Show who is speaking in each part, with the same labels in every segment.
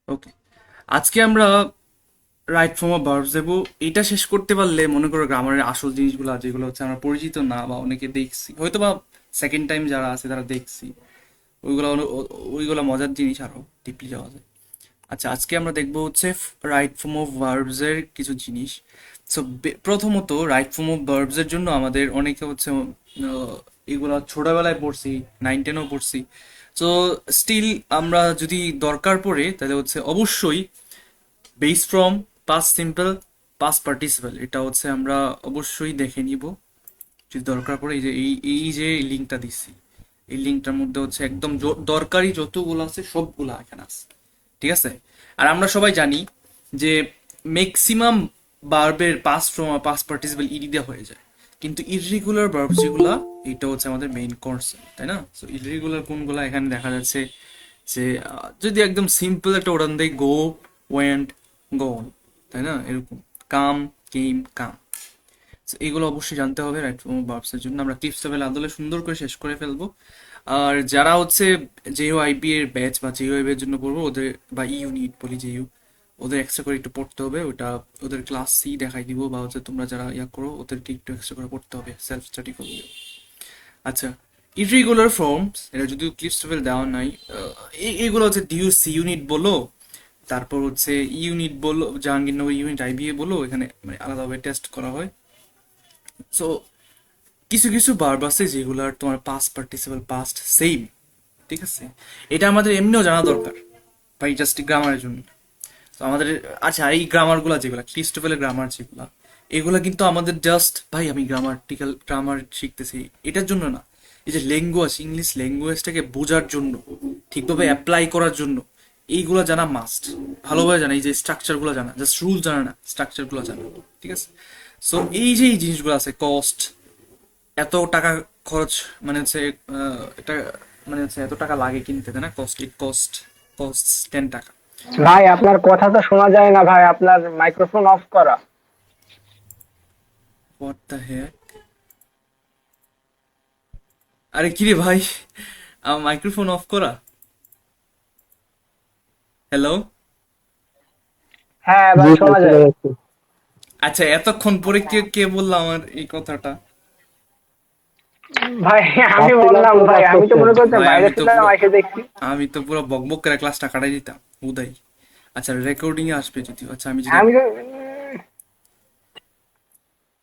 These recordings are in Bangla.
Speaker 1: ওকে, আজকে আমরা রাইট ফর্ম অফ ভার্বস দেবো। এটা শেষ করতে পারলে মনে করো গ্রামারের আসল জিনিসগুলো যেগুলো হচ্ছে আমরা পরিচিত না বা অনেকে দেখছি হয়তো বা সেকেন্ড টাইম যারা আছে তারা দেখছি, ওইগুলো ওইগুলো মজার জিনিস, আরো ডিপলি যাওয়া যায়। আচ্ছা, আজকে আমরা দেখবো হচ্ছে রাইট ফর্ম অফ ভার্বস এর কিছু জিনিস। সো প্রথমত রাইট ফর্ম অফ ভার্বস এর জন্য আমাদের অনেকে হচ্ছে এগুলা ছোটবেলায় পড়ছি, 9-10ও পড়ছি। তো স্টিল আমরা যদি দরকার পড়ে তাহলে হচ্ছে অবশ্যই base form, past simple, past participle, এটা হচ্ছে আমরা অবশ্যই দেখে নিব যদি দরকার পড়ে। এই যে লিঙ্কটা দিচ্ছি, এই লিঙ্কটার মধ্যে হচ্ছে একদম দরকারি যতগুলো আছে সবগুলা এখানে আছে, ঠিক আছে? আর আমরা সবাই জানি যে ম্যাক্সিমাম ভার্বের পাস্ট ফর্ম আর পাস্ট পার্টিসিপল ইডি দেওয়া হয়ে যায়, কিন্তু ইররেগুলার ভার্ব যেগুলা, এটা হচ্ছে আমাদের মেইন কনসেপ্ট, তাই না? সো ইররেগুলার কোনগুলা এখানে দেখা যাচ্ছে যে যদি একদম সিম্পল একটা উদাহরণ দেয়, গো, ওয়েন্ট, গন, তাই না? এরকম কাম, কেম, কাম। So, এগুলো অবশ্যই জানতে হবে রাইট ফর্ম অফ ভার্বস এর জন্য। আমরা ক্লিপস লেভেল আদলে সুন্দর করে শেষ করে ফেলবো। আর যারা হচ্ছে জেইউ আইবি এর ব্যাচ বা জেইউ আইবি এর জন্য পড়বো, ওদের বা ইউনিট বলি জেইউ, ওদের এক্সট্রা করে একটু পড়তে হবে। ওটা ওদের ক্লাস সি দেখাই দিব, বা হচ্ছে তোমরা যারা ইয়া করো ওদেরকে একটু এক্সট্রা করে পড়তে হবে, সেলফ স্টাডি করবে। আচ্ছা, ইররেগুলার ফর্মস, এটা যদিও ক্লিপস লেভেল দেওয়া নাই, এগুলো হচ্ছে ডিউ সি ইউনিট বলো, তারপর হচ্ছে ইউনিট বলো, জাহাঙ্গীরনগর ইউনিট আইবিএ বলো, এখানে মানে আলাদাভাবে টেস্ট করা হয়। সো কিছু কিছু ভার্ব আছে যেগুলার তোমার পাস্ট পার্টিসিপল পাস্ট সেম, ঠিক আছে? এটা আমাদের এমনিও জানা দরকার ভাই, জাস্ট গ্রামারের জন্য। তো আমাদের, আচ্ছা, আর এই গ্রামারগুলো যেগুলা ক্রিস্টোফেলের গ্রামার যেগুলা, এগুলা কিন্তু আমাদের জাস্ট ভাই আমি গ্রামাটিক্যাল গ্রামার শিখতেছি এটার জন্য না। এই যে ল্যাঙ্গুয়েজ, ইংলিশ ল্যাঙ্গুয়েজটাকে বোঝার জন্য, ঠিকভাবে অ্যাপ্লাই করার জন্য এইগুলা জানা মাস্ট। ভালোভাবে জানা, এই যে স্ট্রাকচারগুলো জানা, জাস্ট রুল জানা না, স্ট্রাকচারগুলো জানা, ঠিক আছে? সো এই যে এই জিনিসগুলো আছে, কস্ট, এত টাকা খরচ, মানে হচ্ছে এটা, মানে হচ্ছে এত টাকা লাগে কিনতে, তাই না? কস্ট, ইট কস্ট 10 টাকা।
Speaker 2: ভাই আপনার কথা তো শোনা যায় না ভাই, আপনার মাইক্রোফোন অফ করা।
Speaker 1: হোয়াট দ্য হেক! আরে কিরে ভাই, আমার মাইক্রোফোন অফ করা? হ্যালো?
Speaker 2: হ্যাঁ
Speaker 3: জি
Speaker 2: ভাই
Speaker 3: ভাই
Speaker 2: শোনা
Speaker 3: শোনা
Speaker 2: যায়।
Speaker 3: যাচ্ছে।
Speaker 1: আচ্ছা, এতক্ষণ পরে কে কে বললো আমার এই কথাটা?
Speaker 2: ভাই আমি
Speaker 3: ভাবছিলাম
Speaker 2: বললাম
Speaker 3: তো
Speaker 2: ভাই,
Speaker 3: কাজ
Speaker 2: আমি তো
Speaker 3: করছেন।
Speaker 2: মনে করতে
Speaker 1: ভাই
Speaker 2: বাইরে
Speaker 1: আমি তো
Speaker 2: ছিলাম,
Speaker 1: পুরো,
Speaker 2: এসে দেখছি।
Speaker 1: আমি তো পুরো বকবক করে ক্লাসটা কাটাই দিতাম উদয়। আচ্ছা, রেকর্ডিং এ আসবে যদিও। আচ্ছা, আমি যদি,
Speaker 2: আমি তো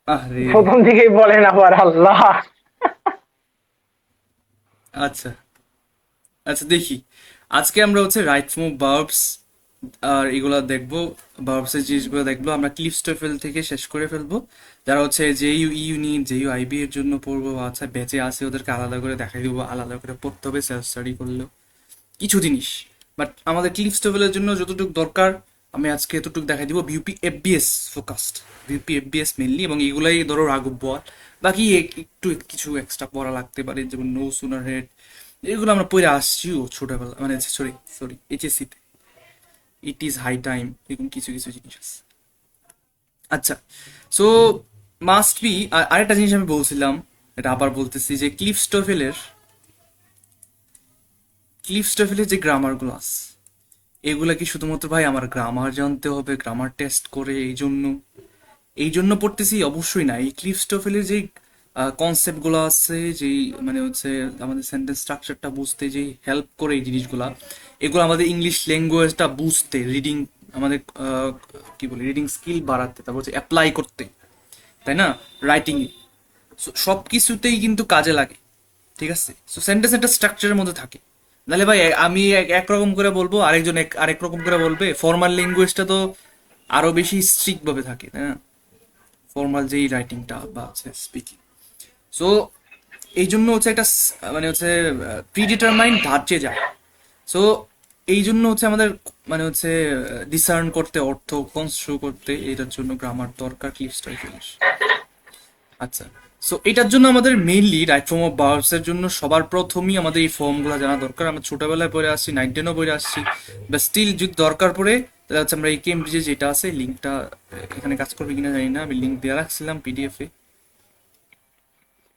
Speaker 1: আরে,
Speaker 2: প্রথম দিকেই বলেন আবার আল্লাহ।
Speaker 1: আচ্ছা, আচ্ছা দেখি, আজকে আমরা হচ্ছে right form of verbs are এগুলা দেখবো, ভার্বস এর জিনিসগুলো দেখবো। আমরা ক্লিফ স্টোফেল থেকে শেষ করে ফেলবো। যারা হচ্ছে জেইউ ইউনিট, জেইউ আইবি এর জন্য পড়বো, বা আচ্ছা বেঁচে আছে, ওদেরকে আলাদা করে দেখাই দেবো, আলাদা করে পড়তে হবে সেলফ স্টাডি করলেও কিছু জিনিস। বাট আমাদের ক্লিফ স্টোফেলের জন্য যতটুকু দরকার আমি আজকে এতটুকু দেখাই দিব। BUP FBS focused, BUP FBS mainly, এবং এগুলাই ধরো রাঘব বোয়াল। বাকি একটু কিছু এক্সট্রা পড়া লাগতে পারে, যেমন নো সুনার হেড, এগুলো আমরা পড়ে আসছিও ছোটবেলা, মানে সরি সরি এইচএসসি তে, ইট ইজ হাই টাইম, এরকম কিছু কিছু জিনিস আছে। আচ্ছা, সো মাস্ট বি। আরেকটা জিনিস আমি বলছিলাম, এটা আবার বলতেছি, যে ক্লিফ স্টোফেলের যে গ্রামারগুলো আছে, এগুলা কি শুধুমাত্র ভাই আমার গ্রামার জানতে হবে, গ্রামার টেস্ট করে এই জন্য পড়তেছি? অবশ্যই না। এই ক্লিফ স্টোফেলের যে কনসেপ্টগুলো আছে, যেই মানে হচ্ছে আমাদের সেন্টেন্স স্ট্রাকচারটা বুঝতে যে হেল্প করে এই জিনিসগুলা, এগুলো আমাদের ইংলিশ ল্যাঙ্গুয়েজটা বুঝতে, রিডিং, আমাদের কি বলে, রিডিং স্কিল বাড়াতে, তারপর হচ্ছে অ্যাপ্লাই করতে, তাই না? রাইটিং এ, সব কিছুতেই কিন্তু কাজে লাগে, ঠিক আছে? সো সেন্টেন্স একটা স্ট্রাকচারের মধ্যে থাকে। নাহলে ভাই আমি একরকম করে বলবো, আরেকজন আরেক রকম করে বলবে। ফর্মাল ল্যাঙ্গুয়েজটা তো আরো বেশি স্ট্রিক্ট ভাবে থাকে, তাই না? ফর্মাল যেই রাইটিংটা বা হচ্ছে স্পিকিং। সো এই জন্য হচ্ছে একটা মানে হচ্ছে প্রিডিটারমাইন্ড ধার্যে যায়। সো এই জন্য হচ্ছে আমাদের মানে হচ্ছে ডিসার্ন করতে, অর্থ কনস্ট্রু করতে, এটার জন্য গ্রামার দরকার, ক্লিপ স্টাইল। আচ্ছা, সো এটার জন্য আমাদের mainly right form of verbs এর জন্য সবার প্রথমেই আমাদের এই ফর্মগুলো জানা দরকার। আমরা ছোটবেলায় পড়ে আসছি, 9-10ও পড়ে আসছি, বা স্টিল যদি দরকার পড়ে তাহলে হচ্ছে আমরা এই কেমব্রিজে যেটা আছে, লিঙ্কটা এখানে কাজ করবে কিনা জানি না, আমি লিঙ্ক দেওয়া রাখছিলাম পিডিএফ এ।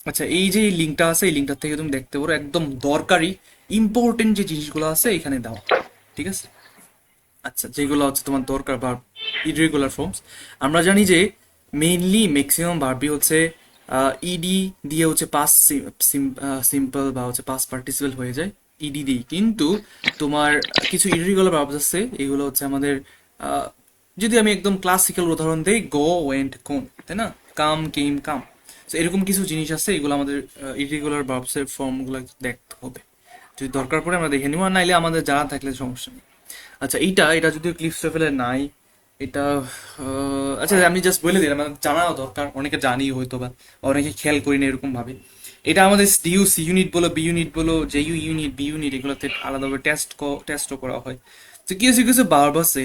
Speaker 1: আচ্ছা, এই যে লিঙ্কটা আছে, এই লিঙ্কটা থেকে তুমি দেখতে পারো একদম দরকারি ইম্পর্টেন্ট যে জিনিসগুলো আছে এখানে দেওয়া, ঠিক আছে? আচ্ছা, যেগুলো হচ্ছে তোমার দরকার ভার্ব ইররেগুলার ফর্মস, আমরা জানি যে মেইনলি ম্যাক্সিমাম ভার্বই হচ্ছে ইডি দিয়ে হচ্ছে পাস্ট সিম্পল বা হচ্ছে পাস্ট পার্টিসিপেল হয়ে যায় ইডি দিয়ে। কিন্তু তোমার কিছু ইররেগুলার ভার্বস আছে, এগুলো হচ্ছে আমাদের আহ, যদি আমি একদম ক্লাসিক্যাল উদাহরণ দেই, গো ওয়েন্ট কোন, তাই না, কাম কেম কাম। তো এরকম কিছু জিনিস আছে, এগুলো আমাদের ইররেগুলার ভার্বসের ফর্মগুলো দেখতে হবে। যদি দরকার পড়ে আমরা দেখে নিব, আর নাইলে আমাদের জানা থাকলে সমস্যা নেই। আচ্ছা, এটা যদিও ক্লিফ লেভেলের নাই। এটা আচ্ছা আমি জাস্ট বলে দিলাম, আমাদের জানাও দরকার, অনেকে জানি হয়তো বা অনেকে খেয়াল করি না এরকম ভাবে। এটা আমাদের ডিউ সি ইউনিট বলো, বি ইউনিট বলো, J U unit, B unit, এগুলোতে আলাদাভাবে টেস্টও করা হয়। তো কিছু কিছু ভার্ব আছে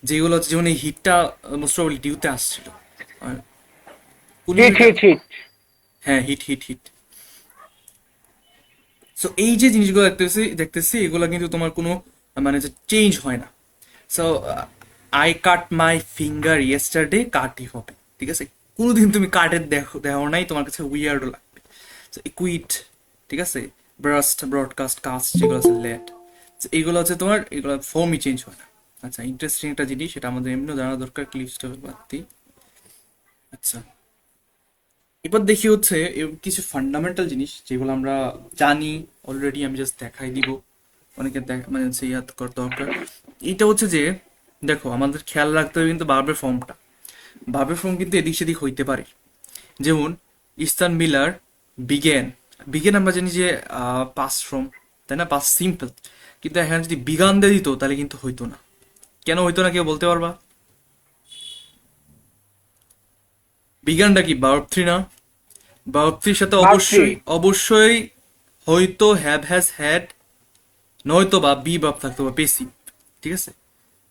Speaker 1: যেগুলো হচ্ছে, যেমন এই হিটটা মোস্ট প্রবাবলি ডিউতে আসছিল। আর কোন
Speaker 2: হিট
Speaker 1: ইউনিটে?
Speaker 2: Hit hit.
Speaker 1: হ্যাঁ, হিট হিট হিট। সো এই যে জিনিসগুলো দেখতেছি দেখতেছি এগুলো কিন্তু তোমার কোনো মানে চেঞ্জ হয় না। So I cut my finger yesterday, কাটই হবে, ঠিক আছে? কোনোদিন তুমি কাটের দেখো নাই, তোমার কাছে উইয়ার্ডও লাগবে। সো ইকুইট, ঠিক আছে? ব্রাস্ট, ব্রডকাস্ট, কাস্ট, যেগুলো আছে লেট, এইগুলো হচ্ছে তোমার, এগুলো ফর্মই চেঞ্জ হয় না। আচ্ছা, ইন্টারেস্টিং একটা জিনিস, এটা আমাদের এমনিও জানা দরকার ক্লিপসটা বাদ দিই। আচ্ছা, এবার দেখি হচ্ছে কিছু ফান্ডামেন্টাল জিনিস যেগুলো আমরা জানি অলরেডি, আমি জাস্ট দেখাই দিব। অনেকে মানে হচ্ছে ইয়াদ করা দরকার। এটা হচ্ছে যে, দেখো আমাদের খেয়াল রাখতে হবে কিন্তু ভার্বের ফর্মটা। ভার্বের ফর্ম কিন্তু এদিক সেদিক হইতে পারে। যেমন ইস্তান মিলার বিজ্ঞান, বিজ্ঞান আমরা জানি যে পাস্ট ফর্ম, তাই না, পাস্ট সিম্পল। কিন্তু এখানে যদি বিজ্ঞান দিয়ে দিত তাহলে কিন্তু হইতো না। কেন হইতো না, কেউ বলতে পারবা? বিজ্ঞানটা কি ভার্ব থ্রি না? ভার্ব থ্রির সাথে
Speaker 2: ভার্ব থ্রি।
Speaker 1: অবশ্যই অবশ্যই হয়তো হ্যাভ হ্যাজ হ্যাড, নয়তো বা বি ভার্ব থাকতো বা পেসিভ, ঠিক আছে?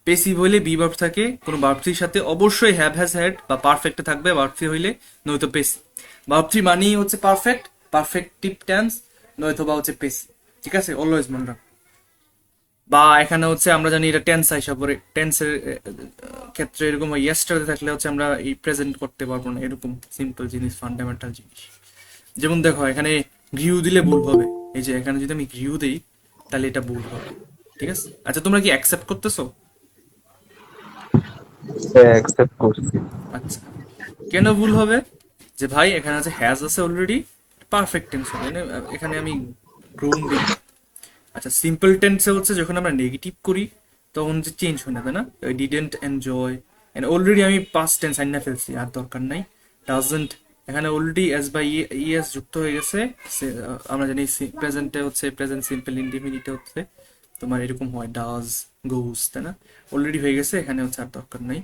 Speaker 1: পেসিভ হইলে বি ভার্ব থাকে, কোনো ভার্ব থ্রির সাথে অবশ্যই হ্যাভ হ্যাজ হ্যাড বা পারফেক্টে থাকবে ভার্ব থ্রি হইলে, নয়তো পেসিভ। ভার্ব থ্রি মানেই হচ্ছে পারফেক্ট, পারফেক্টিভ টেন্স, নয়তো বা হচ্ছে পেসিভ, ঠিক আছে? অলওয়েজ মনে রাখো। বা এখানে হচ্ছে আমরা জানি এটা টেন্স হিসাব করে, টেন্সের ক্ষেত্রে এরকম ইয়েস্টারডে থাকলে হচ্ছে আমরা এই প্রেজেন্ট করতে পারবো না, এরকম সিম্পল জিনিস, ফান্ডামেন্টাল জিনিস। যেমন দেখো এখানে গ্রিউ দিলে ভুল হবে, এই যে এখানে যদি আমি গ্রিউ দিই তাহলে এটা ভুল হবে, ঠিক আছে? আচ্ছা, তোমরা কি অ্যাকসেপ্ট করতেছো?
Speaker 3: অ্যাকসেপ্ট করছি।
Speaker 1: আচ্ছা, কেন ভুল হবে? যে ভাই এখানে আছে হ্যাজ আছে অলরেডি, পারফেক্ট টেন্স হবে না, এখানে আমি গ্রোন দিই। আচ্ছা, সিম্পল টেন্সে হচ্ছে যখন আমরা নেগেটিভ করি তখন যে চেঞ্জ হয় না, তাই না? ডিডেন্ট এনজয়, এন্ড অলরেডি আমি পাস্ট টেন্স আইনা ফেলছি, আর দরকার নাই। ডাজন্ট, এখানে অলরেডি এস বাই ইএস যুক্ত হয়ে গেছে। আমরা জানি প্রেজেন্টে হচ্ছে, প্রেজেন্ট সিম্পল ইনডিফিনিটে হচ্ছে তোমার এরকম হয়, ডাজ, গোস, তাই না? অলরেডি হয়ে গেছে, এখানে হচ্ছে আর দরকার নাই।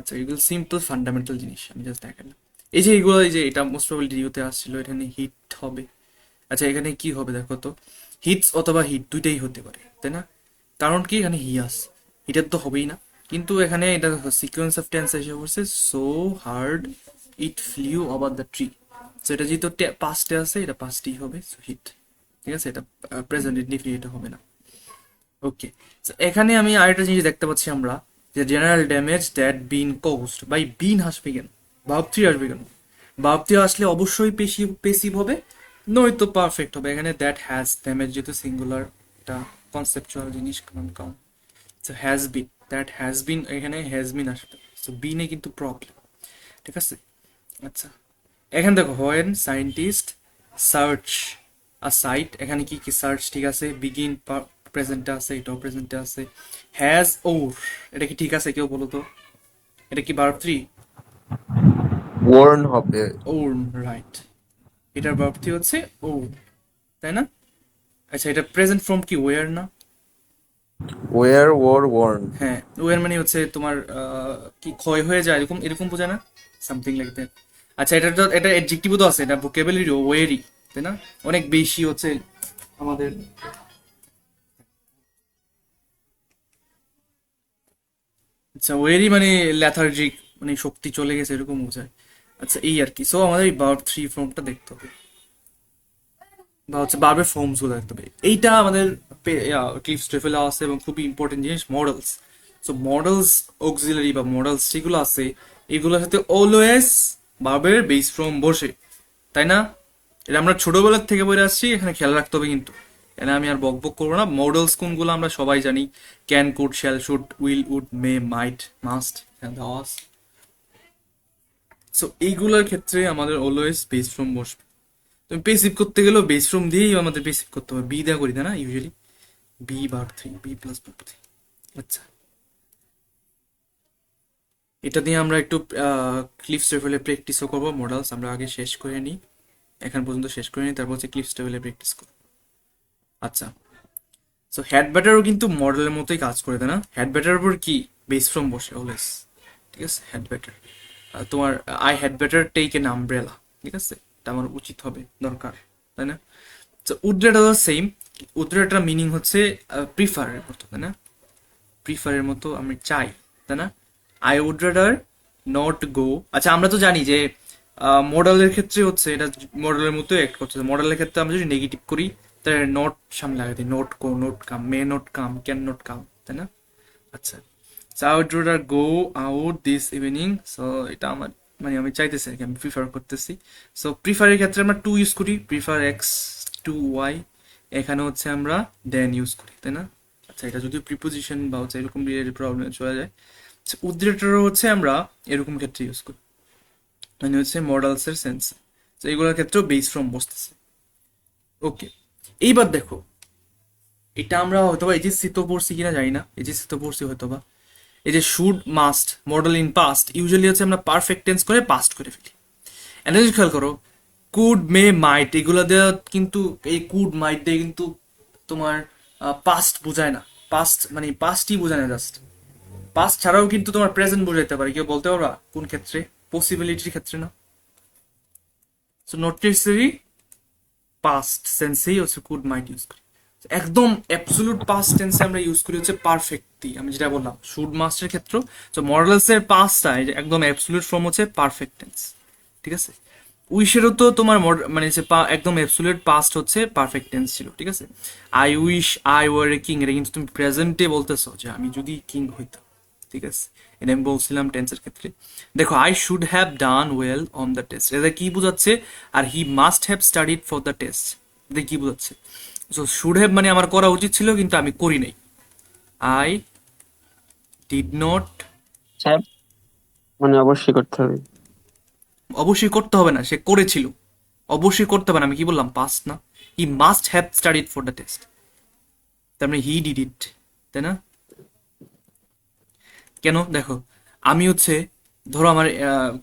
Speaker 1: আচ্ছা, এগুলো সিম্পল ফান্ডামেন্টাল জিনিস, আমি জাস্ট দেখালাম। এই যে এগুলো, এই যে এটা মোস্ট প্রবাবলি ডিউতে আসছিল, এখানে হিট হবে। আচ্ছা, এখানে কি হবে দেখো তো, হিটস অথবা হিট দুইটাই হতে পারে, তাই না? কারণ কি, এখানে হিয়াস, হিটার তো হবেই না। কিন্তু এখানে এটা সিকোয়েন্স অফ টেন্স এসে পড়ছে, so hard it flew over the tree. So এটা যেহেতু পাস্টে আছে, এটা পাস্টেই হবে, সো হিট, ঠিক আছে? এটা প্রেজেন্ট ইনডিফিনিট হবে না। ওকে, এখানে আমি আরেকটা জিনিস দেখতে পাচ্ছি আমরা, যে general damage that been caused by, been আসবে কেন, ভার্ব থ্রি আসবে কেন? ভার্ব থ্রি আসলে অবশ্যই পেসিভ হবে, নয়তো পারফেক্ট হবে। এখানে দ্যাট হ্যাজ ড্যামেজ যেহেতু সিঙ্গুলার, এটা কনসেপচুয়াল জিনিস, কারণ count. So has been, that has been, এখানে হ্যাজ বিন আসবে, সো বিনে কিন্তু প্রবলেম, ঠিক আছে? আচ্ছা, এখানে দেখো, when scientist search a site, এখানে কি কি সার্চ, ঠিক আছে? বিগিন প্রেজেন্টে আছে, এটাও প্রেজেন্টে আছে। হ্যাজ ওর, এটা কি ঠিক আছে? কেউ বলো তো, এটা কি ভার্ব থ্রি?
Speaker 3: ওয়ার্ন হবে।
Speaker 1: ওর, রাইট। এটার ভার্ব থ্রি হচ্ছে ও, তাই না? আচ্ছা, এটা প্রেজেন্ট ফর্ম কি ওয়ার না?
Speaker 3: ওয়ার, ওর, ওয়ার্ন।
Speaker 1: হ্যাঁ, ওয়ার মানে হচ্ছে তোমার কি ক্ষয় হয়ে যায়, এরকম এরকম বোঝায় না, সামথিং লাইক দ্যাট। আচ্ছা, এটা তো, এটা অ্যাডজেক্টিভও তো আছে, এটা ভোকাবুলারি ওয়ারি, তাই না? অনেক বেশি হচ্ছে আমাদের। আচ্ছা, ওয়েরি মানে ল্যাথার্জিক, মানে শক্তি চলে গেছে এরকম বোঝায়। আচ্ছা, এই আর কি। সো আমাদের এই ভার্ব থ্রি ফর্মটা দেখতে হবে, বা হচ্ছে ভার্বের ফর্মস গুলো দেখতে হবে। এইটা আমাদের ক্লিপস ট্রেফেলে আছে, এবং খুবই ইম্পর্টেন্ট জিনিস, মডেলস। সো মডেলস অক্সিলারি বা মডেলস যেগুলো আছে, এগুলোর সাথে অলওয়েজ ভার্বের বেস ফর্ম বসে, তাই না? এটা আমরা ছোটবেলার থেকে বলে আসছি, এখানে খেয়াল রাখতে হবে কিন্তু। এখানে আমি আর বক বক করবো না। মডেলস কোনগুলো আমরা সবাই জানি, can, could, shall, should, will, would, may, might, must, দেওয়া আছে। সো এইগুলোর ক্ষেত্রে আমাদের অলওয়েজ বেস ফ্রম বসবে। তুমি পেসিভ করতে গেলেও বেস ফ্রম দিয়েই আমাদের পেসিভ করতে হবে, বি দেওয়া করি তাই না usually, be bar three, be plus bar three. আচ্ছা, এটা দিয়ে আমরা একটু ক্লিফস লেভেলে প্র্যাকটিসও করবো। মডেলস আমরা আগে শেষ করে নিই, এখান পর্যন্ত শেষ করে নিই, তারপর হচ্ছে ক্লিফস লেভেলে প্র্যাকটিস করবো। আচ্ছা, সো হ্যাড ব্যাটারও কিন্তু মডেলের মতোই কাজ করে তাই না? হ্যাড ব্যাটার উপর কি বেস ফ্রম বসে অলওয়েজ, ঠিক আছে? হ্যাড ব্যাটার, তোমার I had better take an umbrella, ঠিক আছে? এটা আমার উচিত হবে, দরকার, তাই না? তো উড্রেটা সেম, উড্রেটার মিনিং হচ্ছে প্রিফারের মতো, তাই না? প্রিফারের মতো আমি চাই, তাই না? I would rather not go. আচ্ছা, আমরা তো জানি যে মডেলের ক্ষেত্রে হচ্ছে এটা মডেলের মতো অ্যাক্ট করছে। মডেলের ক্ষেত্রে আমরা যদি নেগেটিভ করি তাহলে নট সামনে লাগাই দিই, not go, not come, may not come, can not come, তাই না? আচ্ছা, so I would rather go out this evening. So এটা আমার মানে আমি চাইতেছি আর কি, আমি প্রিফার করতেছি। সো প্রিফারের ক্ষেত্রে আমরা টু ইউজ করি, প্রিফার এক্স টু ওয়াই। এখানে হচ্ছে আমরা দেন ইউজ করি, তাই না? আচ্ছা, এটা যদি প্রিপোজিশন বা হচ্ছে এরকম রিলেটেড প্রবলেম চলে যায়। উদ্রেটারও হচ্ছে আমরা এরকম ক্ষেত্রে ইউজ করি, মানে হচ্ছে মডেলস এর সেন্স। তো এগুলোর ক্ষেত্রেও বেস ফ্রম বসতেছে। ওকে, এইবার দেখো, এটা আমরা হয়তোবা এইচএসসি তো পড়ছি কিনা জানি না, এইচএসসি তো পড়ছি হয়তোবা। এই যে should, must, model in past, usually হচ্ছে আমরা পারফেক্ট টেন্স করে পাস্ট করে ফেলি। এনার্জি খেয়াল করো, কুড, মে, মাইট, এগুলো দেওয়া কিন্তু, এই কুড মাইট দিয়ে কিন্তু তোমার পাস্ট বোঝায় না। পাস্ট মানে পাস্টই বোঝায় না, জাস্ট পাস্ট ছাড়াও কিন্তু তোমার প্রেজেন্ট বোঝাইতে পারে। কেউ বলতে পারবা কোন ক্ষেত্রে? পসিবিলিটির ক্ষেত্রে না। সো নট নেসেসারি পাস্ট সেন্সেই হচ্ছে কুড মাইট ইউজ করি। একদম অ্যাবসলিউট পাস্ট টেন্সে আমরা ইউজ করি হচ্ছে পারফেক্টলি, আমি যেটা বললাম শুড মাস্টের ক্ষেত্রে। তো মডেলস এর পাস্টটা একদম অ্যাবসলিউট ফর্ম হচ্ছে পারফেক্ট টেন্স, ঠিক আছে? উইশেরও তো তোমার মানে যে একদম অ্যাবসলিউট পাস্ট হচ্ছে পারফেক্ট টেন্স ছিল, ঠিক আছে? I wish I were a king, এটা কিন্তু তুমি প্রেজেন্টে বলতেছো যে আমি যদি কিং হইতাম, ঠিক আছে? এটা আমি বলছিলাম টেন্সের ক্ষেত্রে। দেখো, I should have done well on the test, এটা কি বোঝাচ্ছে? আর he must have studied for the test, এটা কি বোঝাচ্ছে? সো শুড হ্যাভ মানে আমার করা উচিত ছিল কিন্তু আমি করি নাই। আই ডিড নট,
Speaker 2: স্যার, মানে অবশ্যই করতে হবে।
Speaker 1: অবশ্যই করতে হবে না, সে করেছিল। অবশ্যই করতে হবে না, আমি কি বললাম? পাস্ট না? হি must have studied for the test, তার মানে হি ডিড ইট, তাই না? কেন? দেখো, আমি হচ্ছে, ধরো আমার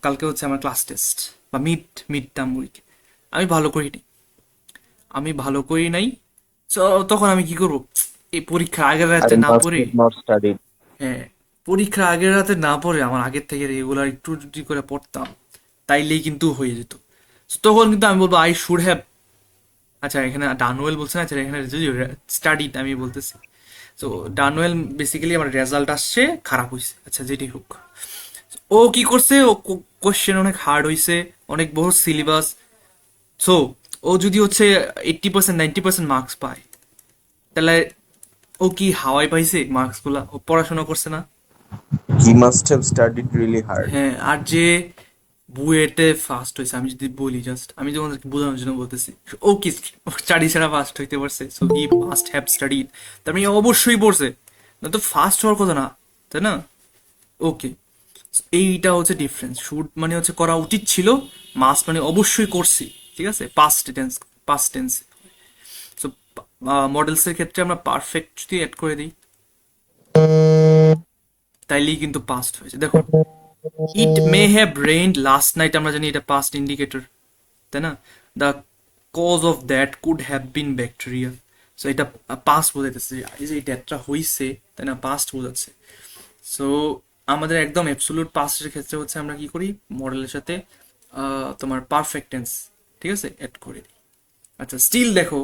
Speaker 1: কালকে হচ্ছে আমার ক্লাস টেস্ট বা মিড টার্ম উইক, আমি ভালো করিনি, আমি ভালো করি নাই। তো তখন আমি কি করব? এই পরীক্ষা আগের রাতে
Speaker 3: I
Speaker 1: না
Speaker 3: must
Speaker 1: পড়ে,
Speaker 3: have not studied.
Speaker 1: হ্যাঁ, পরীক্ষা আগের রাতে না পড়ে আমার আগের থেকে রেগুলার একটু যদি করে পড়তাম, তাইলেই কিন্তু হয়ে যেত। So তখন কিন্তু আমি বলবো আই শুড হ্যাভ, আচ্ছা এখানে ডানওয়েল বলছে না, আচ্ছা এখানে যদি স্টাডিড আমি বলতেছি। তো ডানওয়েল বেসিক্যালি আমার রেজাল্ট আসছে খারাপ হয়েছে, আচ্ছা যেটাই হোক। ও কি করছে? ও কোশ্চেন অনেক হার্ড হয়েছে, অনেক বড় সিলেবাস। সো ও যদি হচ্ছে 80% 90% মার্কস পায়, তাহলে ও কি হাওয়াই পাইছে মার্কস গুলা? ও পড়াশোনা করছে না।
Speaker 3: He must have studied really hard.
Speaker 1: হ্যাঁ, আর যে বুয়েটে ফার্স্ট হয়েছে, আমি যদি বলি, জাস্ট আমি তোমাদেরকে বোঝানোর জন্য বলতেছি, ও কি স্টাডি ছাড়া ফার্স্ট হইতে পারছে? So he must have studied, তার মানে অবশ্যই পড়ছে, না তো ফার্স্ট হওয়ার কথা না, তাই না? ওকে, এইটা হচ্ছে ডিফারেন্স। শুড মানে হচ্ছে করা উচিত ছিল, মাস্ট মানে অবশ্যই করছি, ঠিক আছে? Past tense, past tense. So models এর ক্ষেত্রে আমরা পারফেক্ট যদি অ্যাড করে দিই, তাইলেই কিন্তু পাস্ট হয়েছে। দেখো, it may have rained last night, আমরা জানি এটা পাস্ট ইন্ডিকেটর, তাই না? The cause of that could have been bacteria. So এটা পাস্ট বোঝাইতেছে, এই যে ডেটটা হইছে, তাই না? পাস্ট বোঝাচ্ছে। সো আমাদের একদম অ্যাবসলিউট পাস্টের ক্ষেত্রে হচ্ছে আমরা কি করি? মডেলের সাথে তোমার পারফেক্ট টেন্স, ঠিক আছে, অ্যাড করে দিই। আচ্ছা, স্টিল দেখো,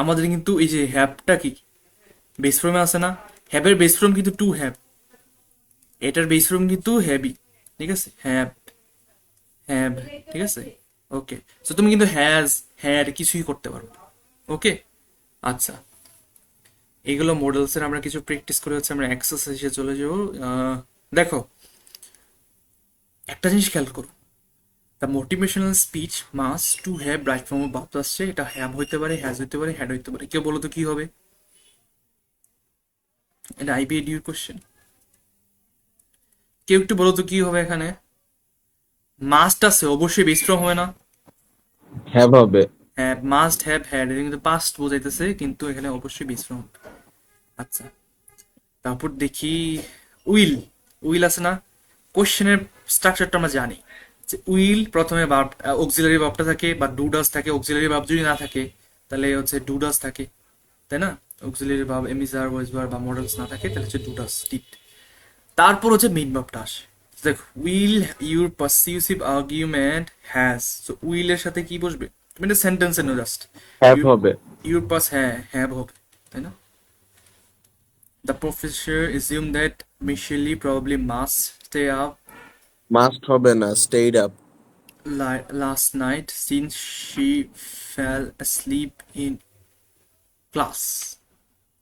Speaker 1: আমাদের কিন্তু এই যে হ্যাভটা কি বেস ফর্মে আছে না? হ্যাভের বেস ফর্ম কিন্তু টু হ্যাভ, এটার বেস ফর্ম কিন্তু হ্যাভই, ঠিক আছে? হ্যাভ, হ্যাভ, ঠিক আছে? ওকে, সো তুমি কিন্তু হ্যাজ, হ্যাড কিছুই করতে পারো, ওকে? আচ্ছা, এইগুলো মডেলসের আমরা কিছু প্র্যাকটিস করে হচ্ছে আমরা এক্সারসাইজে চলে যাবো। দেখো, একটা জিনিস খেয়াল করো, the motivational speech must to have right form of verbs আসছে, এটা হ্যাভ হইতে পারে, হ্যাজ হইতে পারে, হ্যাড হইতে পারে। কেউ বলো তো কি হবে? এটা আইবিএডিউর কোশ্চেন। কেউ একটু বলো তো কি হবে এখানে? মাস্ট আছে, অবশ্যই বেস ফর্ম হবে না?
Speaker 3: হ্যাভ হবে।
Speaker 1: হ্যাঁ, মাস্ট হ্যাভ হ্যাড, এটা কিন্তু পাস্ট বোঝাইতেছে, কিন্তু এখানে অবশ্যই বেস ফর্ম হবে। আচ্ছা, তারপর দেখি উইল। উইল আছে না? কোশ্চেনের স্ট্রাকচারটা আমরা জানি যে উইল প্রথমে ভার্ব, অক্সিলারি ভার্বটা থাকে বা ডু ডাজ থাকে। অক্সিলারি ভার্ব যদি না থাকে তাহলে হচ্ছে ডু ডাজ থাকে, তাই না? অক্সিলারি ভার্ব এমিজার ভয়েস ভার্ব বা মডেলস না থাকে তাহলে হচ্ছে ডু ডাজ ডিড। তারপর হচ্ছে মেইন ভার্বটা আসে। দেখ, will your persuasive argument has, so will এর সাথে কি বসবে? তুমি এটা সেন্টেন্সে নো জাস্ট
Speaker 3: হ্যাভ হবে।
Speaker 1: ইউর পাস, হ্যাঁ হ্যাভ হবে, তাই না? The professor assumed that Michelle probably must stay up
Speaker 3: must হবে না, stayed up.
Speaker 1: last night since she fell asleep in class.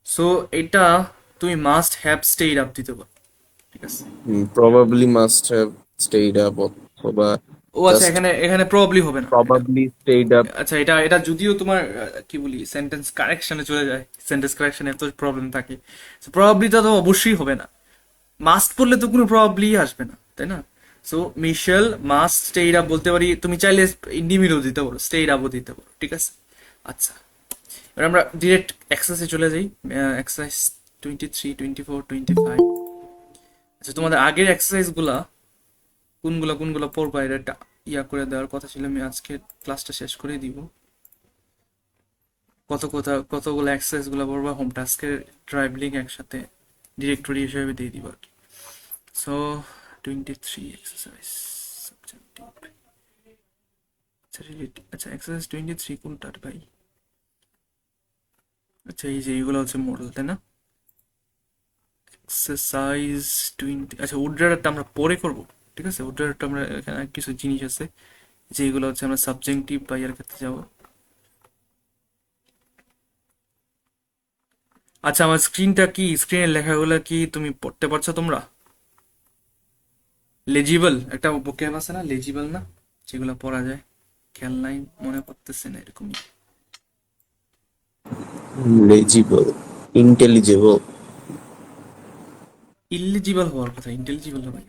Speaker 1: So এটা তুমি মাস্ট হ্যাভ স্টেইড আপ দিতে পারো, ঠিক আছে?
Speaker 3: Probably must have stayed up, অথবা
Speaker 1: ও আচ্ছা,
Speaker 3: জাস্ট
Speaker 1: এখানে এখানে প্রবাবলি হবে না এটা।
Speaker 3: Probably stayed up.
Speaker 1: আচ্ছা, এটা এটা যদিও তোমার কি বলি সেন্টেন্স কারেকশনে চলে যায়, সেন্টেন্স কারেকশনে এত প্রবলেম থাকে, প্রবাবলিটা তো অবশ্যই হবে না। মাস্ট পড়লে তো কোনো প্রবাবলি আসবে না, তাই না? সো মিশেল মাস্ট স্টেইড আপ বলতে পারি, তুমি চাইলে ইন্ডিমিরও দিতে পারো, স্টেইড আপও দিতে পারো, ঠিক আছে? আচ্ছা, এবার আমরা ডিরেক্ট এক্সারসাইজে চলে যাই। এক্সারসাইজ 23, 24, 25। আচ্ছা, তোমাদের আগের এক্সারসাইজ গুলা কোনগুলা কোনগুলা পড়বা, এটা একটা ইয়া করে দেওয়ার কথা ছিল। আমি আজকে ক্লাসটা শেষ করে দিব। কতগুলো এক্সারসাইজ গুলা পড়বা, হোম টাস্কের ট্রাইবলিং একসাথে ডিরেক্টরি হিসেবে দিয়ে দিব আর কি। So 23 exercise subjective. আচ্ছা আচ্ছা, এক্সারসাইজ 23 কোনটার ভাই? আচ্ছা, এই যে এইগুলো হচ্ছে মডেল, তাই না? এক্সারসাইজ 20, আচ্ছা উড্ডারটা আমরা পরে করব, ঠিক আছে? উড্ডারটা আমরা এখানে কিছু জিনিস আছে যেগুলো হচ্ছে আমরা সাবজেক্টিভ বা ইয়ার ক্ষেত্রে যাব। আচ্ছা, আমার স্ক্রিনটা কি, স্ক্রিনের লেখাগুলো কি তুমি পড়তে পারছো তোমরা? লেজিবল একটা ভোক্যাব আছে না, লেজিবল না, যেগুলো পড়া যায়? খেয়াল নাই, মনে পড়তেছে না এরকমই।
Speaker 3: লেজিবল, ইন্টেলিজেবল।
Speaker 1: ইলিজিবল হওয়ার কথা, ইন্টেলিজিবল হবে।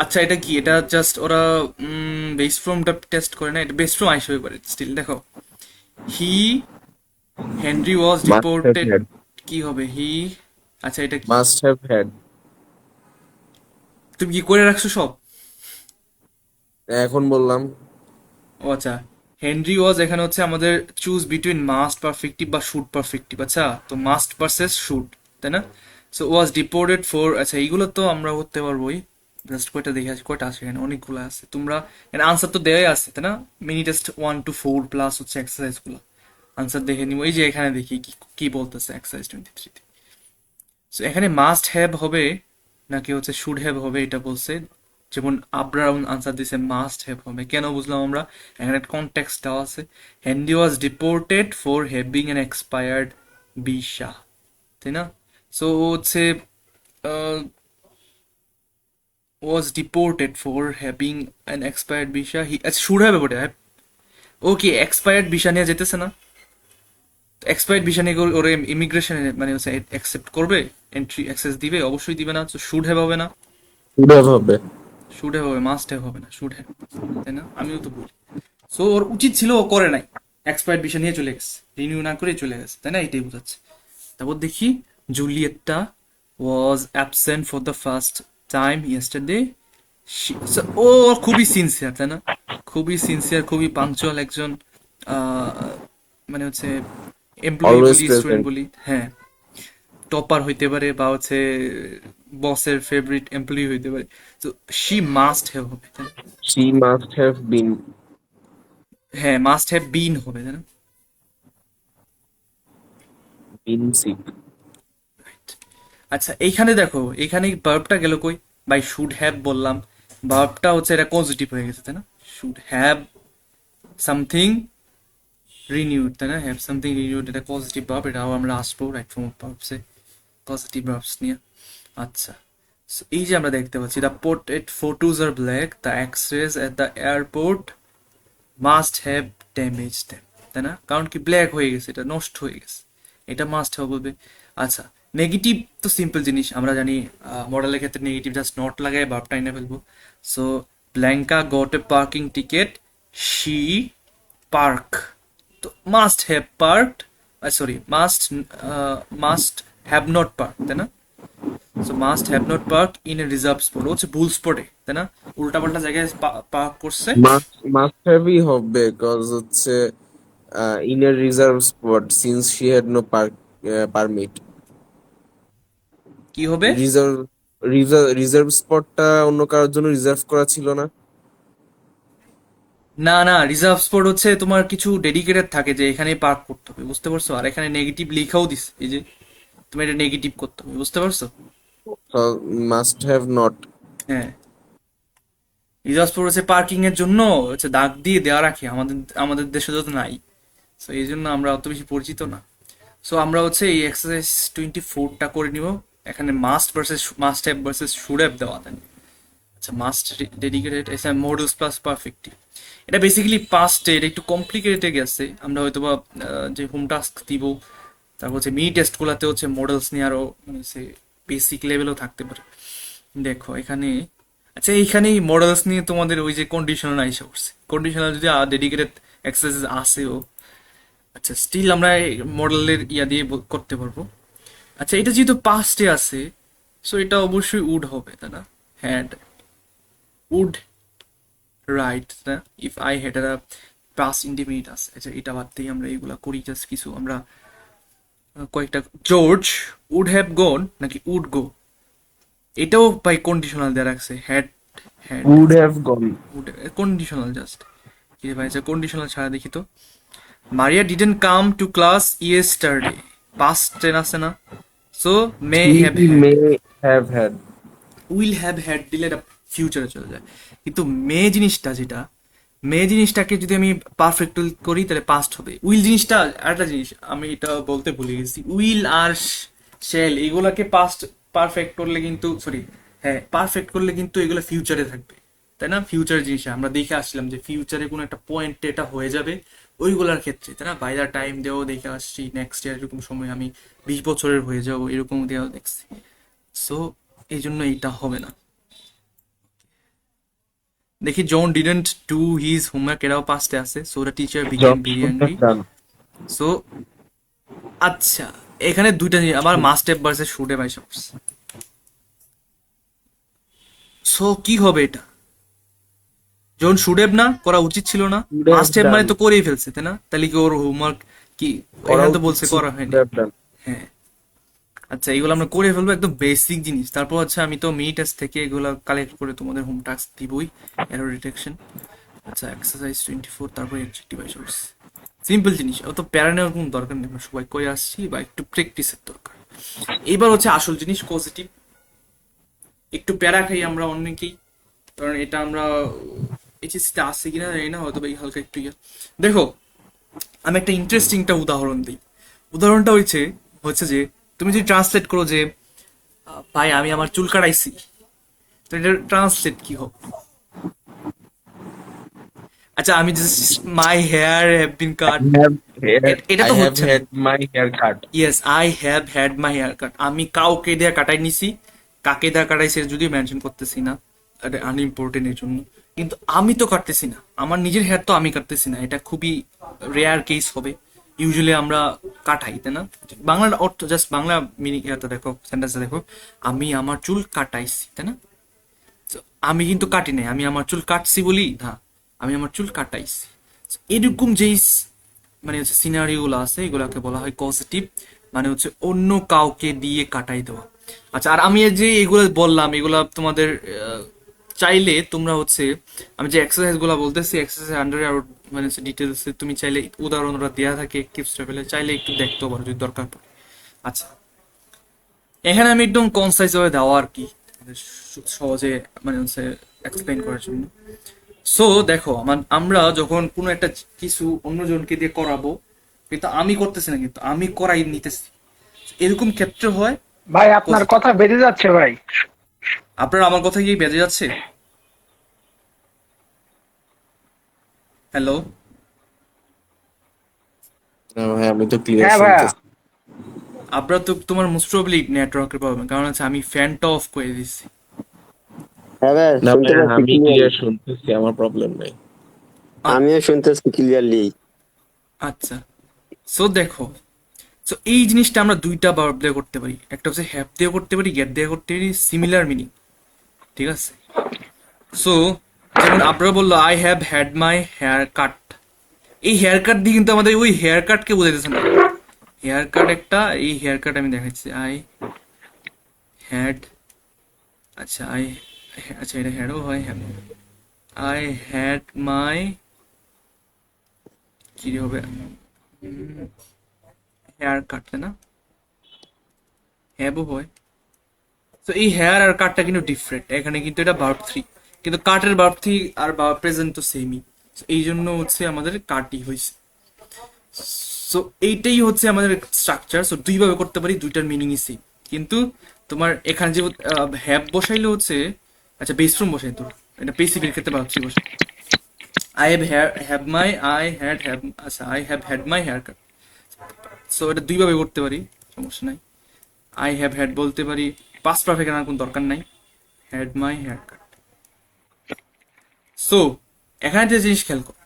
Speaker 1: আচ্ছা, এটা কি? এটা জাস্ট ওরা বেস ফর্মটা টেস্ট করে না, এটা বেস ফর্ম আইস হয়ে পারে স্টিল। দেখো, he Henry was
Speaker 3: must have
Speaker 1: deported,
Speaker 3: had.
Speaker 1: কি হবে? হি, আচ্ছা এটা কি?
Speaker 3: Must have had.
Speaker 1: তুমি কি করে রাখছো সব?
Speaker 3: এখন বললাম।
Speaker 1: ও আচ্ছা, হেনরি ওয়াজ এখানে হচ্ছে আমাদের চুজ বিটুইন মাস্ট পারফেক্টিভ বা শুড পারফেক্টিভ। আচ্ছা, তো মাস্ট ভার্সেস শুড, তাই না? সো ওয়াজ ডিপোর্টেড ফর, আচ্ছা এইগুলো তো আমরা করতে পারবোই। জাস্ট কয়টা দেখে আসি, কয়টা আছে এখানে, অনেকগুলো আছে। তোমরা এখানে আনসার তো দেওয়াই আছে, তাই না? মিনি টেস্ট 1 to 4 প্লাস হচ্ছে এক্সারসাইজ গুলো। আনসার দেখে নিব, এই যে এখানে দেখি কি কি বলতেছে এক্সারসাইজ 23 তে। সো এখানে মাস্ট হ্যাভ হবে নাকি হচ্ছে শুড হ্যাভ হবে এটা বলছে। যেমন আব্রাউন আনসার দিছে মাস্ট হ্যাভ হবে, কেন বুঝলাম আমরা? এখানে কনটেক্সট দেওয়া আছে। Henry was deported for having an expired visa, তাই না? সো হচ্ছে was deported for having an expired visa, he, আচ্ছা শুড হ্যাভ বটে। ওকে, এক্সপায়ার্ড ভিসা নিয়ে যেতেছে না? এক্সপায়ার্ড ভিসা নিয়ে ওরে ইমিগ্রেশনে মানে হচ্ছে অ্যাকসেপ্ট করবে, এন্ট্রি অ্যাক্সেস দিবে? অবশ্যই দিবে না। তো শুড হ্যাভ হবে না,
Speaker 3: শুড হ্যাভ হবে।
Speaker 1: শুড হ্যাভ হবে, মাস্ট হ্যাভ হবে না, শুড হ্যাভ, তাই না? আমিও তো বলি। সো ওর উচিত ছিল, ও করে নাই, এক্সপায়ার্ড ভিসা নিয়ে চলে গেছে, রিনিউ না করে চলে গেছে, তাই না? এটাই বোঝাচ্ছে। তারপর দেখি জুলিয়েটটা was absent for the first time yesterday. ও খুবই সিনসিয়ার, তাই না? খুবই সিনসিয়ার, খুবই পাঞ্চুয়াল একজন আহ, মানে হচ্ছে এমপ্লয়ি
Speaker 3: অলওয়েজ
Speaker 1: বলি, স্টুডেন্ট
Speaker 3: প্রেজেন্ট।
Speaker 1: বলি, হ্যাঁ। টপার হইতে পারে বা হচ্ছে বসের ফেভারিট এমপ্লয়ি হইতে পারে। তো শি মাস্ট হ্যাভ হবে, তাই না?
Speaker 3: She must have been.
Speaker 1: হ্যাঁ, মাস্ট হ্যাভ বিন হবে, তাই না?
Speaker 3: Been sick.
Speaker 1: আচ্ছা, এইখানে দেখো, এইখানে ভার্বটা গেল কই? বাই শুড হ্যাভ বললাম, ভার্বটা হচ্ছে এটা পজিটিভ হয়ে গেছে, তাই না? শুড হ্যাভ সামথিং রিনিউড, তাই না? হ্যাভ সামথিং রিনিউড, এটা পজিটিভ ভার্ব, এটাও আমরা আসবো রাইট ফর্ম অফ ভার্বসে, পজিটিভ ভার্বস নিয়ে। আচ্ছা, So, এই যে আমরা দেখতে পাচ্ছি the portrait photos are black, the x-rays at the airport must have damaged them, তাই না? কারণ কি ব্ল্যাক হয়ে গেছে, এটা নষ্ট হয়ে গেছে, এটা মাস্ট হবে বলবে। আচ্ছা, নেগেটিভ তো সিম্পল জিনিস, আমরা জানি মডেলের ক্ষেত্রে নেগেটিভ জাস্ট নট লাগায় ভার্বটা এনে ফেলবো। So Blanca got a parking ticket, she park, তো must have parked, sorry must have not park, তাই না? So must have not park in a reserve spot, হচ্ছে ভুল স্পটে, তাই না? উল্টাপাল্টা জায়গায় পার্ক করছে।
Speaker 3: মাস্ট হ্যাভই হবে, কজ হচ্ছে in a reserve spot since she had no permit.
Speaker 1: কি হবে?
Speaker 3: রিজার্ভ রিজার্ভ স্পটটা অন্য কারোর জন্য রিজার্ভ করা ছিল না।
Speaker 1: না না, রিজার্ভ স্পট হচ্ছে তোমার কিছু ডেডিকেটেড থাকে যে এখানে পার্ক করতে হবে, বুঝতে পারছো? আর এখানে নেগেটিভ লেখাও দিছে, এই যে তুমি এটা নেগেটিভ করতে হবে, বুঝতে পারছো?
Speaker 3: Must have not.
Speaker 1: হ্যাঁ, রিজার্ভ স্পট হচ্ছে পার্কিং এর জন্য হচ্ছে দাগ দিয়ে দেওয়া রাখে, আমাদের আমাদের দেশে তো নাই। সো এই জন্য আমরা অত বেশি পরিচিত না। সো আমরা হচ্ছে এই এক্সারসাইজ 24টা করে নিব। এখানে must have versus should have দেওয়া থাকে। আচ্ছা, মাস্ট ডেডিকেটেড এসে মডেলস প্লাস পারফেক্টলি, এটা বেসিক্যালি পাস্টে, এটা একটু কমপ্লিকেটেড গেছে। আমরা হয়তো বা যে হোম টাস্ক দিব, তারপর হচ্ছে মিনি টেস্টগুলোতে হচ্ছে মডেলস নিয়ে আরো মানে সে বেসিক লেভেলও থাকতে পারে। দেখো এখানে, আচ্ছা এইখানেই মডেলস নিয়ে তোমাদের ওই যে কন্ডিশনাল আইসা করছে, কন্ডিশনাল যদি ডেডিকেটেড এক্সারসাইজ আসেও, আচ্ছা স্টিল আমরা মডেলের ইয়া দিয়ে করতে পারবো। আচ্ছা, এটা যেহেতু পাস্টে আছে, সো এটা অবশ্যই উড হবে, তাই না? হ্যাড, উড রাইট, না? ইফ আই হ্যাড এর পাস্ট ইন্ডিফিনিট আছে। আচ্ছা, এটা বাদ দিয়ে আমরা এগুলা করি, জাস্ট কিছু আমরা কয়েকটা। জর্জ উড হ্যাভ গন নাকি উড গো, এটাও বাই কন্ডিশনাল দেওয়া রাখছে। Had, had
Speaker 3: would have gone.
Speaker 1: Would conditional just কি রে ভাই? আচ্ছা, কন্ডিশনাল ছাড়া দেখি তো। Maria didn't come to class yesterday, past tense আছে না? So may have
Speaker 3: he
Speaker 1: had,
Speaker 3: may have had.
Speaker 1: Will have had দিলে এটা ফিউচারে চলে যায়। কিন্তু মে জিনিসটা, যেটা মে জিনিসটাকে যদি আমি পারফেক্ট করি তাহলে পাস্ট হবে। উইল জিনিসটা আরেকটা জিনিস, আমি এটা বলতে ভুলে গেছি। উইল আর শ্যাল এগুলাকে পাস্ট পারফেক্ট করলে কিন্তু, সরি হ্যাঁ, পারফেক্ট করলে কিন্তু এগুলো ফিউচারে থাকবে, তাই না? ফিউচার জিনিস আমরা দেখে আসলাম যে ফিউচারে কোনো একটা পয়েন্টে এটা হয়ে যাবে ওইগুলার ক্ষেত্রে, তাই না? বাই দা টাইম দেওয়াও দেখে আসছি, নেক্সট ইয়ার এরকম সময় আমি 20 বছরের হয়ে যাবো, এরকম দেওয়া দেখছি। সো এই জন্য এইটা হবে না। দেখি John didn't do his homework, এরাও পাস্টে আছে। So the teacher became
Speaker 3: John
Speaker 1: very
Speaker 3: should have
Speaker 1: angry.
Speaker 3: Done.
Speaker 1: So আচ্ছা, এখানে দুইটা জিনিস আবার must have versus should have আইসা পড়ছে। সো কি হবে এটা? জন শুড হ্যাভ না করা উচিত ছিল না,
Speaker 3: Should have
Speaker 1: মাস্ট হ্যাভ মানে
Speaker 3: done।
Speaker 1: তো করেই ফেলছে, তাই না? তাহলে কি ওর হোমওয়ার্ক কি
Speaker 3: করা
Speaker 1: এখানে তো
Speaker 3: উচিত
Speaker 1: বলছে
Speaker 3: ছিল,
Speaker 1: করা
Speaker 3: should
Speaker 1: হয়নি।
Speaker 3: have done।
Speaker 1: হ্যাঁ, আচ্ছা এগুলো আমরা করে ফেলবো, একদম বেসিক জিনিস। তারপর হচ্ছে আমি তো মিনি টেস্ট থেকে এগুলো কালেক্ট করে তোমাদের হোম টাস্ক দিবই, এরর ডিটেকশন। আচ্ছা, এক্সারসাইজ 24, তারপর অবজেক্টিভ আইসোর্স, সিম্পল জিনিস, অত প্যারা নেওয়ার কোনো দরকার নেই, আমরা সবাই করে আসছি, বা একটু প্র্যাকটিসের দরকার। এবার হচ্ছে আসল জিনিস, পজিটিভ। একটু প্যারা খাই আমরা অনেকেই, কারণ এটা আমরা এইচএসসিতে আসছে কিনা জানি না, হয়তো বা এই হালকা একটু ইয়ে। দেখো আমি একটা ইন্টারেস্টিং একটা উদাহরণ দিই। উদাহরণটা হচ্ছে হচ্ছে যে তুমি যদি ট্রান্সলেট করো যে ভাই আমি আমার চুল কাটাইছি, তো এটা ট্রান্সলেট কি হবে? আচ্ছা, আমি just my hair have been cut, এটা
Speaker 3: I
Speaker 1: তো
Speaker 3: have
Speaker 1: হচ্ছে না।
Speaker 3: had my hair cut।
Speaker 1: Yes, I have had my hair cut, আমি কাউকে দিয়ে কাটাই নিছি, কাকে দিয়ে কাটাইছে যদিও মেনশন করতেছি না, এটা আনইম্পর্টেন্ট এর জন্য। কিন্তু আমি তো কাটতেছি না, আমার নিজের হেয়ার তো আমি কাটতেছি না, এটা খুবই রেয়ার কেস হবে। ইউজুয়ালি আমরা কাটাই, তাই না? বাংলার অর্থ জাস্ট বাংলা মিনিং এটা দেখো, সেন্টেন্সটা দেখো, আমি আমার চুল কাটাইছি, তাই না? So, আমি কিন্তু কাটি নাই, আমি আমার চুল কাটছি বলি না, আমি আমার চুল কাটাইছি। So, এরকম যেই মানে হচ্ছে সিনারিও গুলো আছে, এগুলাকে বলা হয় পজিটিভ, মানে হচ্ছে অন্য কাউকে দিয়ে কাটাই দেওয়া। আচ্ছা, আর আমি এই যে এগুলো বললাম, এগুলা তোমাদের চাইলে তোমরা হচ্ছে, আমি যে এক্সারসাইজ গুলো বলতেছি এক্সারসাইজ আন্ডারে আরো মানে হচ্ছে ডিটেলস তুমি চাইলে উদাহরণ ওরা দেওয়া থাকে টিপস লেভেলে, চাইলে একটু দেখতেও পারো যদি দরকার পড়ে। আচ্ছা, এখানে আমি একদম কনসাইজ ভাবে দেওয়া আর কি, মানে সহজে মানে হচ্ছে এক্সপ্লেইন করার জন্য। সো দেখো আমরা যখন কোনো একটা কিছু অন্যজনকে দিয়ে করাবো, কিন্তু আমি করতেছি না, কিন্তু আমি করাই নিতেছি, এরকম ক্ষেত্রে হয়
Speaker 2: ভাই আপনার
Speaker 1: পজিটিভ।
Speaker 2: কথা বেড়ে যাচ্ছে ভাই।
Speaker 1: আপনার আমার কথা কি বেজে যাচ্ছে? হ্যালো?
Speaker 3: না ভাই, আমি তো ক্লিয়ার
Speaker 2: হ্যাঁ ভাইয়া।
Speaker 3: শুনতেছি।
Speaker 1: আপনার তো তোমার মোস্ট প্রবলি নেটওয়ার্কের প্রবলেম, কারণ হচ্ছে আমি ফ্যানটা অফ করে দিচ্ছি।
Speaker 4: হ্যাঁ ভাই,
Speaker 3: না
Speaker 4: শুনতে
Speaker 3: ভাই,
Speaker 4: পাচ্ছি
Speaker 3: আমি
Speaker 4: ক্লিয়ারলি।
Speaker 3: ক্লিয়ার শুনতেছি, আমার প্রবলেম নাই।
Speaker 4: আমিও শুনতেছি ক্লিয়ারলি।
Speaker 1: আচ্ছা, সো দেখো, সো এই জিনিসটা আমরা দুইটা ভার্ব দিয়ে করতে পারি, একটা হচ্ছে হ্যাভ দিয়ে করতে পারি, গেট দিয়ে করতে পারি, সিমিলার মিনিং, ঠিক আছে? সো যেমন আপনারা বললো I have had my hair cut, এই হেয়ার কাট দিয়ে কিন্তু আমাদের ওই হেয়ার কাটকে বোঝাইতেছে না। হেয়ার কাট একটা, এই হেয়ার কাট আমি দেখাচ্ছি, আই হ্যাড, আচ্ছা আই, আচ্ছা এটা হ্যাডও হয়, হ্যাভ, আই হ্যাড মাই, কি হবে, হেয়ার কাট, তাই না? হ্যাভও হয়। তো এই হেয়ার আর কাটটা কিন্তু ডিফারেন্ট, এখানে কিন্তু এটা ভার্ব থ্রি, কিন্তু কাটের ভার্ব থ্রি আর ভার্ব প্রেজেন্ট তো সেমই, এই জন্য হচ্ছে আমাদের কাটই হয়েছে। সো এইটাই হচ্ছে আমাদের স্ট্রাকচার। সো দুইভাবে করতে পারি, দুইটার মিনিংই সেম, কিন্তু তোমার এখানে যে হ্যাভ বসাইলে হচ্ছে, আচ্ছা বেস ফ্রম বসাই তো, এটা পেসিফিক ক্ষেত্রে ভার্ব থ্রি বসাই, I have have my, I had have, আচ্ছা I have had my hair cut. So এটা দুইভাবে করতে পারি, সমস্যা নাই। আই হ্যাভ হ্যাড বলতে পারি, পাস্ট পারফেক্ট আনার কোনো দরকার নাই, had my hair cut. So এখানে যে জিনিস খেয়াল করো,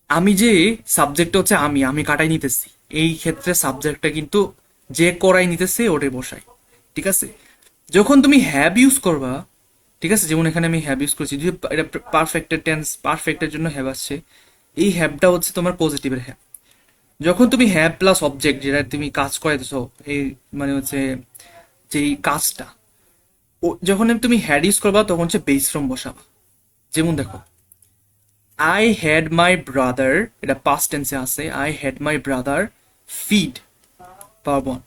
Speaker 1: আমি যে সাবজেক্টটা হচ্ছে আমি আমি কাটাই নিতেছি, এই ক্ষেত্রে সাবজেক্টটা কিন্তু যে করাই নিতেছে ওটাই বসাই, ঠিক আছে? যখন তুমি হ্যাভ ইউজ করবা, ঠিক আছে, যেমন এখানে আমি হ্যাভ ইউজ করছি, যদি এটা পারফেক্টের টেন্স, পারফেক্টের জন্য হ্যাভ আসছে, এই হ্যাভটা হচ্ছে তোমার পজিটিভের হ্যাভ। যখন তুমি হ্যাভ প্লাস অবজেক্ট, যেটা তুমি কাজ করাইতেছো, এই মানে হচ্ছে যেই কাজটা, ও যখন তুমি হ্যাড ইউজ করবা তখন হচ্ছে বেস ফ্রম বসাবা। যেমন দেখো, আই হ্যাড মাই ব্রাদার, এটা পাস্ট টেন্সে আছে, I had my brother feed, verb one,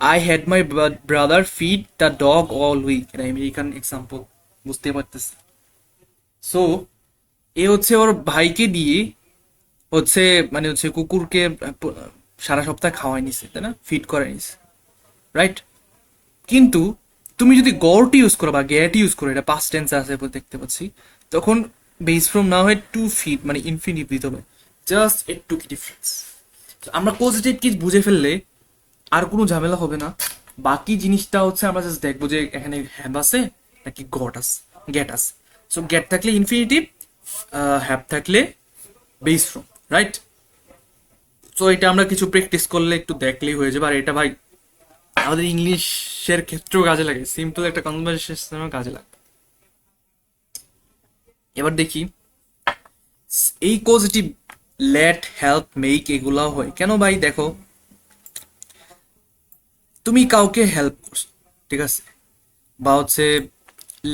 Speaker 1: I had my brother feed the dog all week, এটা আমেরিকান এক্সাম্পল, বুঝতে পারতেছি। সো এ হচ্ছে ওর ভাইকে দিয়ে হচ্ছে মানে হচ্ছে কুকুরকে সারা সপ্তাহ খাওয়াই নিছে, তাই না, ফিড করে নিছে, রাইট? কিন্তু তুমি যদি গড়টি ইউজ করো বা গেট ইউজ করো, এটা পাস্ট টেন্স আছে বলে দেখতে পাচ্ছি, তখন বেস ফ্রম না হয়ে টু ফিট মানে ইনফিনিটিভ দিতে হবে, জাস্ট একটু কি ডিফারেন্স। আমরা পজিটিভ কি বুঝে ফেললে আর কোনো ঝামেলা হবে না। বাকি জিনিসটা হচ্ছে আমরা জাস্ট দেখবো যে এখানে হ্যাভ আছে নাকি গট আছে, গেট আছে। সো গেট থাকলে ইনফিনিটিভ, হ্যাভ থাকলে বেস ফ্রম, রাইট? সো এটা আমরা কিছু প্র্যাকটিস করলে একটু দেখলেই হয়ে যাবে। আর এটা ভাই আমাদের ইংলিশের ক্ষেত্রেও কাজে লাগে, সিম্পল একটা কনভারসেশনেও কাজে লাগে। এবার দেখি এই পজিটিভ লেট, হেল্প, মেক এগুলাও হয় কেন ভাই? দেখো, তুমি কাউকে হেল্প করছো, ঠিক আছে, বা হচ্ছে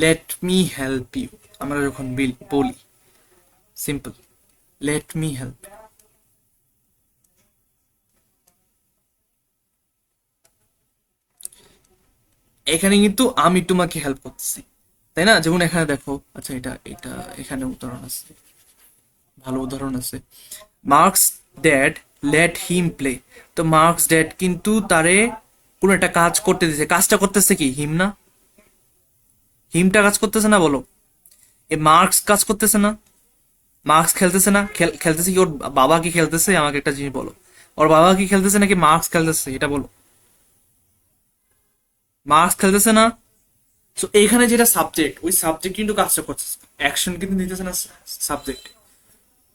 Speaker 1: লেট মি হেল্প ইউ, আমরা যখন বলি সিম্পল লেট মি হেল্প, এখানে কিন্তু আমি তোমাকে হেল্প করতেছি, তাই না? যেমন এখানে দেখো, আচ্ছা এটা এটা এখানে উদাহরণ আছে, ভালো উদাহরণ আছে, marks dad let him play. তো মার্কস ড্যাড কিন্তু তারে কোনো একটা কাজ করতে দিছে, কাজটা করতেছে কি? হিম না? হিমটা কাজ করতেছে না, বলো? এ মার্কস কাজ করতেছে না, মার্কস খেলতেছে না, খেলতেছে কি ওর বাবা? কি খেলতেছে? আমাকে একটা জিনিস বলো, ওর বাবা কি খেলতেছে নাকি মার্কস খেলতেছে, এটা বলো। মার্কস খেলতেছে না। তো এইখানে যেটা সাবজেক্ট, ওই সাবজেক্ট কিন্তু কাজটা করছে, অ্যাকশন কিন্তু নিতেছে না সাবজেক্ট।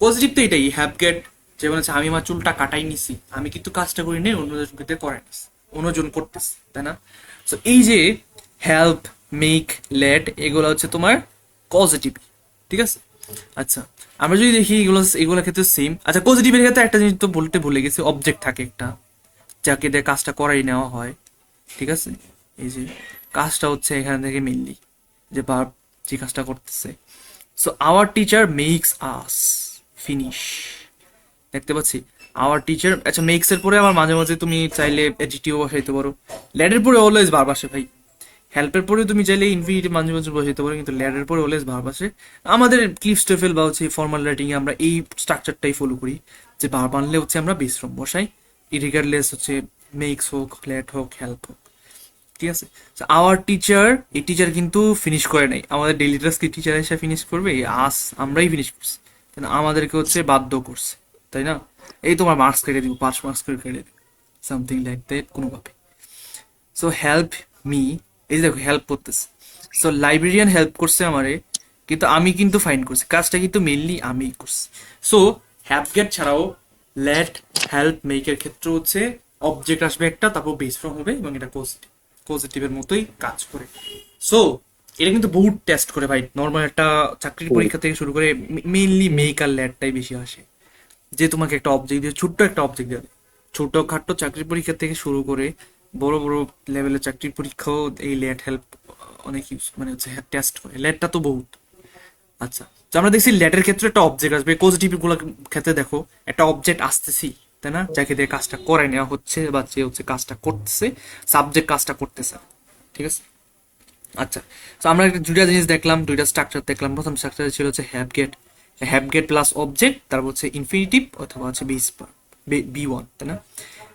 Speaker 1: পজিটিভ তো এটাই, হ্যাভ গেট, যেমন হচ্ছে আমি আমার চুলটা কাটাই নিছি, আমি কিন্তু কাজটা করি নেই, অন্যজনকে করাই নিছি, অন্যজন করতেছে, তাই না? তো এই যে হেল্প, মেক, লেট, এগুলো হচ্ছে তোমার পজিটিভ, ঠিক আছে? আচ্ছা, আমরা যদি দেখি এগুলো এগুলোর ক্ষেত্রে সেম। আচ্ছা, পজিটিভের ক্ষেত্রে একটা জিনিস তো বলতে ভুলে গেছি, অবজেক্ট থাকে একটা, যাকে দিয়ে কাজটা করাই নেওয়া হয়, ঠিক আছে? এই যে কাজটা হচ্ছে এখান থেকে মেনলি যে ভার্ব যে কাজটা করতেছে। So our teacher makes us finish, দেখতে পাচ্ছি আওয়ার টিচার। আচ্ছা, মেক্স এর পরে আবার মাঝে মাঝে তুমি চাইলে এডিটিও বসাইতে পারো, ল্যাডের পরে অলওয়েজ ভার্ব আসে ভাই। হেল্পের পরে তুমি চাইলে ইনফিনিটিভ মাঝে মাঝে বসাইতে পারো, কিন্তু ল্যাডের পরে অলওয়েজ ভার্ব আসে। আমাদের ক্লিপ স্টেফেল বা হচ্ছে ফর্মাল রাইটিং এ আমরা এই স্ট্রাকচারটাই ফলো করি, যে ভার্ব আনলে হচ্ছে আমরা বেস ফ্রম বসাই, ইরিগারলেস হচ্ছে মেক্স হোক, লেট হোক, হেল্প হোক। ঠিক আছে? আওয়ার টিচার, এই টিচার কিন্তু ফিনিশ করে নাই, আমাদের ডেইলি টাস্ক কি টিচার এসে ফিনিশ করবে? আমরাই ফিনিশ করছি, তাই না? আমাদেরকে হচ্ছে বাধ্য করছে, তাই না? এই তোমার মার্কস কেটে দিব, 5 মার্কস করে কেটে দিব, সামথিং লাইক দ্যাট কোনোভাবে। সো হেল্প মি, এই যে দেখো হেল্প করতেছে। সো লাইব্রেরিয়ান হেল্প করছে আমারে, কিন্তু আমি কিন্তু ফাইন্ড করছি, কাজটা কিন্তু মেইনলি আমিই করছি। সো হ্যাভ গেট ছাড়াও লেট হেল্প মেকের ক্ষেত্রে হচ্ছে অবজেক্ট আসবে একটা, তারপর বেস ফর্ম হবে, এবং এটা পজিটিভ, পজিটিভের মতোই কাজ করে। সো এটা কিন্তু বহুত টেস্ট করে ভাই, নর্মাল একটা চাকরির পরীক্ষা থেকে শুরু করে মেইনলি মেক আর লেটটাই বেশি আসে, যে তোমাকে একটা অবজেক্ট দিয়ে, ছোট্ট একটা অবজেক্ট দেবে। ছোটখাটো চাকরির পরীক্ষা থেকে শুরু করে বড় বড় লেভেলের চাকরির পরীক্ষাও এই লেট হেল্প অনেক ইউজ, মানে হচ্ছে টেস্ট করে। লেটটা তো বহুত। আচ্ছা, তো আমরা দেখছি লেটের ক্ষেত্রে একটা অবজেক্ট আসবে, পজিটিভ গুলোর ক্ষেত্রে দেখো একটা অবজেক্ট আসতেছি, তাই না? যাকে দিয়ে কাজটা করাই নেওয়া হচ্ছে, বা যে হচ্ছে কাজটা করতেছে, সাবজেক্ট কাজটা করতেছে, ঠিক আছে? আচ্ছা, তো আমরা একটা দুইটা জিনিস দেখলাম, দুইটা স্ট্রাকচার দেখলাম। প্রথম স্ট্রাকচার ছিল হচ্ছে হ্যাভ গেট প্লাস অবজেক্ট, তারপর হচ্ছে ইনফিনিটিভ অথবা হচ্ছে বেস বি ওয়ান, তাই না?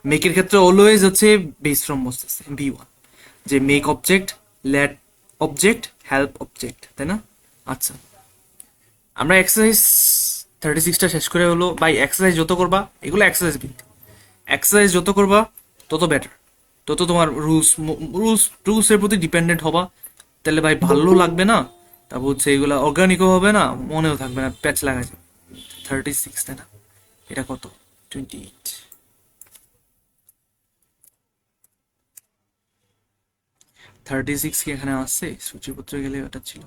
Speaker 1: মেকের ক্ষেত্রে অলওয়েজ হচ্ছে বেস ফ্রম বসতেছে বি ওয়ান, যে make object, let object, help object, তাই না? আচ্ছা, আমরা এক্সারসাইজ 36টা শেষ করে হলো ভাই। এক্সারসাইজ যত করবা, এগুলো এক্সারসাইজ কিন্তু, এক্সারসাইজ যত করবা তত বেটার, তত তোমার রুলসের প্রতি ডিপেন্ডেন্ট হবা, তাহলে ভাই ভালো লাগবে না, তারপর হচ্ছে এগুলা অর্গানিকও হবে না, মনেও থাকবে না, প্যাচ লাগা যাবে। 36, তাই না? এটা কত? 28। 36 কি এখানে আছে? সূচিপত্রে গেলে ওটা ছিল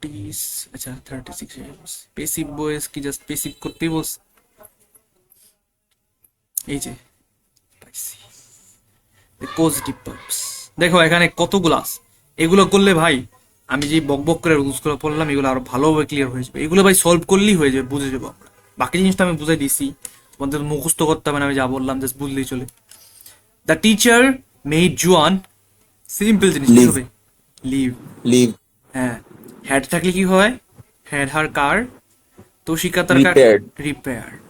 Speaker 1: 30। আচ্ছা 36 পেসিভ ভয়েস কি জাস্ট পেসিভ করতেই বলছে, এই যে পাইছি পজিটিভ ভার্বস। দেখো এখানে কতগুলো আছে, এগুলো করলে ভাই আমি যে বক বক করে রুলস গুলো পড়লাম, এগুলো আরো ভালোভাবে ক্লিয়ার হয়ে যাবে। এগুলো ভাই সলভ করলেই হয়ে যাবে, বুঝে যাবো আমরা। বাকি জিনিসটা আমি বুঝাই দিছি, তোমাদের মুখস্থ করতে হবে না, আমি যা বললাম জাস্ট বুঝলেই চলে। The teacher made Juan, simple জিনিস কি
Speaker 3: লিভ,
Speaker 1: হবে? লিভ।
Speaker 3: লিভ,
Speaker 1: হ্যাঁ, হ্যাড থাকলে কি হয়? হ্যাড হার কার, তোষিকা তার কার,
Speaker 3: রিপেয়ার্ড,
Speaker 1: রিপেয়ার্ড।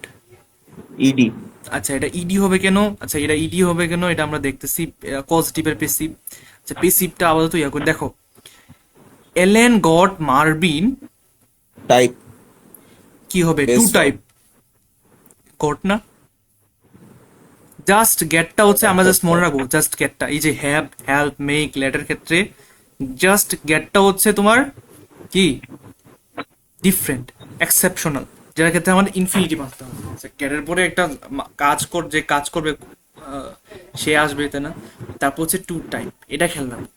Speaker 3: ইডি,
Speaker 1: আচ্ছা এটা ইডি হবে কেন? আচ্ছা এটা ইডি হবে কেন, এটা আমরা দেখতেছি পজিটিভের পেসিভ। আচ্ছা পেসিভটা আপাতত ইয়া করে দেখো, এলেন গট মার্বিন,
Speaker 3: টাইপ,
Speaker 1: কি হবে? To
Speaker 3: base form,
Speaker 1: type got না, জাস্ট গেটটা হচ্ছে আমরা জাস্ট মনে রাখবো, জাস্ট গেটটা, এই যে হ্যাভ, হেল্প, মেক, লেটার ক্ষেত্রে জাস্ট গেটটা হচ্ছে তোমার কি ডিফারেন্ট, এক্সেপশনাল, যেটার ক্ষেত্রে আমাদের ইনফিনিটিভ আসতে হবে। গেটের পরে একটা যে কাজ করবে সে আসবে, তাই না? তারপর হচ্ছে টু টাইপ, এটা খেয়াল রাখবো।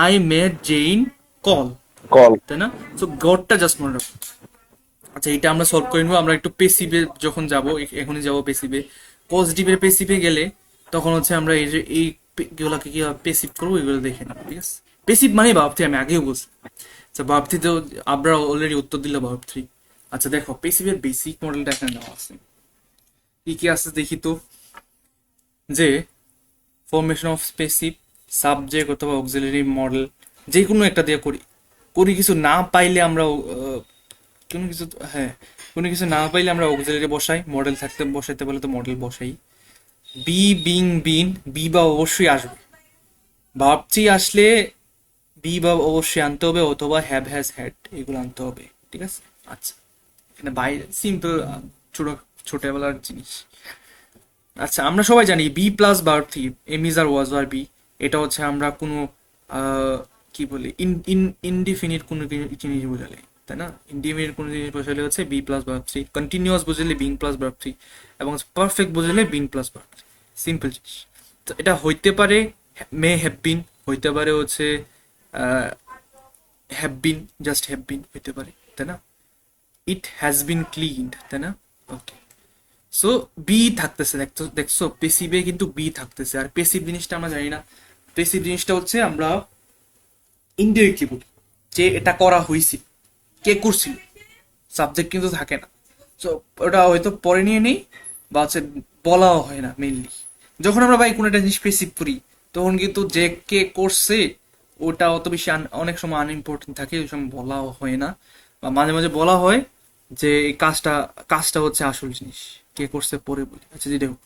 Speaker 1: I made Jane call,
Speaker 3: call,
Speaker 1: তাই না? সো গডটা জাস্ট মনে রাখবো। আচ্ছা এটা আমরা সলভ করে নেবো, আমরা একটু পেসিভে যখন যাব, এখনই যাব পেসিভে। পজিটিভের পেসিভে গেলে তখন হচ্ছে আমরা এই যে এইগুলোকে কি পেসিভ করবো, এগুলো দেখে নেবো, ঠিক আছে? পেসিভ মানে ভার্ব থ্রি, আমি আগেও বলছি। আচ্ছা ভার্ব থ্রি তো আমরা অলরেডি উত্তর দিল, ভার্ব থ্রি। আচ্ছা দেখো পেসিভের বেসিক মডেলটা এখানে দেওয়া আছে, কি কি আছে দেখি তো। যে ফরমেশন অফ পেসিভ, সাবজেক্ট অথবা অক্সিলারি মডেল, যে কোনো একটা দিয়ে করি, কিছু না পাইলে আমরা কোনো কিছু, হ্যাঁ কোনো কিছু না পাইলে আমরা অক্সিলারি বসাই, মডেল থাকতে বসাইতে বলে তো মডেল বসাই। বি বিং বিন, বি বা অবশ্যই আসবে, ভাবছি আসলে বি বা অবশ্যই আনতে হবে, অথবা হ্যাভ হ্যাজ হ্যাড এগুলো আনতে হবে, ঠিক আছে? আচ্ছা এখানে বাইরে সিম্পল ছোট ছোটবেলার জিনিস। আচ্ছা আমরা সবাই জানি be plus verb three, am is are was আর বি, এটা হচ্ছে আমরা কোনো কি বলি ইনডিফিনিট কোনো জিনিস বোঝালে, তাই না? ইনডিফিনিট কোনো জিনিস বোঝালে হচ্ছে be plus verb three, continuous বোঝালে বিং প্লাস ভার্ব থ্রি, এবং পারফেক্ট বোঝালে being plus verb three. Simple জিনিস। তো এটা হইতে পারে মে হ্যাভ বিন, হইতে পারে হচ্ছে have been, just have been হইতে পারে, তাই না? ইট হ্যাজ বিন ক্লিনড, তাই না? ওকে, সো বি থাকতেছে, দেখছো পেসিভে কিন্তু বি থাকতেছে। আর পেসিভ জিনিসটা আমরা জানি না, পেসিভ জিনিসটা হচ্ছে আমরা ইনডিরেক্টলি বলি যে এটা করা হয়েছিল, কে করছিল, সাবজেক্ট কিন্তু থাকে না। সো ওটা হয়তো পরে নিয়ে নেই, বা হচ্ছে বলাও হয় না মেইনলি। যখন আমরা ভাই কোনো একটা জিনিস পেসিভ করি, তখন কিন্তু যে কে করছে ওটা অত বেশি অনেক সময় আনইম্পর্টেন্ট থাকে, ওই সময় বলাও হয় না, বা মাঝে মাঝে বলা হয় যে এই কাজটা কাজটা হচ্ছে আসল জিনিস, কে করছে পরে বলি। আচ্ছা যেটা হোক,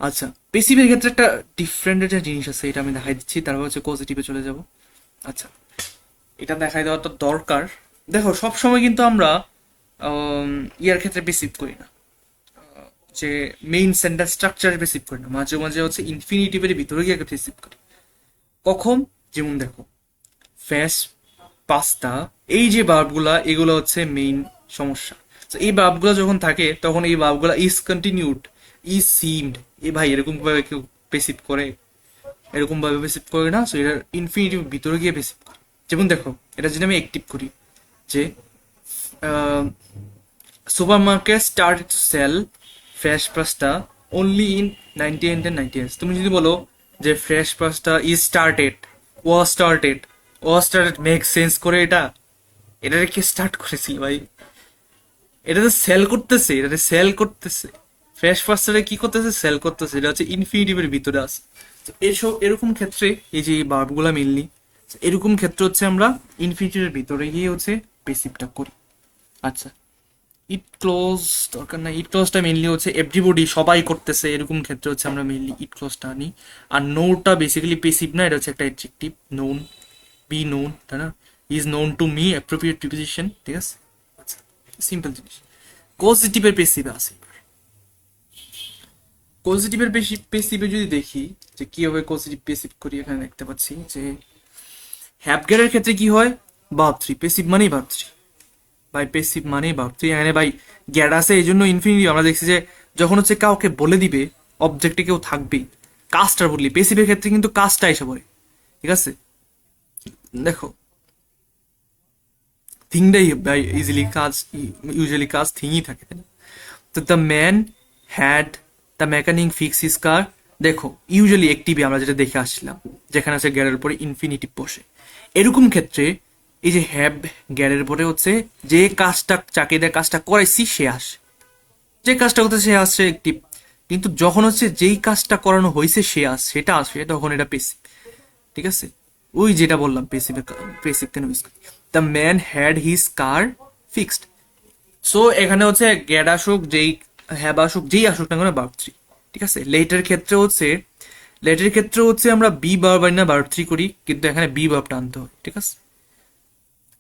Speaker 1: আচ্ছা, পেসিভের ক্ষেত্রে একটা ডিফারেন্ট একটা জিনিস আছে, এটা আমি দেখাই দিচ্ছি, তারপর হচ্ছে পজিটিভে চলে যাব। আচ্ছা, এটা দেখাই দেওয়াটা দরকার। দেখো, সব সময় কিন্তু আমরা ইয়ার ক্ষেত্রে পেসিভ করি না, যে মেইন সেন্টেন্স স্ট্রাকচার পেসিভ করি না, মাঝে মাঝে হচ্ছে ইনফিনিটিভের ভিতরে গিয়ে পেসিভ করি। কখন? যেমন দেখো, ফ্যাস, পাস্তা, এই যে ভার্বগুলা, এগুলো হচ্ছে মেইন সমস্যা। তো এই ভার্বগুলো যখন থাকে তখন এই ভার্বগুলা ইজ কন্টিনিউড, ইজ সিমড, এ ভাই এরকম ভাবে কেউ পেসিভ করে? এরকম ভাবে পেসিভ করে না। সো এটা ইনফিনিটিভ ভিতরে গিয়ে পেসিভ করে। যেমন দেখো, এটা যদি আমি অ্যাক্টিভ করি, যে supermarket started to sell fresh pasta only in 1998। তুমি যদি বলো যে fresh pasta is started, was started make sense করে? এটা কে স্টার্ট করেছিল ভাই? এটা তো সেল করতেছে, এটা সেল করতেছে। ফ্রেশ পাস্তারে কি করতেছে? সেল করতেছে। এটা হচ্ছে ইনফিনিটিভের ভিতরে আছে। তো এরকম ক্ষেত্রে এই যে ভার্বগুলা মেনলি এরকম ক্ষেত্রে হচ্ছে আমরা ইনফিনিটিভের ভিতরে গিয়ে হচ্ছে পেসিভটা করি। আচ্ছা, ইট ক্লোজ দরকার নাই, ইট ক্লোজটা মেনলি হচ্ছে এভরিবডি, সবাই করতেছে, এরকম ক্ষেত্রে হচ্ছে আমরা মেনলি ইট ক্লোজটা আনি। আর নোটা বেসিক্যালি পেসিভ না, এটা হচ্ছে একটা অ্যাডজেক্টিভ, নোন, বি নোন, তাই না? Is known to me, appropriate preposition, ঠিক আছে? আচ্ছা, সিম্পল জিনিস। পজিটিভের পেসিভে আসি। পজিটিভের পেসিভে যদি দেখি যে কিভাবে পজিটিভ পেসিভ করি, এখানে দেখতে পাচ্ছি যে হ্যাপগ্যারের ক্ষেত্রে কি হয়? ভার্ব থ্রি, পেসিভ মানেই ভার্ব থ্রি ভাই, পেসিভ মানেই ভার্ব থ্রি। এখানে ভাই গ্যাড আছে, এই জন্য ইনফিনিটিভ। আমরা দেখছি যে যখন হচ্ছে কাউকে বলে দিবে অবজেক্টে কেউ থাকবেই, কাজটার বললি, পেসিভের ক্ষেত্রে কিন্তু কাজটা এসে পড়ে, ঠিক আছে? দেখো, থিংটাই ভাই ইউজুয়ালি কাজ থিংই থাকে, তাই না? তো the man had the mechanic fix his কার। দেখো, ইউজুয়ালি অ্যাক্টিভে আমরা যেটা দেখে আসছিলাম, যেখানে আছে গ্যারের উপরে ইনফিনিটিভ বসে। এরকম ক্ষেত্রে এই যে হ্যাভ, গ্যারের পরে হচ্ছে যে কাজটা, চাকে দেয় কাজটা করাইছি, সে আসে। যে কাজটা করতে সে আসছে অ্যাক্টিভ, কিন্তু যখন হচ্ছে যেই কাজটা করানো হয়েছে সে সেটা আসে, তখন এটা পেসিভ, ঠিক আছে? ওই যেটা বললাম, পেসিভ কেন ইউজ করি, the man had his car fixed. So এখানে হচ্ছে গ্যাড আসুক, যেই হ্যাভ আসুক, যেই আসুক না কেন, ভার্ব থ্রি, ঠিক আছে? লেটের ক্ষেত্রে হচ্ছে আমরা বি ভার্ব না ভার্ব থ্রি করি, কিন্তু এখানে বি ভার্বটা আনতে হয়, ঠিক আছে?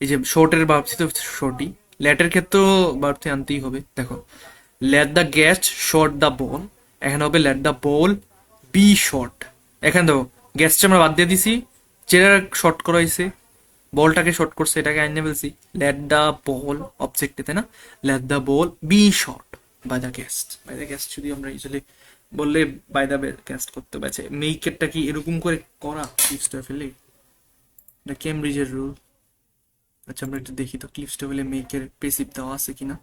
Speaker 1: এই যে শর্টের ভার্ব থ্রি তো শর্টই, লেটের ক্ষেত্রেও ভার্ব থ্রি আনতেই হবে। দেখো, let the guest shot the ball, এখানে হবে let the ball be shot. এখানে দেখো, গেস্টটা আমরা বাদ দিয়ে দিছি, যেটা শর্ট করা হয়েছে, বলটাকে শর্ট করছে, এটাকে আইনে ফেলছি। লেট দ্য বল অবজেক্টে, তাই না? Let the ball be shot by the guest যদি আমরা ইউজুয়ালি বললে বাই দ্য গেস্ট করতে পারছে। মেইকেরটা কি এরকম করে করা ক্লিপসটা ফেলে? এটা কেমব্রিজের রুল। আচ্ছা, আমরা একটু দেখি তো ক্লিপসটা ফেলে মেইকের পেসিভ দেওয়া আছে কিনা।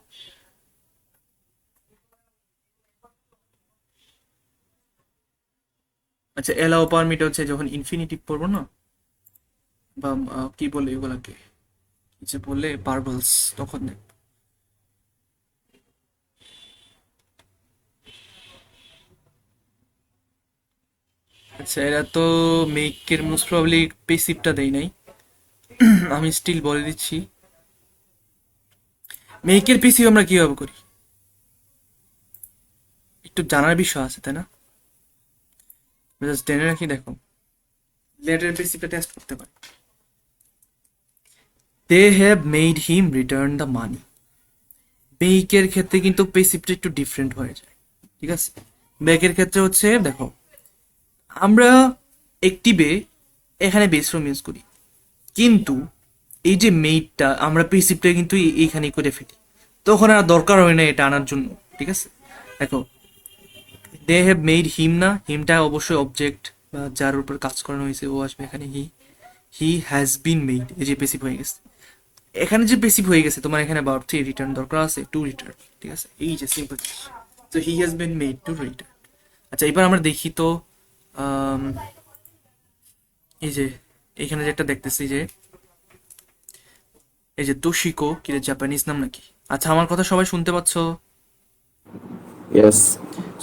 Speaker 1: আচ্ছা, এলাও পারমিট হচ্ছে যখন ইনফিনিটিভ পড়বো না, বা কি বলে এগুলাকে, কি যে বলে, পারবলস, তখন দেখবো। আচ্ছা, এরা তো মেকের মোস্ট প্রবাবলি পেসিভটা দেয় নাই, আমি স্টিল বলে দিচ্ছি। মেকের পেসিভ আমরা কিভাবে করি একটু জানার বিষয় আছে, তাই না? জাস্ট জেনে রাখি। দেখো, লেটার পেসিভটা টেস্ট করতে পারি। They have made him return the money. মেকের ক্ষেত্রে কিন্তু পেসিভটা একটু ডিফারেন্ট হয়ে যায়, ঠিক আছে? মেকের ক্ষেত্রে হচ্ছে, দেখো, আমরা অ্যাক্টিভে এখানে বেস ফর্ম ইউজ করি, কিন্তু এই যে মেইডটা আমরা পেসিভটা কিন্তু এইখানে করে ফেলি, তখন আর দরকার হয় না এটা আনার জন্য, ঠিক আছে? দেখো, দে হ্যাভ মেড হিম, না, হিমটা অবশ্যই অবজেক্ট বা যার উপর কাজ করানো হয়েছে ও আসবে এখানে। হি হ্যাজ বিন মেড, এই যে পেসিভ হয়ে গেছে। এখানে যে পেসিভ হয়ে গেছে, তোমার এখানে ভার্ব থ্রি রিটার্ন দরকার আছে, টু রিটার্ন, ঠিক আছে? এই যে সিম্পল। তো he has been made to return. আচ্ছা, এবার আমরা দেখি তো, আম, এই যে এখানে যে একটা দেখতেছি, যে এই যে তোশিকো, কি রে, জাপানিজ নাম নাকি? আচ্ছা, আমার কথা সবাই শুনতে পাচ্ছ?
Speaker 3: Yes.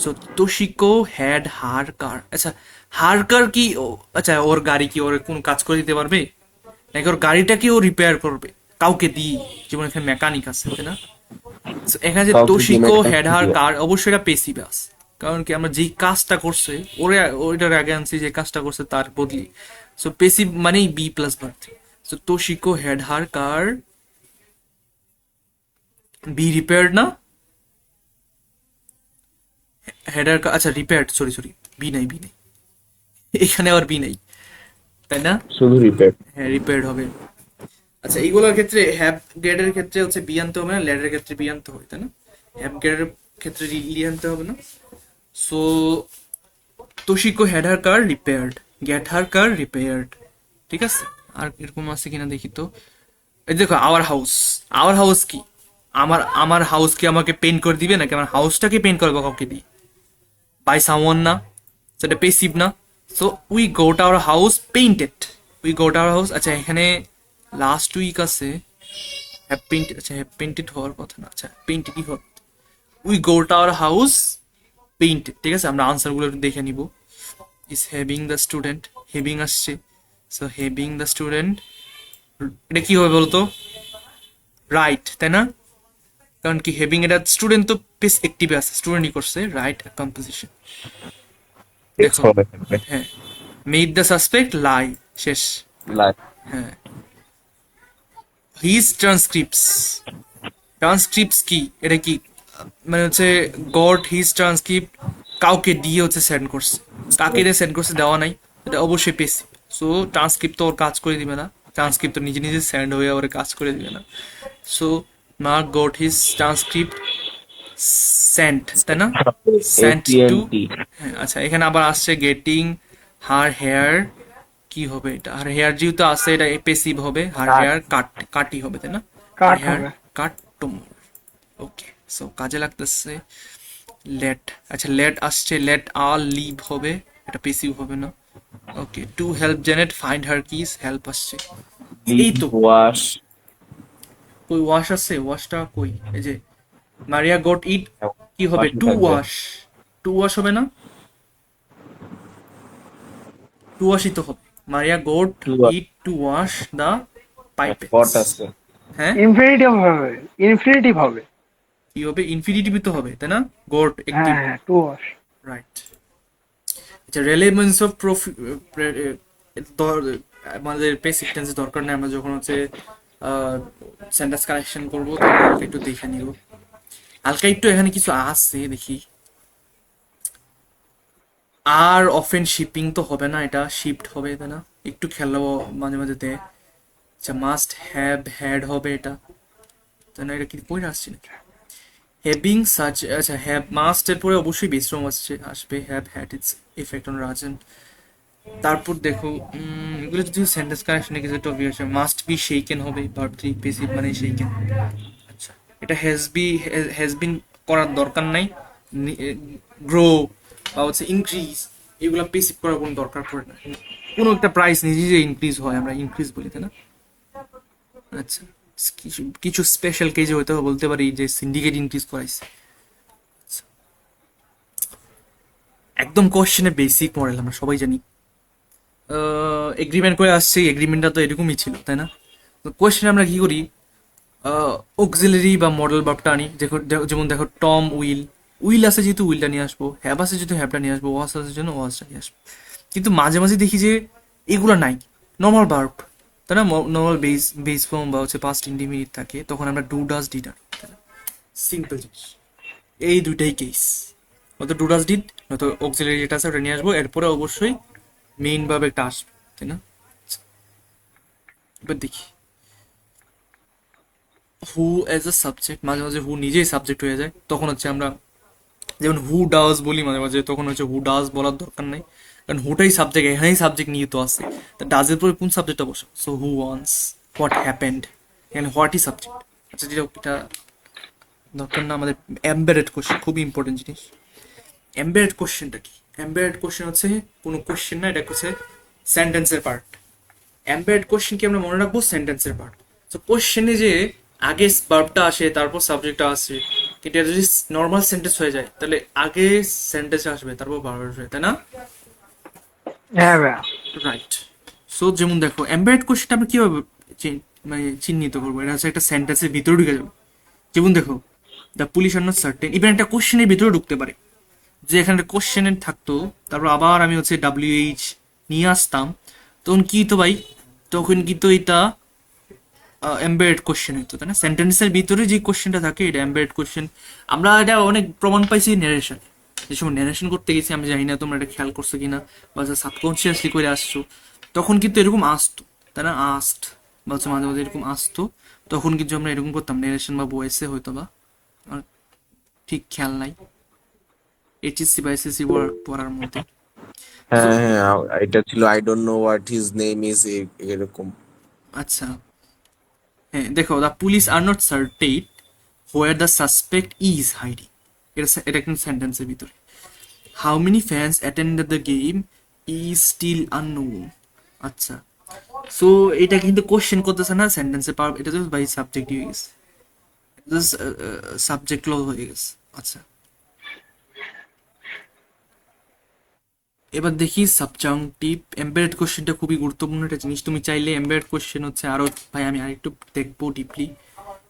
Speaker 1: So Toshiko had her কার। আচ্ছা, হার কার কি আচ্ছা, ওর গাড়ি কি ওর কোন কাজ করে দিতে পারবে, নাকি ওর গাড়িটাকে ও রিপেয়ার করবে কাউকে দিয়ে? যেমন এখানে মেকানিক আছে, তাই না? So, এখানে যে
Speaker 3: কাউকে দিয়ে
Speaker 1: তোশিকো
Speaker 3: মেকানিক
Speaker 1: হ্যাড হার
Speaker 3: দিয়ে।
Speaker 1: কার, অবশ্যই এটা পেসিভ আছে, কারণ কি আমরা যেই কাজটা করছে ওরে ওইটার আগে আনছি যে কাজটা করছে তার বদলি। সো পেসিভ মানেই be plus verb. So Toshiko had her car be repaired না, হেডার আচ্ছা রিপেয়ার্ড, সরি সরি, বি নাই এখানে আবার বি নাই, তাই না?
Speaker 3: শুধু রিপেয়ার।
Speaker 1: হ্যাঁ রিপেয়ার্ড হবে। আচ্ছা এইগুলোর ক্ষেত্রে হ্যাভ গ্রেডের ক্ষেত্রে হচ্ছে বি আনতে হবে না, ল্যাডের ক্ষেত্রে বি আনতে হবে, তাই না? হ্যাভ গ্রেডের ক্ষেত্রে লি আনতে হবে না। So Toshiko had her car repaired, get her car repaired. ঠিক আছে, আর এরকম আছে কিনা দেখি তো। এই দেখো আওয়ার হাউস কি, আমার হাউস কি আমাকে পেইন্ট করে দিবে নাকি আমার হাউসটাকে পেইন্ট করবো কাউকে দিয়ে? বাই সামওয়ান না, সেটা পেসিভ না। So we goat our house painted, we goat our house. আচ্ছা এখানে লাস্ট উইক আছে, হ্যাভ পেইন্টেড, আচ্ছা হ্যাভ পেইন্টেড হওয়ার কথা না, আচ্ছা পেইন্টেডই হবে। We goat our house painted. ঠিক আছে, আমরা আনসারগুলো একটু দেখে নিব। Is having the student, having আসছে, সো হ্যাভিং দ্য স্টুডেন্ট এটা কি হবে বলতো? রাইট, তাই না? কারণ কি হ্যাভিং এটা স্টুডেন্ট তো পেস অ্যাক্টিভে আছে, স্টুডেন্টই করছে, রাইট কম্পোজিশন। দেখো হ্যাঁ, মেড দ্য সাসপেক্ট লাই, শেষ। হ্যাঁ, হিজ ট্রান্সক্রিপ্টস কি, এটা কি মানে হচ্ছে গড হিজ ট্রান্সক্রিপ্ট কাউকে দিয়ে হচ্ছে সেন্ড করছে, কাকে দিয়ে সেন্ড করছে দেওয়া নাই, এটা অবশ্যই পেসিভ। সো ট্রান্সক্রিপ্ট তো ওর কাজ করে দিবে না, ট্রান্সক্রিপ্ট তো নিজে নিজে সেন্ড হয়ে ওর কাজ করে দিবে না। So Mark got his transcript sent, তাই না? সেন্ট টু, হ্যাঁ আচ্ছা এখানে আবার আসছে গেটিং হার হেয়ার, কি হবে এটা? হার হেয়ার যেহেতু আছে এটা পেসিভ হবে, হার হেয়ার কাটি হবে, তাই না?
Speaker 2: কাট
Speaker 1: হেয়ার
Speaker 2: হবে।
Speaker 1: কাট টুমোর। ওকে, সো কাজে লাগতেছে। লেট, আচ্ছা লেট আসছে, লেট আল লিভ হবে, এটা পেসিভ হবে না। Okay, to help Janet find her keys, help আসছে। এই তো
Speaker 3: ওয়াশ,
Speaker 1: কই ওয়াশ আছে, ওয়াশটা কই? এই যে মারিয়া গট ইট, কি হবে? টু ওয়াশ, টু ওয়াশ হবে না? টু ওয়াশই তো হবে। মারিয়া goat it two wash the pipette.
Speaker 3: Goat আছে।
Speaker 1: হ্যাঁ
Speaker 2: ইনফিনিটিভ হবে।
Speaker 1: কি হবে? ইনফিনিটিভ তো হবে, তাই না? গোট একটি,
Speaker 2: হ্যাঁ হ্যাঁ, টু ওয়াশ।
Speaker 1: রাইট। আচ্ছা রেলেভেন্স অফ আমাদের বেসিক টেন্স দরকার নেই, আমরা যখন হচ্ছে সেন্টেন্স কারেকশন করবো তখন হালকা একটু দেখে নিব। হালকা একটু এখানে কিছু আছে দেখি। আর অফেন শিপিং তো হবে না, এটা শিফট হবে, তাই না? একটু খেলাবো মাঝে মাঝে দে। আচ্ছা মাস্ট হ্যাভ হ্যাড হবে এটা, তাই না? এটা কি পড়ে আসছে নাকি? হ্যাভিং সাচ, আচ্ছা হ্যাভ মাস্ট এর পরে অবশ্যই বেস ফর্ম আসবে, have had its effect on Rajan. তারপর দেখো এগুলো যদি সেন্টেন্স কানেকশনে কিছু টপিক আছে, মাস্ট বি শেকেন হবে, ভার্ব 3 পেসিভ মানে শেকেন। আচ্ছা এটা হ্যাজ বিন করার দরকার নাই, গ্রো বা হচ্ছে ইনক্রিজ, এগুলো পেসিভ করার কোনো দরকার পড়ে না। কোনো একটা প্রাইস নিজে যে ইনক্রিজ হয় আমরা ইনক্রিজ বলি, তাই না? আচ্ছা কিছু কিছু স্পেশাল কেজে হয়তো বলতে পারি যে সিন্ডিকেট ইনক্রিজ করাইছে। আচ্ছা, একদম কোশ্চেনের বেসিক মডেল আমরা সবাই জানি, এগ্রিমেন্ট করে আসছি, এগ্রিমেন্টটা তো এরকমই ছিল, তাই না? তো কোয়েশ্চেন আমরা কি করি, অক্সিলারি বা মডেল ভার্বটা আনি। যেমন দেখো টম উইল, উইল আছে যেহেতু উইলটা নিয়ে আসবো, হ্যাভ আছে যেহেতু হ্যাভটা নিয়ে আসবো, ওয়াস আছে জন্য ওয়াসটা নিয়ে আসবো। কিন্তু মাঝে মাঝে দেখি যে এগুলো নাই, নর্মাল ভার্ব, তাই না? নর্মাল বেস ফর্ম বা হচ্ছে পাস্ট ইন্ডিমিনিট থাকে, তখন আমরা ডু ডাজ ডিড আর, সিম্পল জিনিস। এই দুইটাই কেস, হয়তো ডু ডাজ ডিড নয়তো অক্সিলারি যেটা আছে ওটা নিয়ে আসবো, এরপরে অবশ্যই মেইন ভাবে একটা আসবে, তাই না? এবার দেখি হু এজ এ সাবজেক্ট, মাঝে মাঝে হু নিজেই সাবজেক্ট হয়ে যায়, তখন হচ্ছে আমরা যেমন হু ডাজ বলি মাঝে মাঝে, তখন হচ্ছে হু ডাজ বলার দরকার নেই, কারণ হুটাই সাবজেক্ট, এখানেই সাবজেক্ট নিয়ে তো আছে। তা ডাজের পরে কোন সাবজেক্টটা বসে? So who wants, what happened, এখানে হোয়াটই সাবজেক্ট। আচ্ছা যেটা এটা দরকার না আমাদের, এমবেডেড কোশ্চেন খুবই ইম্পর্টেন্ট জিনিস। এমবেডেড কোশ্চেনটা কি? এমবেডেড কোশ্চেন হচ্ছে কোনো কোশ্চেন না, এটা হচ্ছে সেন্টেন্সের পার্ট। এমবেডেড কোশ্চেন কি আমরা মনে রাখবো? সেন্টেন্সের পার্ট। তো কোশ্চেনে যে আগে ভার্বটা আসে তারপর সাবজেক্টটা আসে, কিন্তু এটা যদি নর্মাল সেন্টেন্স হয়ে যায় তাহলে আগে সেন্টেন্স আসবে তারপর ভার্ব আসবে, তাই না?
Speaker 2: হ্যাঁ ভাইয়া।
Speaker 1: রাইট। সো যেমন দেখো এমবেডেড কোশ্চেনটা আমরা কিভাবে মানে চিহ্নিত করবো? এটা হচ্ছে একটা সেন্টেন্সের ভিতরে ঢুকে যাবে। যেমন দেখো the police are not certain, even একটা কোশ্চেনের ভিতরে ঢুকতে পারে। যে এখানে কোশ্চেনের থাকতো, তারপর আবার আমি হচ্ছে WH নিয়ে আসতাম, তখন কি তো ভাই, তখন কিন্তু এটা এমবেডেড কোশ্চেন হইতো, তাই না? সেন্টেন্সের ভিতরে যে কোশ্চেনটা থাকে এটা এমবেডেড কোশ্চেন। আমরা এটা অনেক প্রমাণ পাইছি ন্যারেশন, যে সময় ন্যারেশন করতে গেছি, আমি জানি না তোমরা এটা খেয়াল করছো কিনা বা সাবকনসিয়াসলি করে আসছো, তখন কিন্তু এরকম আসতো, তাই না? আস্ট বা হচ্ছে মাঝে মাঝে এরকম আসতো, তখন কিন্তু আমরা এরকম করতাম ন্যারেশন বা ভয়েসে হয়তো বা, আমার ঠিক খেয়াল নাই HSC বা SSC পড়ার মধ্যে। তো
Speaker 3: হ্যাঁ হ্যাঁ, এটা ছিল I don't know what his name is, এরকম।
Speaker 1: আচ্ছা, হ্যাঁ দেখো, the police are not certain where the suspect is hiding, এটা কিন্তু সেন্টেন্সের ভিতরে। How many fans attended the game is still unknown. আচ্ছা, সো এটা কিন্তু কোশ্চেন করতেছে না সেন্টেন্সে পার, এটা তো বাই সাবজেক্ট হয়ে গেছে, সাবজেক্ট ল হয়ে গেছে। আচ্ছা, এবার দেখি সাবজাংটিভ এমবেডেড কোশ্চেনটা খুবই গুরুত্বপূর্ণ একটা জিনিস। তুমি চাইলে এমবেডেড কোশ্চেন হচ্ছে আরো, ভাই আমি আরেকটু দেখবো ডিপলি,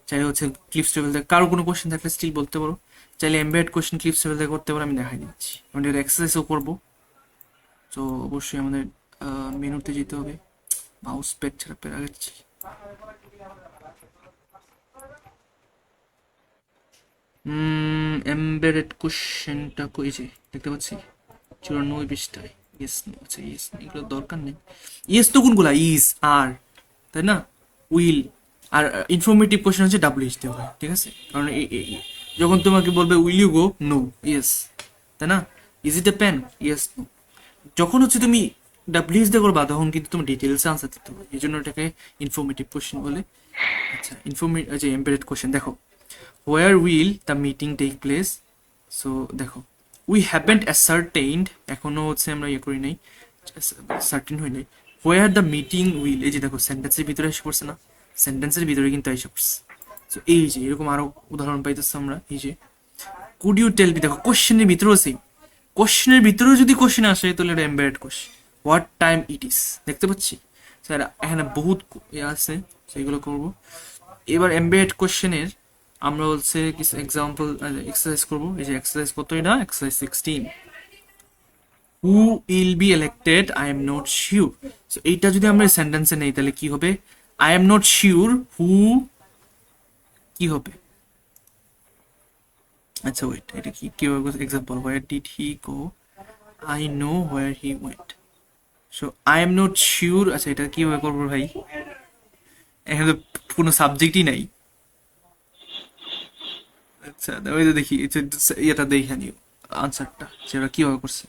Speaker 1: চাইলে হচ্ছে ক্লিপস লেভেল থেকে কারো কোনো কোশ্চেন থাকলে স্টিল বলতে পারো, চাইলে এমবেডেড কোশ্চেন ক্লিপস লেভেল থেকে করতে পারো, আমি দেখাই দিচ্ছি। আমি এটা এক্সারসাইজও করবো। তো অবশ্যই আমাদের মেনুতে যেতে হবে, মাউস প্যাড ছাড়া পেরা যাচ্ছি। এমবেডেড কোশ্চেনটা কই যে দেখতে পাচ্ছি 94 পৃষ্ঠায়। ইয়েস, আচ্ছা ইয়েস, এগুলো দরকার নেই। ইয়েস তো কোনগুলা, ইজ, আর, তাই না? উইল। আর ইনফরমেটিভ কোশ্চেন হচ্ছে WH দেওয়া হয়, ঠিক আছে? কারণ যখন তোমাকে বলবে will you go, no, yes, তাই না? Is it a pen, yes, no. যখন হচ্ছে তুমি WH দিয়ে করবা তখন কিন্তু তুমি ডিটেলসে আনসার দিতে হবে, এই জন্য এটাকে ইনফরমেটিভ কোশ্চেন বলে। আচ্ছা, যে এমবেডেড কোশ্চেন দেখো, where will the meeting take place. So দেখো, উই হ্যাভেন্ট অ্যাসার্টেইনড, এখনো হচ্ছে আমরা ইয়ে করি নাই, সার্টেন হই নাই। হোয়ার দ্য মিটিং উইল, এই যে দেখো সেন্টেন্সের ভিতরে এসে পড়ছে না, সেন্টেন্সের ভিতরে কিন্তু এসে পড়ছে। সো এই যে এরকম আরো উদাহরণ পাইতেছি আমরা, এই যে কুড ইউ টেল মি, দেখো কোশ্চেনের ভিতরেও সেম, কোশ্চেনের ভিতরেও যদি কোশ্চেন আসে তাহলে এটা embedded question. What time it is, দেখতে পাচ্ছি স্যার এখানে বহুত ইয়ে আছে, সেগুলো করবো। এবার এমবেডেড কোশ্চেনের আমরা হচ্ছে কিছু এক্সাম্পল এক্সারসাইজ করবো। এই যে এক্সারসাইজ কত, এটা exercise 16। Who will B elected, I am not sure. So এইটা যদি আমরা সেন্টেন্সে নেই তাহলে কি হবে? আই এম নট শিওর হু, কি হবে? আচ্ছা ওয়েট, এটা কি কিভাবে example, where did he go, I know where he went. So I am not sure, আচ্ছা এটা কিভাবে করবো ভাই? এখানে তো কোনো সাবজেক্টই নাই। আচ্ছা ওই যে দেখি এটা দেখে নিও আনসারটা, সেটা কিভাবে করছে।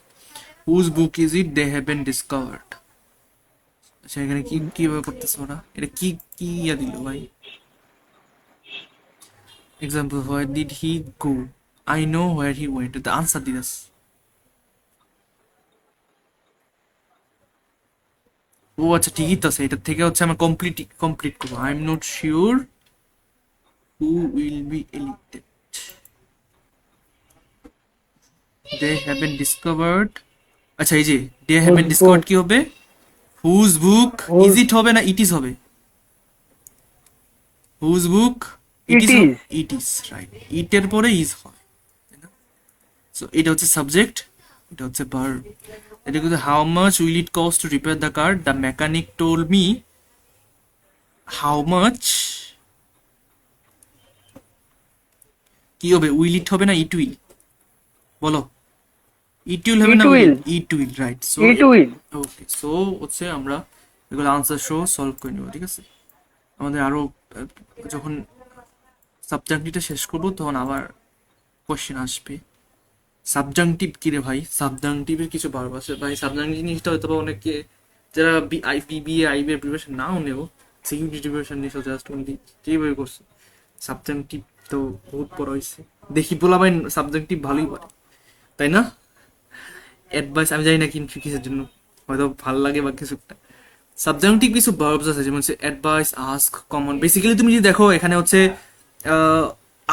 Speaker 1: Whose book is it they have been discovered. আচ্ছা এখানে কি কিভাবে করতেছে ওরা, এটা কি কি ইয়া দিল ভাই? Example, where did he go, I know where he went, the answer দিদাস। ও আচ্ছা ঠিকই তো আছে, এটার থেকে হচ্ছে আমরা কমপ্লিট করবো। I am not sure who will be elected, they have been discovered. আচ্ছা এই যে দে হ্যাভ বিন ডিসকভার্ড কি হবে? হুজ বুক ইজ ইট হবে না ইট ইজ হবে? Whose book it
Speaker 2: it
Speaker 1: is,
Speaker 2: is.
Speaker 1: It is right, ইটের পরে ইজ হয়, তাই না? সো এটা হচ্ছে সাবজেক্ট, এটা হচ্ছে ভার্ব। এটা কিন্তু how much will it cost to repair the car, the mechanic told me. How much কি হবে? উইল ইট হবে না ইট উইল? বলো, ইট উইল হবে
Speaker 2: ইট
Speaker 1: না will?
Speaker 2: Will.
Speaker 1: It will, right. So
Speaker 2: it will.
Speaker 1: Okay, so হচ্ছে আমরা এগুলো আনসার সহ সলভ করে নেবো, ঠিক আছে? আমাদের আরো যখন সাবজাংটিভটা শেষ করবো তখন আবার কোশ্চেন আসবে। সাবজাংটিভ কি রে ভাই? সাবজাংটিভের কিছু ভার্ব আছে ভাই, সাবজাংটিভ জিনিসটা হয়তো বা অনেকে যারা বিবিএ আইবিএ প্রিপারেশন নাও নেও, সিকিউরিটি প্রিপারেশন নিয়েছো, জাস্ট অনলি যেভাবে করছো, সাবজাংটিভ তো বহুত বড় হয়েছে। দেখি বলা ভাই সাবজাংটিভ ভালোই পারে, তাই না? অ্যাডভাইস আমি জানি না কিন্তু কিসের জন্য, হয়তো ভালো লাগে বা কিছু একটা। সাবজাংটিভ কিছু ভার্বস আছে যেমন হচ্ছে অ্যাডভাইস, আস্ক, কমন। বেসিক্যালি তুমি যদি দেখো এখানে হচ্ছে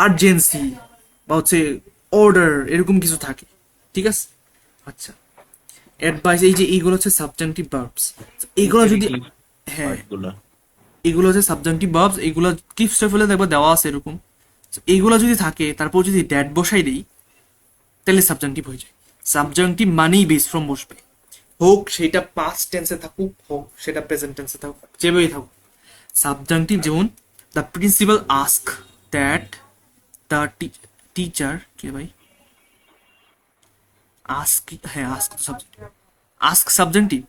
Speaker 1: আর্জেন্সি বা হচ্ছে অর্ডার এরকম কিছু থাকে, ঠিক আছে? আচ্ছা, অ্যাডভাইস, এই যে এইগুলো হচ্ছে সাবজাংটিভ ভার্বস। এইগুলো যদি, হ্যাঁ
Speaker 3: পার্টগুলা।
Speaker 1: এগুলো হচ্ছে সাবজাংটিভ ভার্বস, এগুলো ক্লিপস টেফেলে দেখবা দেওয়া আছে এরকম। So, এইগুলো যদি থাকে তারপর যদি ড্যাট বসাই দেই তাহলে সাবজাংটিভ হয়ে যায়। সাবজাংটিভ মানেই বেস ফ্রম বসবে, হোক সেটা পাস্ট টেন্সে থাকুক, হোক সেটা প্রেজেন্ট টেন্সে থাকুক, যেভাবেই থাকুক। সাবজাংটিভ যেমন the principal ask that the teacher, কে ভাই আস্ক, হ্যাঁ আস্ক তো সাবজেক্টিভ, আস্ক সাবজাংটিভ,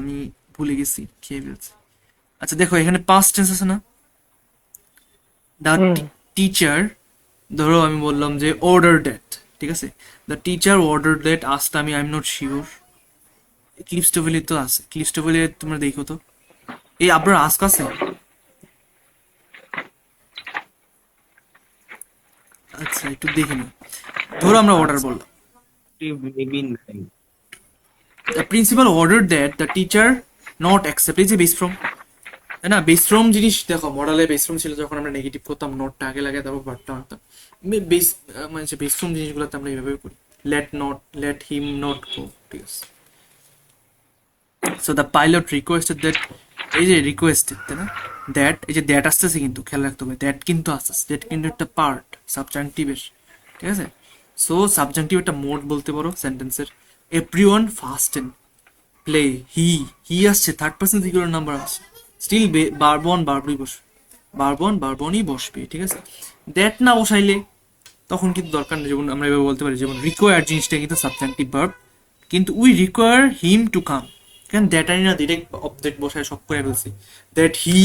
Speaker 1: আমি ভুলে গেছি খেয়ে ফেলছি। আচ্ছা দেখো এখানে পাস্ট টেন্স আছে না, দ্য টিচার, ধরো আমি বললাম যে অর্ডার দ্যাট, ঠিক আছে, দ্য টিচার অর্ডার দ্যাট, আজটা আমি আই এম নট শিওর, ক্লিপস্টোভেলি তো আছে, ক্লিপস্টোভেলি তোমরা দেখো তো, এই আপনার আস্ক আছে? আচ্ছা একটু দেখে নি, ধরো আমরা অর্ডার বললাম,
Speaker 3: মেবি নাই।
Speaker 1: The principal order that the teacher not accept, এই যে বেস ফ্রম, তাই না? বেস ফ্রম জিনিস দেখো, মডেলে বেস ফ্রম ছিল যখন আমরা নেগেটিভ করতাম, নটটা আগে লাগে তারপর বাটটা মারতাম, বেস মানে বেস ফ্রম জিনিসগুলোতে আমরা এইভাবে করি, লেট হিম নট গো, ঠিক আছে। So the pilot requested that, এই যে রিকোয়েস্টেড, তাই না, দ্যাট, এই যে দ্যাট আসতেছে কিন্তু খেয়াল রাখতে হবে, দ্যাট কিন্তু আসতেছে, দ্যাট কিন্তু একটা পার্ট সাবজাংটিভের, ঠিক আছে। সো সাবজাংটিভ একটা মোড বলতে পারো সেন্টেন্সের। এভরিওয়ান ফাস্ট এন্ড প্লে, হি আসছে, থার্ড পার্সন সিঙ্গুলার নাম্বার আসছে, স্টিল বারবন বারবই বসবে, বারবন বারবনই বসবে, ঠিক আছে। দ্যাট না বসাইলে তখন কিন্তু দরকার নেই, যেমন আমরা এভাবে বলতে পারি, যেমন রিকোয়ার জিনিসটা কিন্তু সাবজাংটিভ ভার্ব, কিন্তু we require him to come, কেন দ্যাট আনি না, ডিরেক্ট অবজেক্ট বসায় সব করে ফেলছি, দ্যাট হি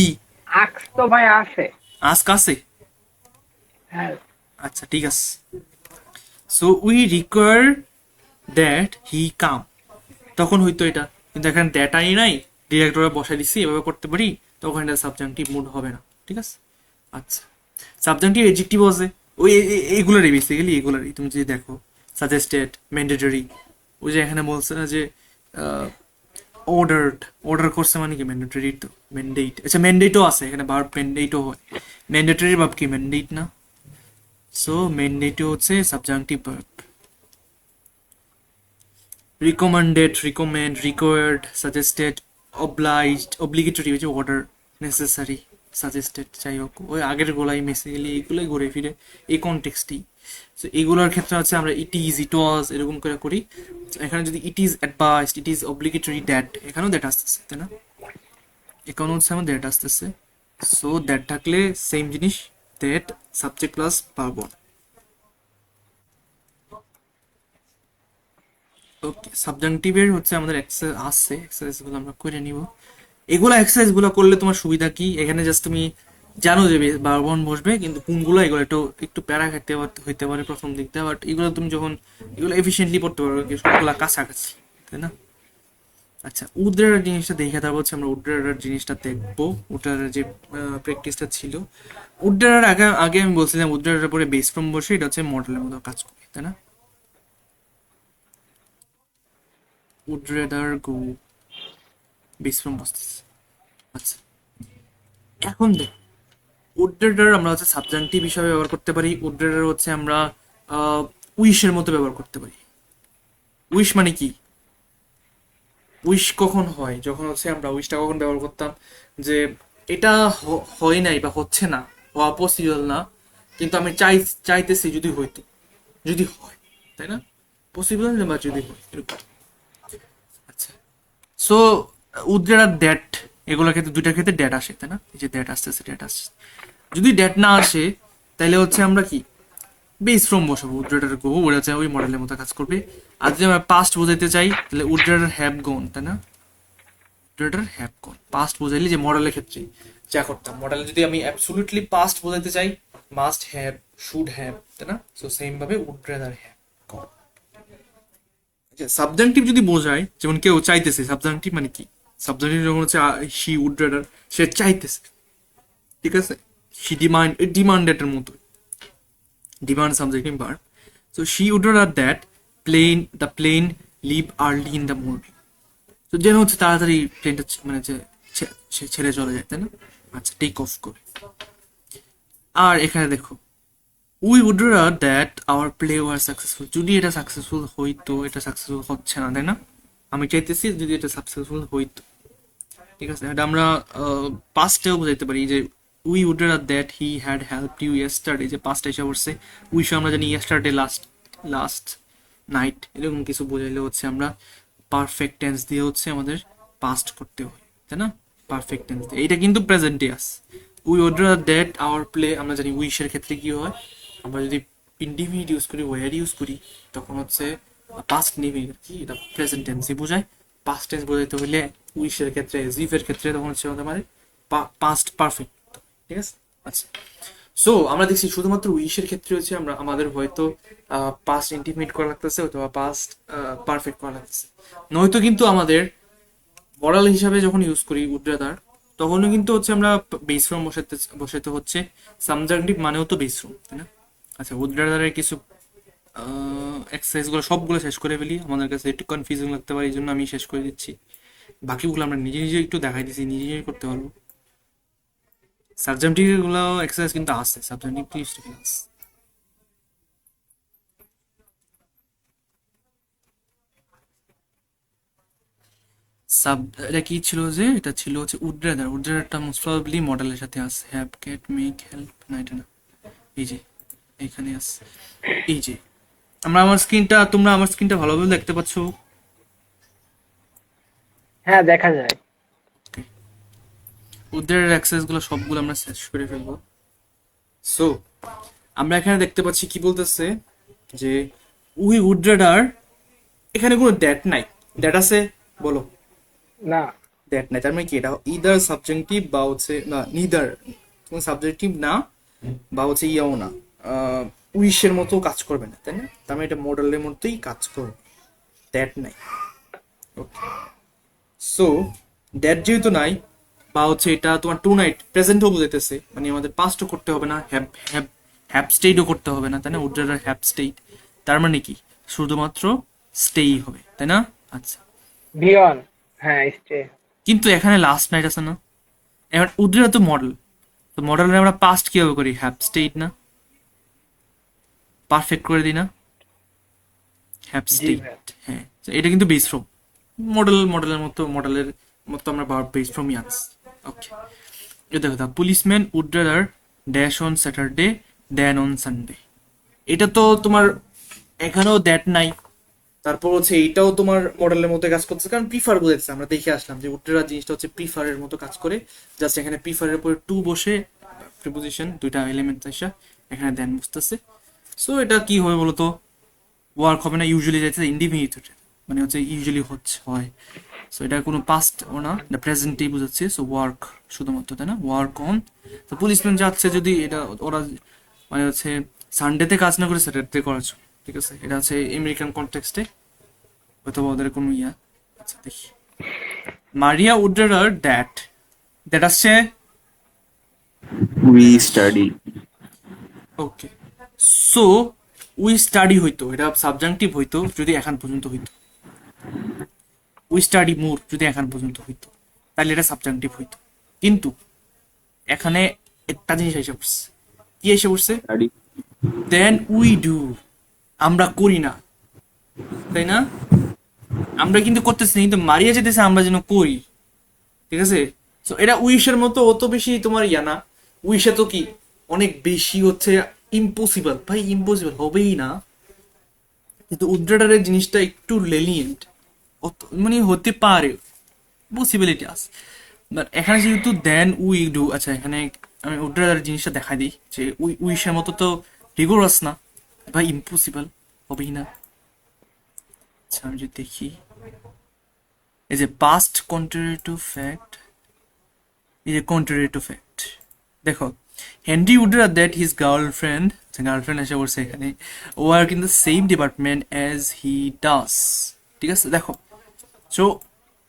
Speaker 2: আক্স তো ভাই আছে।
Speaker 1: আস্ক আছে,
Speaker 2: হ্যাঁ,
Speaker 1: আচ্ছা ঠিক আছে। So we require that he come, তখন হইতো এটা, কিন্তু এখানে দ্যাট আনি নাই, ডিরেক্ট ওরা বসাই দিচ্ছি, এভাবে করতে পারি, তখন এটা সাবজাংটিভ মুড হবে না, ঠিক আছে। আচ্ছা সাবজাংটিভ এডজেক্টিভ আছে, ওই এগুলারই বেসিক্যালি, এগুলারই তুমি যদি দেখো, সাজেস্টেড, ম্যান্ডেটরি, ওই যে এখানে বলছে না যে অর্ডারড, অর্ডার করছে মানে কি ম্যান্ডেটরি, তো ম্যান্ডেট, আচ্ছা ম্যান্ডেটও আছে এখানে, ভার্ব ম্যান্ডেটও হয়, ম্যান্ডেটরি ভার্ব কি ম্যান্ডেট না, সো ম্যান্ডেটও হচ্ছে subjunctive verb. recommended, recommend, required, suggested, obliged, obligatory হচ্ছে order, necessary, suggested, যাই হোক ওই আগের গোলাই বেসিক্যালি এইগুলোই ঘুরে ফিরে এই কনটেক্সটেই। সো এগুলোর ক্ষেত্রে হচ্ছে আমরা ইট ইজ, ইট ওয়াজ এরকম করে করি। এখানে যদি it is advised, it is obligatory, that, এখানেও দ্যাট আসতেছে, তাই না, এখানেও হচ্ছে আমার দ্যাট আসতেছে। সো দ্যাট থাকলে সেম জিনিস, দ্যাট সাবজেক্ট প্লাস ভার্ব। ওকে, সাবজাংটিভের হচ্ছে আমাদের এক্সারসাইজ আসছে, এক্সারসাইজগুলো আমরা করে নিব। এগুলো এক্সারসাইজগুলো করলে তোমার সুবিধা কি, এখানে জাস্ট তুমি জানো যে বারবন বসবে, কিন্তু কোনগুলো এগুলো একটু একটু প্যারা খাইতে হইতে পারে প্রথম দিকটা, বাট এগুলো তুমি যখন এগুলো এফিসিয়েন্টলি পড়তে পারো, সবগুলো কাছাকাছি, তাই না। আচ্ছা উদ্রের জিনিসটা দেখে, তারপর হচ্ছে আমরা উদ্রের জিনিসটা দেখবো, ওটার যে প্র্যাকটিসটা ছিল। উদ্রের আগে আগে আমি বলছিলাম উদ্রের পরে বেস ফ্রম বসে, এটা হচ্ছে মডেলের মতো কাজ করে, তাই না। would rather go, base from বসতেছে। আচ্ছা এখন দেখ, would rather আমরা হচ্ছে সাবজাংটিভ হিসাবে ব্যবহার করতে পারি, would rather হচ্ছে আমরা উইশের মতো ব্যবহার করতে পারি। উইশ মানে কি, উইশ কখন হয়, যখন হচ্ছে আমরা উইশটা কখন ব্যবহার করতাম, যে এটা হয় নাই বা হচ্ছে না, হওয়া পসিবল না, কিন্তু আমি চাইতেছি যদি হইতো, যদি হয়, তাই না, পসিবল বা যদি হয় এরকম। আচ্ছা সো উদ্রের আর দ্যাট, এগুলোর ক্ষেত্রে দুইটার ক্ষেত্রে ড্যাট আসে, তাই না, এই যে ড্যাট আসতেছে, ড্যাট আসছে। যদি ড্যাট না আসে তাহলে হচ্ছে আমরা কি বেস ফ্রম বসাবো, উদ্রেটার গো, ওরা হচ্ছে ওই মডেলের মতো কাজ করবে। আর যদি আমরা পাস্ট বোঝাইতে চাই তাহলে উদ্রেটার হ্যাভ গন, তাই না, উদ্রেটার হ্যাভ গন, পাস্ট বোঝাইলে যে মডেলের ক্ষেত্রে যা করতাম, মডেলে যদি আমি অ্যাবসলিউটলি পাস্ট বোঝাইতে চাই, মাস্ট হ্যাভ, শুড হ্যাভ, তাই না, সো সেম ভাবে উদ্রেটার হ্যাভ গন। সাবজাংটিভ যদি বোঝায়, যেমন কেউ চাইতেছে, সাবজাংটিভ মানে কি, সাবজাংটিভ যখন হচ্ছে শি উড রাদার, সে চাইতেছে, ঠিক আছে, শি ডিমান্ডেডের মতো, demand subjective verb. So she would rather that the plane leave early in the morning, তো যেন হচ্ছে তাড়াতাড়ি প্লেনটা মানে যে ছেড়ে চলে যায়, তাই না, আচ্ছা টেক অফ করে। আর এখানে দেখো we would rather that our play were successful, যদি এটা সাকসেসফুল হইতো, এটা সাকসেসফুল হচ্ছে না, তাই না, আমি চাইতেছি যদি এটা সাকসেসফুল হইতো, ঠিক আছে। এটা আমরা পাস্টেও বোঝাইতে পারি, যে we would rather that he had help you yesterday, যে পাস্ট এসে পড়ছে, উইশ আমরা জানি ইয়েস্টারডে লাস্ট নাইট এরকম কিছু বোঝাইলে হচ্ছে আমরা পারফেক্ট টেন্স দিয়ে হচ্ছে আমাদের পাস্ট করতে হয়, তাই না? পারফেক্ট টেন্স দিয়ে এটা কিন্তু প্রেজেন্টে আস। We order that our play, আমরা জানি উইশের ক্ষেত্রে কি হয়, আমরা যদি ইন্ডিফিনিট ইউজ করি, ওয়ার ইউজ করি, তখন হচ্ছে পাস্ট ইনডিফিনিট কি এটা প্রেজেন্ট টেন্সই বোঝায়। পাস্ট টেন্স বোঝাইতে হলে উইশের ক্ষেত্রে, জিফের ক্ষেত্রে তখন হচ্ছে আমাদের মানে পাস্ট পারফেক্ট, ঠিক আছে? আচ্ছা, সো আমরা দেখছি শুধুমাত্র উইশের ক্ষেত্রে হচ্ছে আমরা আমাদের হয়তো পাস্ট ইন্টিমেট করা লাগতেছে অথবা পাস্ট পারফেক্ট করা লাগতেছে, নয়তো কিন্তু আমাদের মডেল হিসাবে যখন ইউজ করি উড রাদার, তখনও কিন্তু হচ্ছে আমরা বেস ফর্ম বসাতে হচ্ছে। সাবজেক্টিভ মানেও তো বেস ফর্ম, তাই না? আচ্ছা, উড রাদারের কিছু এক্সারসাইজগুলো সবগুলো শেষ করে ফেলি, আমাদের কাছে একটু কনফিউজিং লাগতে পারে, এই জন্য আমি শেষ করে দিচ্ছি। বাকিগুলো আমরা নিজে নিজে একটু দেখাই দিচ্ছি, নিজে নিজে করতে পারবো। সাবজেক্টিভ গুলো এক্সারসাইজ কিন্তু আছে, সাবজেক্টিভ লিস্ট ক্লাস। সাব এটা কি ছিল, যে এটা ছিল হচ্ছে উড্রেদার। উড্রেদারটা মোস্ট প্রবাবলি মডেলের সাথে আছে, হ্যাভ, গেট, মেক, হেল্প, না এটা না, এই যে এখানে আছে, এই যে তোমরা আমার স্ক্রিনটা ভালোভাবে দেখতে পাচ্ছো?
Speaker 2: হ্যাঁ, দেখা যায়।
Speaker 1: উড্রেদার এক্সারসাইজ গুলো সবগুলো আমরা শেষ করে ফেলবো। সো আমরা এখানে দেখতে পাচ্ছি কি বলতেছে, যে উই উড্রেদার, এখানে কোনো দ্যাট নাই, দ্যাট আছে বলো?
Speaker 2: না,
Speaker 1: দ্যাট নাই, তার মানে কি এটা ইদার সাবজেক্টিভ বা হচ্ছে না, নিদার কোনো সাবজেক্টিভ না, বা হচ্ছে ইয়াও না, উইশের মতো কাজ করবে না, তাই না? তার মানে এটা মডেলের মতোই কাজ করবে, দ্যাট নাই। ওকে, সো দ্যাট যেহেতু নাই, বা হচ্ছে এটা তোমার টু নাইট প্রেজেন্টও বুঝাইতেছে, মানে আমাদের পাস্টও করতে হবে না, হ্যাভ হ্যাভ হ্যাভ স্টেটও করতে হবে না, তাই না? উড্রেদার হ্যাভ স্টেট, তার মানে কি শুধুমাত্র স্টেই হবে, তাই না? আচ্ছা,
Speaker 2: ভিয়ন, হ্যাঁ স্টে।
Speaker 1: কিন্তু এখানে লাস্ট নাইট আছে না, এবার উদ্রেরা তো মডেল, তো মডেলের আমরা পাস্ট কিভাবে করি? হ্যাভ স্টেট না, পারফেক্ট করে দিই না, হ্যাভ
Speaker 2: জি
Speaker 1: স্টেট।
Speaker 2: ভাই।
Speaker 1: হ্যাঁ, তো এটা কিন্তু বেস ফ্রম মডেলের মতো আমরা বেস ফ্রমই আনছি। ওকে, এটা দেখো, the policeman would rather dash on Saturday then on Sunday. এটা তো তোমার এখানেও দ্যাট নাই, তারপর হচ্ছে এইটাও তোমার মডেলের মতো কাজ করতেছে, কারণ প্রিফার বুঝেছে, আমরা দেখে আসলাম যে উড্রেরা জিনিসটা হচ্ছে প্রিফারের মতো কাজ করে, জাস্ট এখানে প্রিফারের উপরে টু বসে, প্রিপোজিশন দুইটা এলিমেন্ট আসা, এখানে দেন বুঝতেছে। সো এটা কি হবে বলতো, ওয়ার্ক হবে না, ইউজুয়ালি যাইতেছে ইন্ডিফিনিট, মানে হচ্ছে ইউজুয়ালি হচ্ছে হয়। সো এটা কোনো পাস্ট ও না, এটা প্রেজেন্টেই বুঝাচ্ছে। সো ওয়ার্ক শুধুমাত্র, তাই না? ওয়ার্ক অন, তো পুলিশম্যান যাচ্ছে, যদি এটা ওরা মানে হচ্ছে সানডেতে কাজ না করে স্যাটারডে করার জন্য, ঠিক আছে? এটা হচ্ছে আমেরিকান কনটেক্সটে, অথবা ওদের কোনো ইয়া। আচ্ছা দেখি, মারিয়া উড্রেরার দ্যাট, দ্যাট আসছে
Speaker 3: we study.
Speaker 1: Okay, so we study হইতো, এটা সাবজাংটিভ হইতো যদি এখন পর্যন্ত হইতো। উই স্টাডি মোর যদি এখন পর্যন্ত হইতো, তাহলে এটা সাবজাংটিভ হইতো। কিন্তু এখানে একটা জিনিস এসে পড়ছে, কি এসে পড়ছে?
Speaker 3: স্টাডি।
Speaker 1: দেন উই ডু, আমরা করি না, তাই না? আমরা কিন্তু করতেছি না, কিন্তু মারিয়া যেতেছে আমরা যেন করি, ঠিক আছে? সো এটা উইশের মতো অত বেশি তোমার ইয়া না, উইশে তো কি অনেক বেশি হচ্ছে ইম্পসিবল, ভাই ইম্পসিবল হবেই না, কিন্তু উড্রেডারের জিনিসটা একটু লেলিয়েন্ট, মানে হতে পারে, পসিবিলিটি আছে। বাট এখানে যেহেতু দেন উই ডু, আচ্ছা এখানে আমি উড্রেডারের জিনিসটা দেখাই দিই, যে উইশের মতো তো রিগোরাস না, ভাই ইম্পসিবল হবেই না। আচ্ছা আমি যদি দেখি, এই যে পাস্ট কন্ট্রারি টু ফ্যাক্ট, এই যে কন্ট্রারি টু ফ্যাক্ট, দেখো Henry would rather that his girlfriend এসে পড়ছে এখানে, work in the same department as he does, ঠিক আছে? দেখো, সো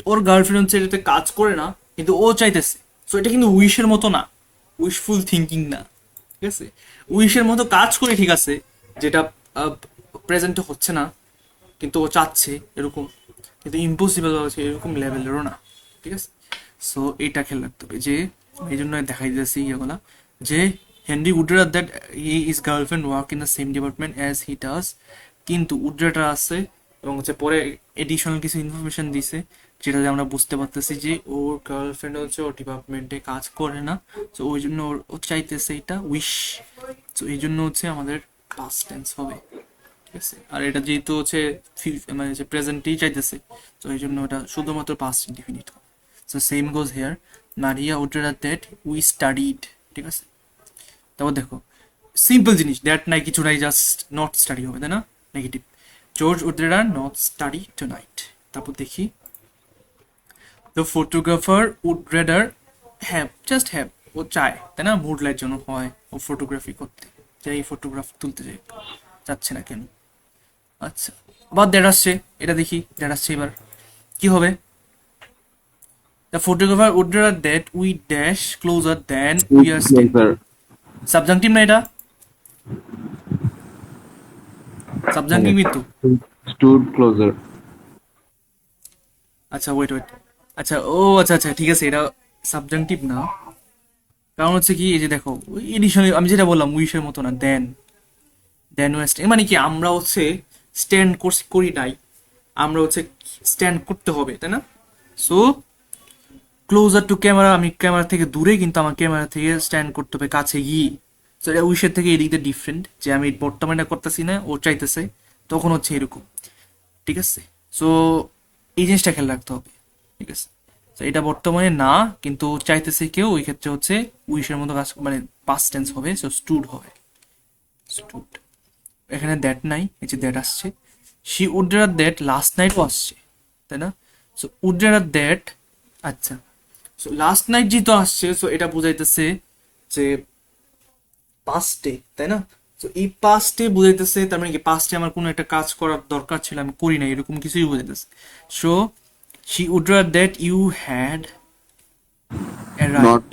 Speaker 1: ওর গার্লফ্রেন্ড হচ্ছে এটাতে কাজ করে না, কিন্তু ও চাইতেছে। সো এটা কিন্তু উইশের মতো না, উইশফুল থিঙ্কিং না, ঠিক আছে? উইশের মতো কাজ করে, ঠিক আছে, যেটা প্রেজেন্টে হচ্ছে না, কিন্তু ও চাচ্ছে এরকম, কিন্তু ইম্পসিবল হচ্ছে এরকম লেভেলেরও না, ঠিক আছে? সো এইটা খেয়াল রাখতে হবে, যে এই জন্য দেখাই দিতেছি ইয়েগুলা, যে Henry would rather that he is girlfriend work in the same department as he does, কিন্তু উডরাটা আছে এবং হচ্ছে পরে এডিশনাল কিছু ইনফরমেশন দিছে, যেটাতে আমরা বুঝতে পারতেছি যে ওর গার্লফ্রেন্ড হচ্ছে ওর ডিপার্টমেন্টে কাজ করে না, তো ওই জন্য ও চাইতেছে এটা উইশ, তো এই জন্য হচ্ছে আমাদের পাস্ট টেন্স হবে, ঠিক আছে, আর এটা যেহেতু হচ্ছে মানে হচ্ছে প্রেজেন্টেই চাইতেছে, তো এই জন্য এটা শুধুমাত্র past indefinite. So same goes here, Maria would rather that we studied, ঠিক আছে। তারপর দেখো সিম্পল জিনিস, দ্যাট নাই কিছু নাই, জাস্ট নট স্টাডি হবে, তাই না? Negative, George would rather not study tonight. তারপর দেখি the photographer would rather have, just have, ও চায়, তাই না? মুড লাইট জন্য হয় ও ফটোগ্রাফি করতে, যাই ফটোগ্রাফ তুলতে যাই, চাচ্ছে না কেন? আচ্ছা, আবার দ্যাট আসছে, এটা দেখি দ্যাট আসছে, এবার কি হবে? The photographer would rather that we dash closer than we are standing.
Speaker 3: Closer.
Speaker 1: Subjunctive না এটা? সাবজাংটিভই তো।
Speaker 3: Stood closer.
Speaker 1: আচ্ছা ওয়েট ওয়েট, আচ্ছা ও আচ্ছা আচ্ছা ঠিক আছে, এটা সাবজাংটিভ না, কারণ হচ্ছে কি, এই যে দেখো এডিশনে আমি যেটা বললাম উইশের মতো না, দেন ওয়েস্ট, মানে কি আমরা হচ্ছে স্ট্যান্ড করি নাই, আমরা হচ্ছে স্ট্যান্ড করতে হবে, তাই না? সো ক্লোজার টু ক্যামেরা, আমি ক্যামেরা থেকে দূরে, কিন্তু আমার ক্যামেরা থেকে স্ট্যান্ড করতে হবে কাছে গিয়ে। সো এটা উইশের থেকে এদিকে ডিফারেন্ট, যে আমি বর্তমানে করতেছি না, ও চাইতেছে, তখন হচ্ছে এরকম, ঠিক আছে? সো এই জিনিসটা খেয়াল রাখতে হবে, ঠিক আছে? তো এটা বর্তমানে না, কিন্তু চাইতেছে কেউ, ওই ক্ষেত্রে হচ্ছে উইশের মতো কাজ, মানে পাস্ট টেন্স হবে, সো স্টুড হবে, স্টুড। এখানে দ্যাট নাই, এই যে দ্যাট আসছে। She would rather that last নাইটও আসছে, তাই না? সো উড রেদার দ্যাট, আচ্ছা, সো লাস্ট নাইট যেহেতু আসছে, সো এটা বুঝাইতেছে যে পাস্টে, তাই না? তো এই পাস্টে বুঝাইতেছে, তার মানে কি পাস্টে আমার কোনো একটা কাজ করার দরকার ছিল, আমি করি না, এরকম কিছুই বুঝাইতেছে। So she would rather that you had arrived.
Speaker 3: Not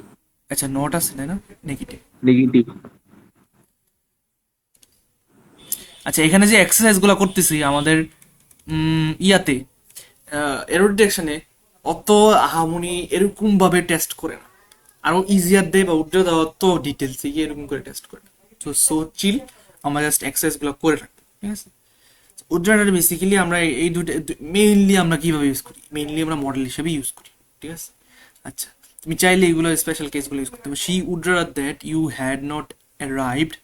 Speaker 1: আচ্ছা নট আছে, তাই না? নেগেটিভ।
Speaker 3: negative.
Speaker 1: আচ্ছা এখানে যে এক্সারসাইজ গুলো করতেছি আমাদের ইয়াতে এরর ডিটেকশনে, অত আহামনি এরকম ভাবে টেস্ট করে না, আরো ইজিয়ার দেয় বা উল্টো দেওয়া, অত ডিটেলসে গিয়ে এরকম করে টেস্ট করে না। তো সো চিল, আমরা জাস্ট এক্সারসাইজ গুলো করে রাখবো, ঠিক আছে? উড্রানার বেসিক্যালি আমরা এই দুটো মেইনলি আমরা কিভাবে ইউজ করি, মেইনলি আমরা মডেল হিসেবে ইউজ করি, ঠিক আছে? আচ্ছা, তুমি চাইলে এগুলো স্পেশাল কেসগুলো ইউজ করতে পারো। She would rather that you had not arrived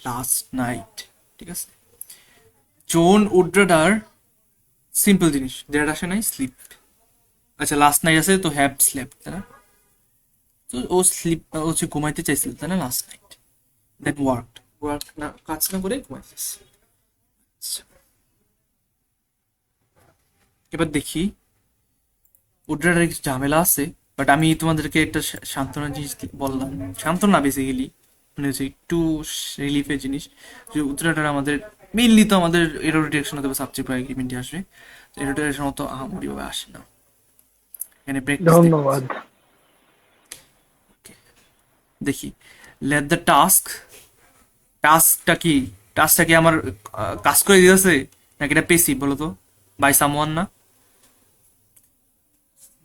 Speaker 1: last night, ঠিক আছে? জন উড রাদার, সিম্পল জিনিস, ডেট আসে নাই, স্লিপ। আচ্ছা লাস্ট নাইট আছে, তো হ্যাভ স্লেপ্ট, তাই না? তো ও স্লিপ, ও হচ্ছে ঘুমাইতে চাইছিল, তাই না? লাস্ট নাইট, দ্যাট ওয়ার্ক না, কাজ না করে ঘুমাইতেছে। আচ্ছা, এবার দেখি উড্রাডার কিছু ঝামেলা আছে, বাট আমি তোমাদেরকে একটা সান্ত্বনা জিনিস বললাম, সান্ত্বনা বেসিক্যালি মানে হচ্ছে একটু রিলিফের জিনিস, যে উড্রাডার আমাদের মেইনলি তো আমাদের এরর ডিরেকশন হতে সাবজেক্ট বা এগ্রিমেন্টে আসবে, এরর ডিরেকশন অত আহামরি ভাবে আসে না, এখানে প্র্যাকটিস
Speaker 2: ধন্যবাদ।
Speaker 1: দেখি। লেট দ্য টাস্কটা কি, টাস্কটা কি আমার কাজ করে দিতেছে, নাকি এটা পেসিভ বলো তো? বাই সামওয়ান না,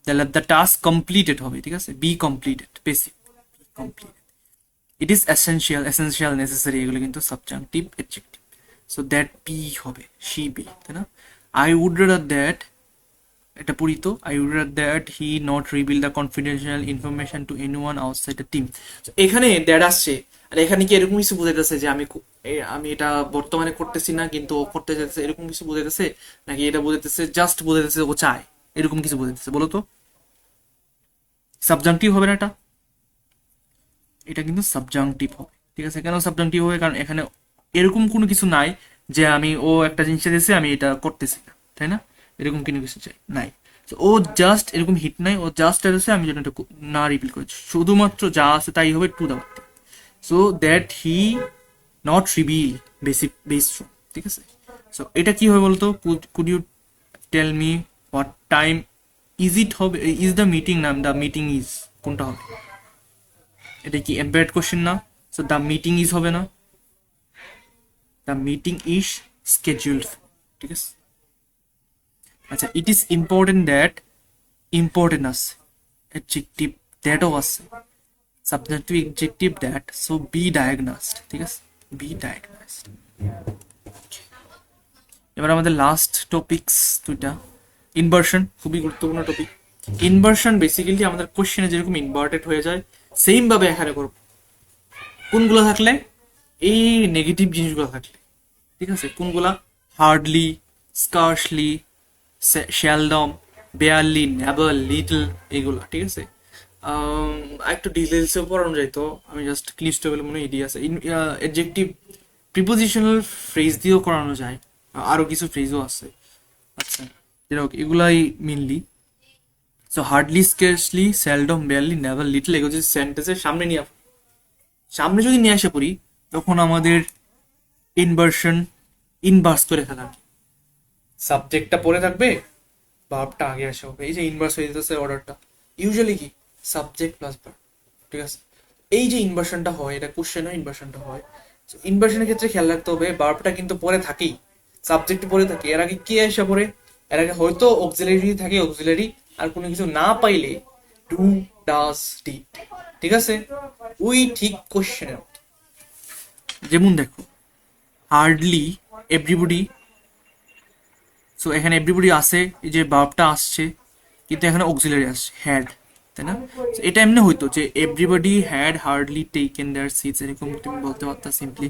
Speaker 1: তাহলে দ্য টাস্ক কমপ্লিটেড হবে, ঠিক আছে? Be completed, passive, completed. It is essential necessary, এগুলো কিন্তু subjunctive adjective. So that be হবে, শি বি, তাই না? আই উড রাদার দ্যাট, এটা পড়ি তো, I would rather that he not reveal the confidential information to anyone outside the team. এখানে দ্যাট আসছে, আর এখানে কি এরকম কিছু বোঝাইতেছে যে আমি এটা বর্তমানে করতেছি না, কিন্তু ও করতে চাইতেছে, এরকম কিছু বোঝাইতেছে? নাকি এটা বোঝাইতেছে, জাস্ট বোঝাইতেছে ও চায়, এরকম কিছু বোঝাইতেছে? বলো তো, সাবজাংটিভ হবে না এটা? এটা কিন্তু সাবজাংটিভ হবে, ঠিক আছে? কেন সাবজাংটিভ হবে? কারণ এখানে এরকম কোনো কিছু নাই যে ও একটা জিনিস দিয়েছে, আমি এটা করতেছি না, তাই না? এরকম কোনো কিছু চাই নাই। তো ও জাস্ট এরকম হিট নাই, ও জাস্ট আছে আমি যেন এটা না রিপিল করেছি, শুধুমাত্র যা আছে তাই হবে, to the birthday. So that he not reveal basic, ঠিক আছে? সো এটা কি হবে বলতো? Could you tell me what time is it হবে, ইজ দ্য মিটিং, নাম দ্য মিটিং ইজ, কোনটা হবে? এটা কি এমবেড কোশ্চেন না? সো দ্য মিটিং ইজ হবে না, দ্য মিটিং ইজ স্কেডিউলড, ঠিক আছে? আচ্ছা, it is important that, important আছে, অ্যাডজেক্টিভ দ্যাটও আছে, subjective adjective that, so B ডায়াগনাস্ট, ঠিক আছে? বি ডায়াগনাস্ট। এবার আমাদের লাস্ট টপিকস দুইটা, ইনভার্সন, খুবই গুরুত্বপূর্ণ টপিক। ইনভার্সন বেসিক্যালি আমাদের কোশ্চেনে যেরকম ইনভার্টেড হয়ে যায়, সেম ভাবে এখানে করবো। কোনগুলো থাকলে? এই নেগেটিভ জিনিসগুলো থাকলে, ঠিক আছে? কোনগুলা? Hardly, scarcely, seldom, barely, never, little, এগুলা, ঠিক আছে। একটু ডিটেলসে পড়ানো যায় তো, আমি জাস্ট ক্লিষ্ট বলে মনে এডি আছে। এডজেক্টিভ প্রিপোজিশনাল ফ্রেজ দিয়েও করানো যায়, আরো কিছু ফ্রেজও আছে। আচ্ছা, যাই হোক, এগুলাই mainly. So hardly, scarcely, seldom, barely, never, little, এগুলো যদি সেন্টেন্সের সামনে যদি নিয়ে আসে পড়ি, তখন আমাদের ইনভার্স করে ফেলা। সাবজেক্টটা পরে থাকবে, ভার্বটা আগে আসা হবে। এই যে ইনভার্স হয়ে যেতেছে অর্ডারটা, ইউজুয়ালি কি সাবজেক্ট প্লাস ভার্ব, ঠিক আছে। এই যে ইনভার্সনটা হয়, এটা কোশ্চেনও ইনভার্সনটা হয়। ইনভার্সনের ক্ষেত্রে খেয়াল রাখতে হবে ভার্বটা কিন্তু পরে থাকেই, সাবজেক্ট পরে থাকে। এর আগে কে আসা পরে, এর আগে হয়তো অক্সিলারি থাকে, অক্সিলারি, আর কোনো কিছু না পাইলে ডু, ডাজ, ডিড, ঠিক আছে। ওই ঠিক কোশ্চেনের, যেমন দেখো হার্ডলি, এভরিবডি। সো এখানে এভরিবডি আসে, এই যে ভার্বটা আসছে, কিন্তু এখানে অক্সিলারি আসছে, হ্যাড, তাই না? So এটা এমনি হইতো যে everybody had hardly taken their seats, এরকম তুমি বলতে পারতা সিম্পলি।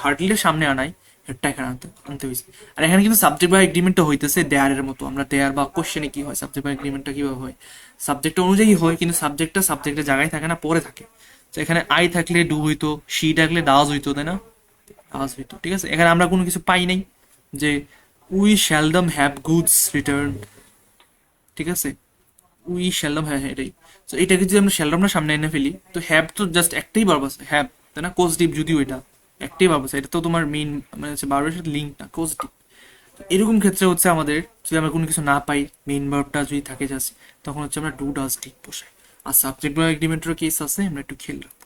Speaker 1: হার্ডলিটা সামনে আনাই, হেডটা এখানে আনতে হয়েছে। আর এখানে কিন্তু সাবজেক্ট বা এগ্রিমেন্টটা হইতেছে দেয়ারের মতো। আমরা দেয়ার বা কোশ্চেনে কি হয়, সাবজেক্ট বা এগ্রিমেন্টটা কিভাবে হয়, সাবজেক্ট অনুযায়ী হয়, কিন্তু সাবজেক্টটা সাবজেক্টের জায়গায় থাকে না, পরে থাকে। তো এখানে আই থাকলে ডু হইতো, শি থাকলে ডাজ হইতো, তাই না? ডাজ হইতো, ঠিক আছে। এখানে আমরা কোনো কিছু পাই নাই, যে উই শ্যালডম হ্যাভ গুডস রিটার্ন, ঠিক আছে। উই শ্যালডম, হ্যাঁ হ্যাঁ এটাই। তো এটাকে যদি আমরা শ্যালডমটা সামনে এনে ফেলি, তো হ্যাভ তো জাস্ট একটাই ভার্ব আছে, হ্যাভ, তাই না? কোজটিভ, যদিও এটা একটাই ভার্ব আছে, এটা তো তোমার মেইন মানে হচ্ছে ভার্বের সাথে লিঙ্ক না, কোজটিভ। এরকম ক্ষেত্রে হচ্ছে আমাদের যদি আমরা কোনো কিছু না পাই, মেইন ভার্বটা যদি থাকে জাস্ট, তখন হচ্ছে আমরা ডু, ডাজ, ডিড বসাই। আর সাবজেক্ট বা এগ্রিমেন্টের কেস আছে, আমরা একটু খেয়াল রাখবো।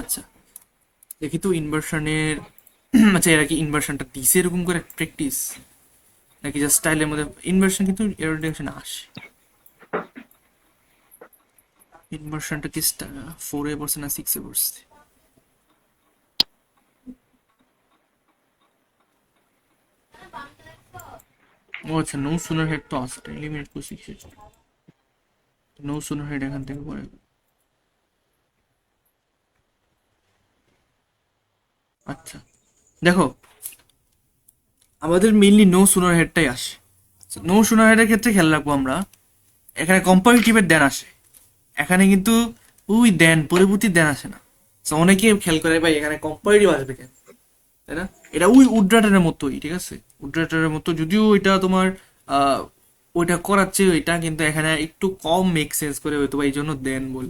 Speaker 1: আচ্ছা, দেখি তো ইনভার্সনের আচ্ছা, এরা কি ইনভার্সনটা দিছে এরকম করে প্র্যাকটিস, নাকি জাস্ট স্টাইলের মধ্যে ইনভার্সন কিন্তু এরোডেশনে আসে। ইনভার্সনটা কি 4 এ পড়ছে না 6 এ পড়ছে? ও আচ্ছা, নো সুনার হেড তো আসছে, এলিমিনেট করে 6 এ। নো সুনার হেড এখান থেকে পড়ে। আচ্ছা, দেখো আমাদের মেইনলি নো সুনার হেডটাই আসে। নো সুনার হেডের ক্ষেত্রে খেয়াল রাখবো আমরা, এখানে কম্পারেটিভের দেন আসে, এখানে কিন্তু ওই দেন পরবর্তী দেন আসে না। তো অনেকে খেয়াল করে ভাই এখানে কম্পারেটিভ আসবে কেন, তাই না? এটা ওই উড্রাটারের মতোই, ঠিক আছে, উড্রাটারের মতো, যদিও এটা তোমার আহ ওইটা করাচ্ছে, ওইটা কিন্তু এখানে একটু কম মেক সেন্স করে, হয়তো বা এই জন্য দেন বল,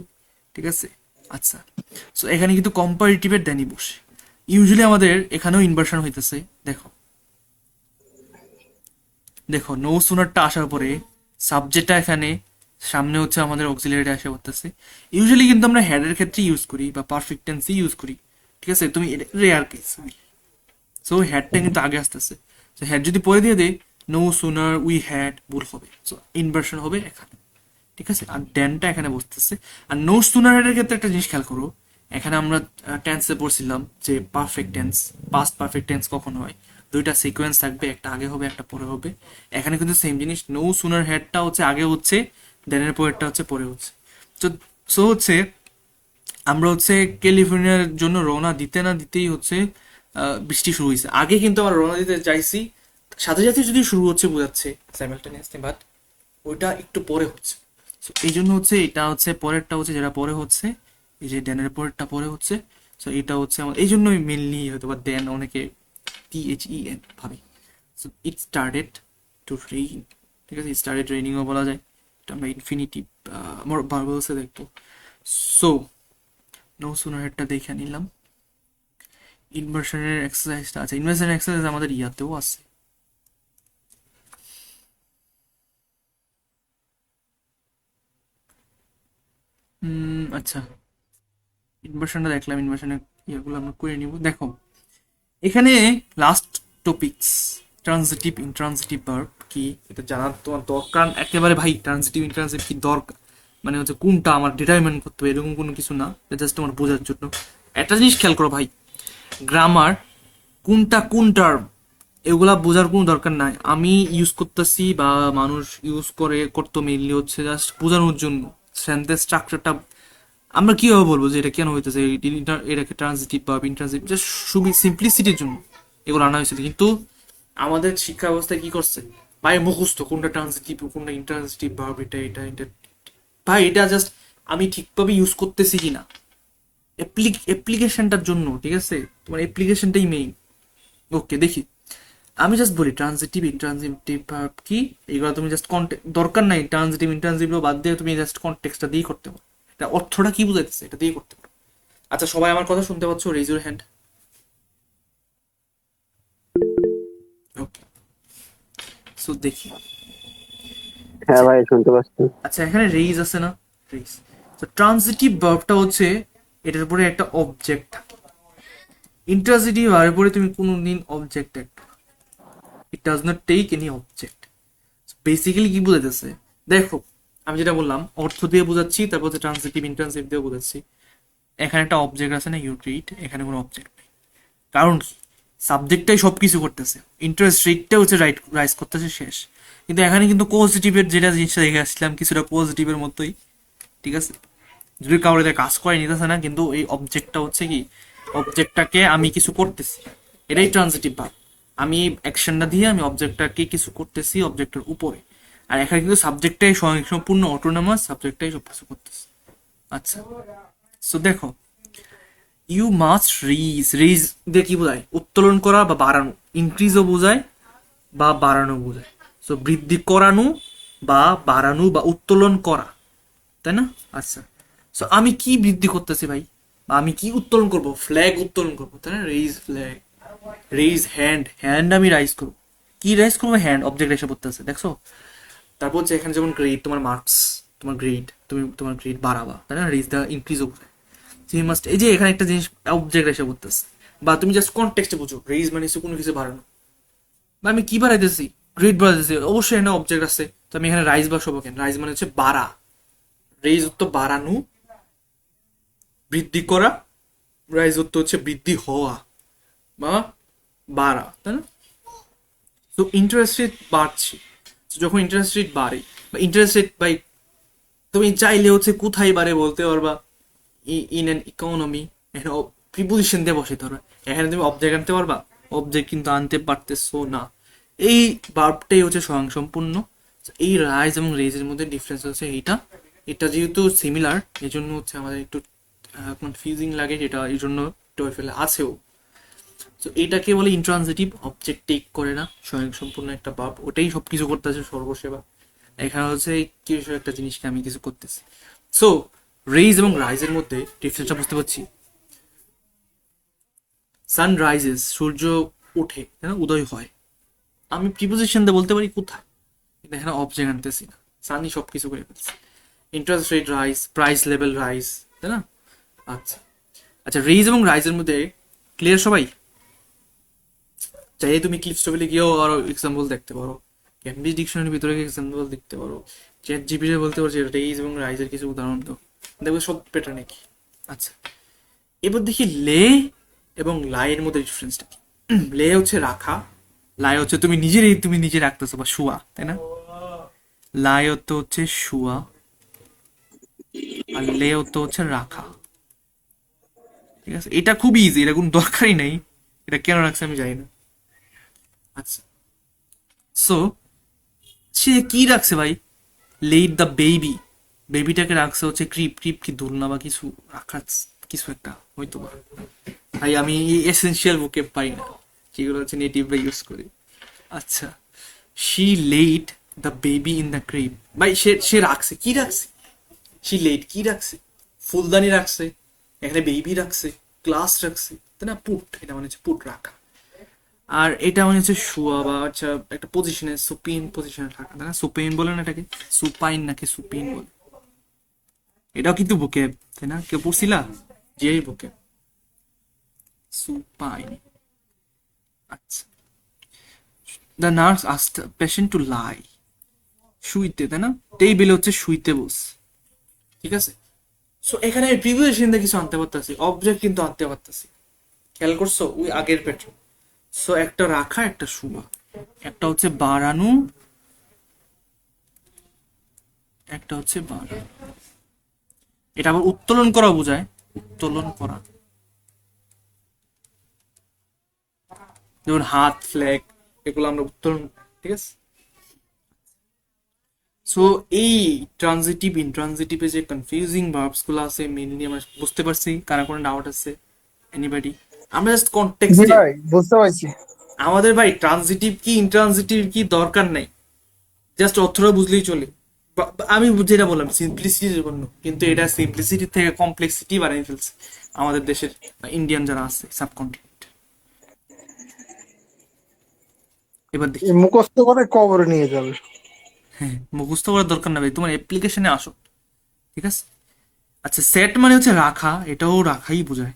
Speaker 1: ঠিক আছে। আচ্ছা, সো এখানে কিন্তু কম্পারেটিভের দেনই বসে। ইউজুয়ালি আমাদের এখানেও ইনভার্সন হইতেছে। দেখো দেখো নো সুনারটা আসার পরে সাবজেক্টটা এখানে সামনে হচ্ছে আমাদের অক্সিলারিটা আসে করতেছে। ইউজুয়ালি কিন্তু আমরা হ্যাডের ক্ষেত্রে ইউজ করি বা পারফেক্ট টেন্সই ইউজ করি, ঠিক আছে। তুমি রেয়ার কেস, সো হ্যাডটা কিন্তু আগে আসতেছে। তো হ্যাড যদি পরে দিয়ে দেয়, নো সুনার উই হ্যাড, ভুল হবে। সো ইনভার্সন হবে এখানে, ঠিক আছে। আর ড্যানটা এখানে বসতেছে। আর নো সুনার হেডের ক্ষেত্রে একটা জিনিস খেয়াল করো, এখানে আমরা টেন্সে পড়ছিলাম যে perfect tense, past perfect tense কখন হয়, দুইটা সিকোয়েন্স থাকবে, একটা আগে হবে একটা পরে হবে। এখানে কিন্তু সেম জিনিস, নো সুনার হেডটা হচ্ছে আগে হচ্ছে, দেনের পরেরটা হচ্ছে পরে হচ্ছে। তো সো হচ্ছে আমরা হচ্ছে ক্যালিফোর্নিয়ার জন্য রওনা দিতে না দিতেই হচ্ছে বৃষ্টি শুরু হয়েছে। আগে কিন্তু আমরা রওনা দিতে চাইছি, সাথে সাথে যদি শুরু হচ্ছে বোঝাচ্ছে সাইমালটেনিয়াসলি, বাট ওইটা একটু পরে হচ্ছে। সো এই জন্য হচ্ছে এটা হচ্ছে পরেরটা হচ্ছে যেটা পরে হচ্ছে, এই যে ড্যানের পরেরটা পরে হচ্ছে। সো এটা হচ্ছে আমার এই জন্যই মেনলি হয়তো বা দেন অনেকে THEN ভাবে। So it started to rain, ঠিক আছে, স্টার্টেড রেইনিংও বলা যায়, এটা আমরা ইনফিনিটিভ আমার ভার্বালসে দেখবো। সো নো সুনার হেডটা দেখে নিলাম। ইনভার্সনের এক্সারসাইজটা আছে, ইনভার্সনের এক্সারসাইজ আমাদের ইয়াতেও আছে। আচ্ছা, ইনভার্সনটা দেখলাম, ইনভার্সনের ইয়েগুলো আমরা করে নিব। দেখো এখানে last topics transitive intransitive verb কি, এটা জানার তোমার দরকার একেবারে ভাই। ট্রানজিটিভ ইনট্রানজিটিভ কি দরকার, মানে হচ্ছে কোনটা আমার ডিটারমাইন করতে হবে এরকম কোনো কিছু না, জাস্ট তোমার বোঝার জন্য। একটা জিনিস খেয়াল করো ভাই, গ্রামার কোনটা কোন টার্ম এগুলা বোঝার কোনো দরকার নাই। আমি ইউজ করতেছি বা মানুষ ইউজ করতো মেইনলি হচ্ছে জাস্ট বোঝানোর জন্য। সেন্টেন্স স্ট্রাকচারটা আমরা কিভাবে বলবো যে এটা কেন হইতেছে, এটাকে ট্রানজিটিভ বা ইনট্রানজিটিভ, জাস্ট সুবি সিম্পলিসিটির জন্য এগুলো আনা হয়েছে। কিন্তু আমাদের শিক্ষা ব্যবস্থায় কি করছে ভাই, মুখস্থ কোনটা ট্রান্সিটিভ কোনটা ইন্ট্রান্সিটিভ ভার্ব, এটা ভাই এটা জাস্ট আমি ঠিকভাবে ইউজ করতেছি কিনা অ্যাপ্লিকেশনটার জন্য, ঠিক আছে, তোমার অ্যাপ্লিকেশনটাই মেইন। ওকে দেখি, আমি জাস্ট বলি ট্রানজিটিভ ইন্ট্রানজিটিভ ভার্ব কি, এগুলো তুমি জাস্ট দরকার নাই ট্রানজিটিভ ইন্ট্রানজিটিভ বাদ দিয়ে তুমি জাস্ট কনটেক্সটটা দিয়ে করতে পারো, এটা অর্থটা কি বুঝাইতেছে এটা দিয়ে করতে পারো। আচ্ছা সবাই আমার কথা শুনতে পাচ্ছ? Raise your hand. Okay, so দেখি।
Speaker 4: হ্যাঁ ভাই শুনতে পাচ্ছি।
Speaker 1: আচ্ছা এখানে রেজ আছে না, রেজ। তো ট্রানজিটিভ ভার্বটা হচ্ছে এটার উপরে একটা অবজেক্ট থাকে, ইন্ট্রানজিটিভ ভার্বের উপরে তুমি কোনো দিন অবজেক্ট একটা, it does not take any object. Basically কি বোঝাইতেছে দেখো, আমি যেটা বললাম অর্থ দিয়ে বোঝাচ্ছি, তারপর হচ্ছে ট্রান্সিটিভ ইন্ট্রান্সিটিভ দিয়ে বোঝাচ্ছি। এখানে একটা অবজেক্ট আছে না, ইউ রিড, এখানে কোনো অবজেক্ট নেই, কারণ কি সাবজেক্টটাই সব কিছু করতেছে, ইন্টারেস্ট রেটটা হচ্ছে রাইজ করতেছে শেষ। কিন্তু এখানে কিন্তু পজিটিভের যেটা জিনিসটা দেখে আসছিলাম কিছুটা পজিটিভের মতোই, ঠিক আছে, যদি কাউরে কাজ করে নিতেছে না, কিন্তু এই অবজেক্টটা হচ্ছে কি, অবজেক্টটাকে আমি কিছু করতেছি, এটাই ট্রানজিটিভ ভার্ব। আমি অ্যাকশনটা দিয়ে আমি অবজেক্টটাকে কিছু করতেছি অবজেক্টের উপরে, আর এখানে কিন্তু সাবজেক্টটাই সম্পূর্ণ অটোনমাস, সাবজেক্টটাই সব কিছু করতেছে। আচ্ছা সো দেখো, ইউ মাস্ট রিজ, রিজ দিয়ে কি বোঝায়, উত্তোলন করা বা বাড়ানো, ইনক্রিজও বোঝায় বা বাড়ানো বোঝায়। সো বৃদ্ধি করানো বা বাড়ানো বা উত্তোলন করা, তাই না? আচ্ছা সো আমি কি বৃদ্ধি করতেছি ভাই, বা আমি কি উত্তোলন করব, ফ্ল্যাগ উত্তোলন করবো, তাই না, raise flag, raise hand, hand আমি রাইজ করবো, কি রাইজ করবো, হ্যান্ড অবজেক্ট এসে পড়তেছে, দেখছো। তারপর হচ্ছে এখানে যেমন গ্রেড, তোমার মার্কস, তোমার গ্রেড, তুমি তোমার গ্রেড বাড়াবা, তাই না, রেইজ দা ইনক্রিজও বোঝায়। তুমি মাস্ট, এই যে এখানে একটা জিনিস অবজেক্ট এসে পড়তেছে, বা তুমি জাস্ট কনটেক্সটে বুঝো রেইজ মানে হচ্ছে কোনো কিছু বাড়ানো, বা আমি কি বাড়াইতেছি, গ্রেড বাড়াইতেছি, অবশ্যই এখানে অবজেক্ট আছে, তো আমি এখানে রাইজ বসাবো কেন, রাইজ মানে হচ্ছে বাড়া, রেইজ তো বাড়ানো, বৃদ্ধি করা, রাইজ তো হচ্ছে বৃদ্ধি হওয়া বা বাড়া, তাই না। তো ইন্টারেস্ট রেট বাড়ছে, তো যখন ইন্টারেস্ট রেট বাড়ে বা ইন্টারেস্ট রেট বাই, তুমি চাইলে হচ্ছে কোথায় বাড়ে বলতে পারবা, ইন অ্যান ইকোনমি, এখানে প্রিপোজিশন দিয়ে বসাইতে পারবা, এখানে তুমি অবজেক্ট আনতে পারবা, অবজেক্ট কিন্তু আনতে পারতেছো না, এই ভার্বটাই হচ্ছে স্বয়ংসম্পূর্ণ। এই রাইজ এবং রেজের মধ্যে ডিফারেন্স হচ্ছে এইটা, এটা যেহেতু সিমিলার এই জন্য হচ্ছে আমাদের একটু কনফিউজিং লাগে, যেটা এই জন্য টয়ফেলে আছেও। তো এটাকে বলে ইন্ট্রানজিটিভ, অবজেক্ট টেক করে না, স্বয়ংসম্পূর্ণ একটা ভার্ব, ওটাই সবকিছু করতেছে, সর্বসেবা। এখানে হচ্ছে কিছু একটা জিনিসকে আমি কিছু করতেছি। সো রেইজ এবং রাইজের মধ্যে ডিফারেন্সটা বুঝতে পারছি। সান রাইজেস, সূর্য ওঠে, তাই না, উদয় হয়, আমি প্রিপোজিশন দিয়ে বলতে পারি কোথায়, কিন্তু এখানে অবজেক্ট আনতেছি না, সানই সব কিছু করে ফেলছে। Interest rate rise, price level rise, তাই না। আচ্ছা আচ্ছা, রেইজ এবং রাইজের মধ্যে ক্লিয়ার সবাই? চাইলে তুমি ক্লিপস টেবিলে গিয়েও আরো এক্সাম্পল দেখতে পারো, ক্যামব্রিজ ডিকশনারির ভিতরে এক্সাম্পল দেখতে পারো, চ্যাট জিপিটি বলতে পারছি রেইজ এবং রাইজের কিছু উদাহরণ দাও, দেখবে সব প্যাটার্ন কি। আচ্ছা এবার দেখি লে এবং লাইয়ের মধ্যে ডিফারেন্সটা কি। লে হচ্ছে রাখা, লাই হচ্ছে তুমি নিজে রাখতেছো বা শুয়া, তাই না। লাই অর্থ হচ্ছে শুয়া, আর লে অর্থ হচ্ছে রাখা, ঠিক আছে, এটা খুব ইজি, এটা কোনো দরকারই নাই, এটা কেন রাখছে আমি জানি না। আচ্ছা সো সে কি রাখছে ভাই, লেট দ্য বেবি, বেবিটাকে রাখছে হচ্ছে ক্রিপ, ক্রিপ কি দোলনা বা কিছু রাখার কিছু একটা হয়তো বা, ভাই আমি এসেনশিয়াল বুকে পাই না, যেগুলো হচ্ছে নেটিভরা ইউজ করি। আচ্ছা she let the baby in the creep, ভাই সে সে রাখছে, কি রাখছে, শি লেট কি রাখছে, ফুলদানি রাখছে, এখানে বেবি রাখছে, গ্লাস রাখছে, তাই না, পুট, এটা মানে হচ্ছে পুট রাখা। আর এটা মানে হচ্ছে শুয়া বা আচ্ছা একটা পজিশনে, সুপিন পজিশনে থাকা, তাই না, সুপেইন বলে না এটাকে, সুপাইন নাকি সুপিন বলে, এটাও কিন্তু বুকে, তাই না, কেউ পড়ছিলা, যেই বুকে সুপাইন। আচ্ছা the nurse asked the patient to lie, শুইতে, তাই না, টেবিলে হচ্ছে শুইতে বস, ঠিক আছে। সো এখানে প্রিভিয়াস দিয়ে কিছু আনতে পারতেছি, অবজেক্ট কিন্তু আনতে পারতেছি, খেয়াল করছো ওই আগের প্যাটার্ন। সো একটা রাখা, একটা শোয়া, একটা হচ্ছে বাড়ানো, একটা হচ্ছে বাড়ানো, এটা আবার উত্তোলন করা বোঝায়, উত্তোলন করা, যেমন হাত ফ্ল্যাগ, এগুলো আমরা উত্তরণ, ঠিক আছে। সো এই ট্রানজিটিভ ইনট্রানজিটিভে যে কনফিউজিং ভার্বস গুলো আছে মেইনলি আমরা বুঝতে পারছি, কারো কোনো ডাউট আছে এনিবডি? আমরা জাস্ট
Speaker 2: জি
Speaker 1: কনটেক্সটে
Speaker 2: ভাই, বুঝতে পারছি।
Speaker 1: আমাদের ভাই ট্রানজিটিভ কি ইনট্রানজিটিভ কি দরকার নাই, জাস্ট অর্থটা বুঝলেই চলে। আমি যেটা বললাম সিম্পলিসিটির জন্য, কিন্তু এটা সিম্পলিসিটি থেকে কমপ্লেক্সিটি বানিয়ে ফেলছে আমাদের দেশের ইন্ডিয়ান যারা আছে সাবকন্টিনেন্ট। এবার দেখি।
Speaker 2: এই মুখস্থ করে কবরে নিয়ে যাবে।
Speaker 1: হ্যাঁ, মুখস্থ করার দরকার না ভাই, তোমার অ্যাপ্লিকেশনে আসো, ঠিক আছে। আচ্ছা, সেট মানে হচ্ছে রাখা, এটাও রাখাই বোঝায়।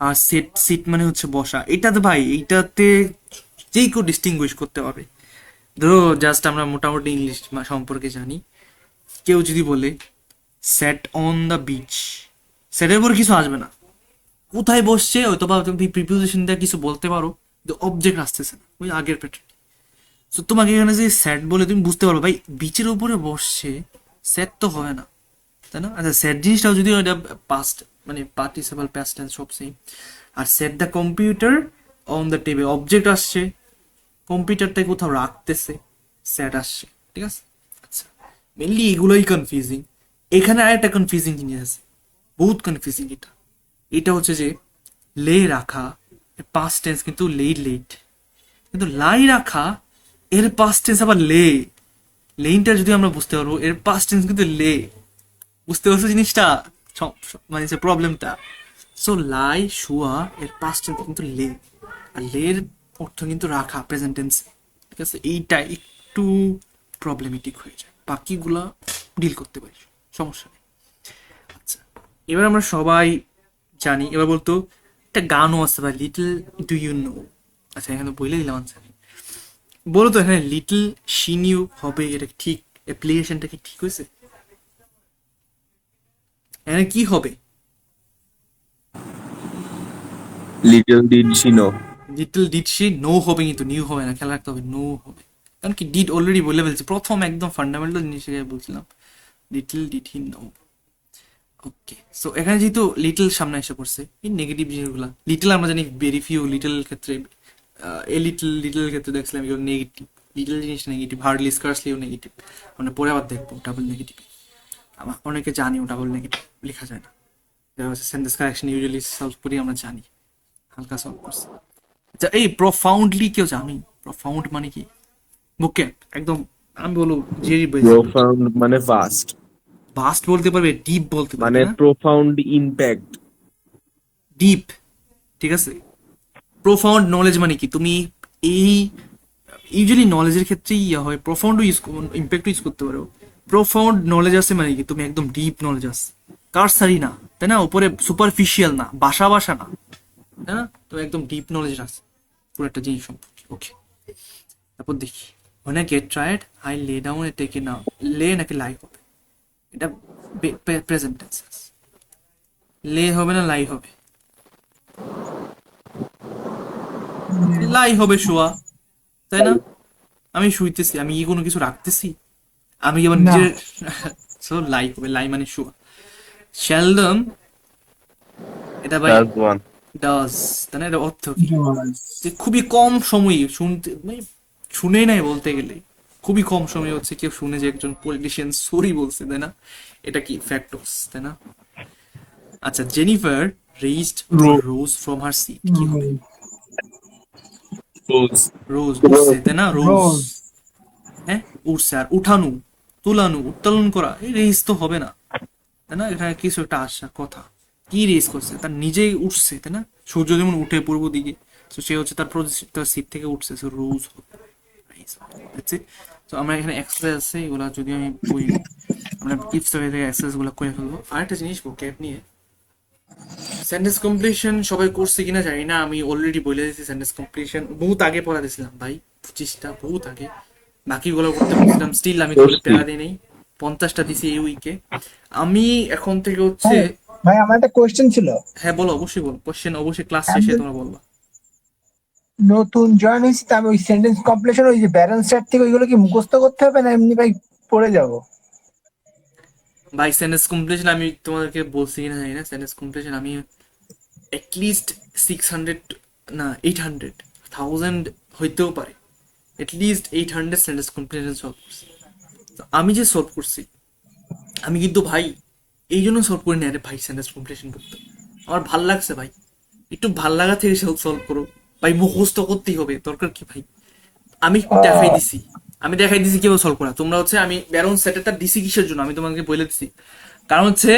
Speaker 1: আর সেট সিট মানে হচ্ছে বসা। এটাতে ভাই এইটাতে যে কেউ ডিস্টিংগুইশ করতে পারবে। ধরো জাস্ট আমরা মোটামুটি ইংলিশ সম্পর্কে জানি, কেউ যদি বলে সেট অন দ্য বিচ, সেটের পরে কিছু আসবে না, কোথায় বসছে হয়তো বা তুমি প্রিপোজিশন দিয়ে কিছু বলতে পারো, কিন্তু অবজেক্ট আসতেছে না, ওই আগের প্যাটার্ন। তো তোমাকে এখানে যে সেট বলে তুমি বুঝতে পারো ভাই বিচের উপরে বসছে, সেট তো হবে না, তাই না? আচ্ছা, সেট জিনিসটাও যদিও এটা পাস্ট মানে পার্টিসিপাল পাস্ট টেন্স সব সেম। আর set the computer on the table, object আসছে, কম্পিউটারটাকে কোথাও রাখতেছে, সেট আসছে, ঠিক আছে। আচ্ছা, মেনলি এগুলোই কনফিউজিং। এখানে আরেকটা কনফিউজিং জিনিস আছে, বহুত কনফিউজিং এটা। এটা হচ্ছে যে লে রাখা, পাস্ট টেন্স কিন্তু লেট লেট, কিন্তু লাই রাখা এর পাস্ট টেন্স আবার লে। লেইনটা যদি আমরা বুঝতে পারবো, এর পাস্ট টেন্স কিন্তু লে। বুঝতে পারছো জিনিসটা, মানে যে প্রবলেমটা। সো লাই শুয়া এর পাস্ট টেন্স কিন্তু লে, আর লের অর্থ কিন্তু রাখা প্রেজেন্ট টেন্স, ঠিক আছে। এইটা একটু প্রবলেমেটিক হয়ে যায়, বাকিগুলা ডিল করতে পারি, সমস্যা নেই। আচ্ছা, এবার আমরা সবাই জানি, এবার বলতো একটা গানও আছে ভাই, লিটল ডু ইউ নো। আচ্ছা, এখানে বলে দিলাম আনসার। বলো তো এখানে লিটল শিনিউ হবে, এটা ঠিক অ্যাপ্লিকেশনটা কি ঠিক হয়েছে? এখানে কি হবে?
Speaker 3: Little did she know.
Speaker 1: Little did she know হবে, কিন্তু নিউ হবে না, খেয়াল রাখতে হবে, নো হবে। কারণ কি ডিড অলরেডি বলে ফেলছি, প্রথম একদম ফান্ডামেন্টাল জিনিস বলছিলাম, little did he know. Okay, so এখানে যেহেতু লিটল সামনে এসে পড়ছে, এই নেগেটিভ জিনিসগুলো লিটল আমরা জানি ভেরি ফিউ, লিটল ক্ষেত্রে এ লিটল লিটল ক্ষেত্রে দেখছিলাম এগুলো নেগেটিভ, লিটল জিনিস নেগেটিভ, হার্ডলি স্কার্সলিও নেগেটিভ। মানে পরে আবার দেখবো ডাবল নেগেটিভ, আমার অনেকে জানিও ডাবল নেগেটিভ লেখা যায় না, যেটা হচ্ছে সেন্টেন্স কারেকশন ইউজুয়ালি সলভ করি আমরা জানি, হালকা সলভ করছি। আচ্ছা, এই প্রফাউন্ডলি কেউ জানি প্রফাউন্ড মানে কি? বুকে একদম, আমি বলবো যে
Speaker 3: প্রোফাউন্ড মানে ভাস্ট,
Speaker 1: ভাস্ট বলতে পারবে, ডিপ বলতে
Speaker 3: মানে
Speaker 1: পারবে না,
Speaker 3: প্রোফাউন্ড ইম্প্যাক্ট।
Speaker 1: ডিপ, ঠিক আছে। প্রোফাউন্ড নলেজ মানে কি, তুমি এই ইউজুয়ালি নলেজের ক্ষেত্রেই ইয়া হয়, প্রোফাউন্ড ইউজ ইম্প্যাক্ট ইউজ করতে পারো। প্রোফাউন্ড নলেজ আছে মানে কি, তুমি একদম ডিপ নলেজ আছে, কারসারি না, তাই না, উপরে সুপারফিশিয়াল না, বাসা বাসা না, তাই না, তো একদম ডিপ নলেজ আছে পুরো একটা জিনিস সম্পর্কে। ওকে, তারপর দেখি when I get tired I lay down and take a nap, লে নাকি লাই হবে? এটা প্রেজেন্ট টেন্স, লে হবে না লাই হবে? লাই হবে, শোয়া, তাই না? আমি শুইতেছি, আমি কি কোনো কিছু রাখতেছি? আমি কি আবার
Speaker 2: না।
Speaker 1: নিজের সো লাই হবে, লাই মানে শোয়া। সেলডম, এটা ভাই
Speaker 3: ডাজ ওয়ান।
Speaker 1: ডাজ, তাই না, এটা অর্থ কি? যে খুবই কম সময় শুনতে, মানে শুনেই নাই বলতে গেলে, খুবই কম সময় হচ্ছে কেউ শুনে যে একজন পলিটিশিয়ান সরি বলছে, তাই না? এটা কি ফ্যাক্টস, তাই না? আচ্ছা, Jennifer raised rose from her seat, কি হবে?
Speaker 3: রোজ।
Speaker 1: রোজ উঠছে, তাই না, রোজ,
Speaker 2: রোজ।
Speaker 1: হ্যাঁ উঠছে। আর উঠানো, তুলানো, উত্তোলন করা, এই রেইজ তো হবে না, তাই না? এখানে কিছু একটা আসা কথা, কি রেস করছে, তার নিজেই উঠছে, তাই না? সূর্য যেমন উঠে পূর্ব দিকে, তো সে হচ্ছে তার সিট থেকে উঠছে, সো রোজ হবে। তো আমরা এখানে এক্সারসাইজ আছে, এগুলা যদি আমি বই আমরা ইফ সার্ভে থেকে এক্সারসাইজ গুলো করে ফেলবো। আরেকটা জিনিস ক্যাপ নিয়ে, সেন্টেন্স কমপ্লিশন সবাই করছে কিনা জানি না, আমি অলরেডি বলে দিয়েছি সেন্টেন্স কমপ্লিশন বহুত আগে পড়া দিয়েছিলাম ভাই, 25টা বহুত আগে, বাকিগুলো করতে বলছিলাম, স্টিল আমি তো প্যারা দিই নেই, 50টা দিছি এই উইকে। আমি এখন থেকে হচ্ছে,
Speaker 2: ভাই, ভাই আমার একটা কোয়েশ্চেন ছিল।
Speaker 1: হ্যাঁ বলো, অবশ্যই বলো কোশ্চেন, অবশ্যই ক্লাস
Speaker 2: আমি
Speaker 1: শেষে
Speaker 2: তো
Speaker 1: তোমরা বলবা।
Speaker 2: নতুন জয়েন হয়েছি, তো আমি ওই সেন্টেন্স কমপ্লিশন ওই যে ব্যালেন্স চার্ট থেকে ওইগুলো কি মুখস্থ করতে হবে না এমনি ভাই পড়ে যাবো?
Speaker 1: ভাই সেন্টেন্স কমপ্লিশন আমি তোমাদেরকে বলছি কিনা জানি না, সেন্টেন্স কমপ্লিশন আমি অ্যাটলিস্ট 600, না 800, 1000 হইতেও পারে, এটলিস্ট 800 সেন্টেন্স কমপ্লিশন সলভ করছি। তো আমি যে সলভ করছি, আমি কিন্তু ভাই এই জন্য সলভ করি না, আরে ভাই সেন্টেন্স কমপ্লিশন করতে আমার ভাল লাগছে ভাই, একটু ভাল লাগা থেকে সলভ করো ভাই, মুখস্থ করতেই হবে, দরকার কি ভাই। আমি দেখাই
Speaker 2: আহ,
Speaker 1: দিছি, আমি দেখাই দিছি কিভাবে সলভ করা। তোমরা হচ্ছে আমি ব্যারন সেটেরটা দিছি কিসের জন্য আমি তোমাকে বলে দিছি, কারণ হচ্ছে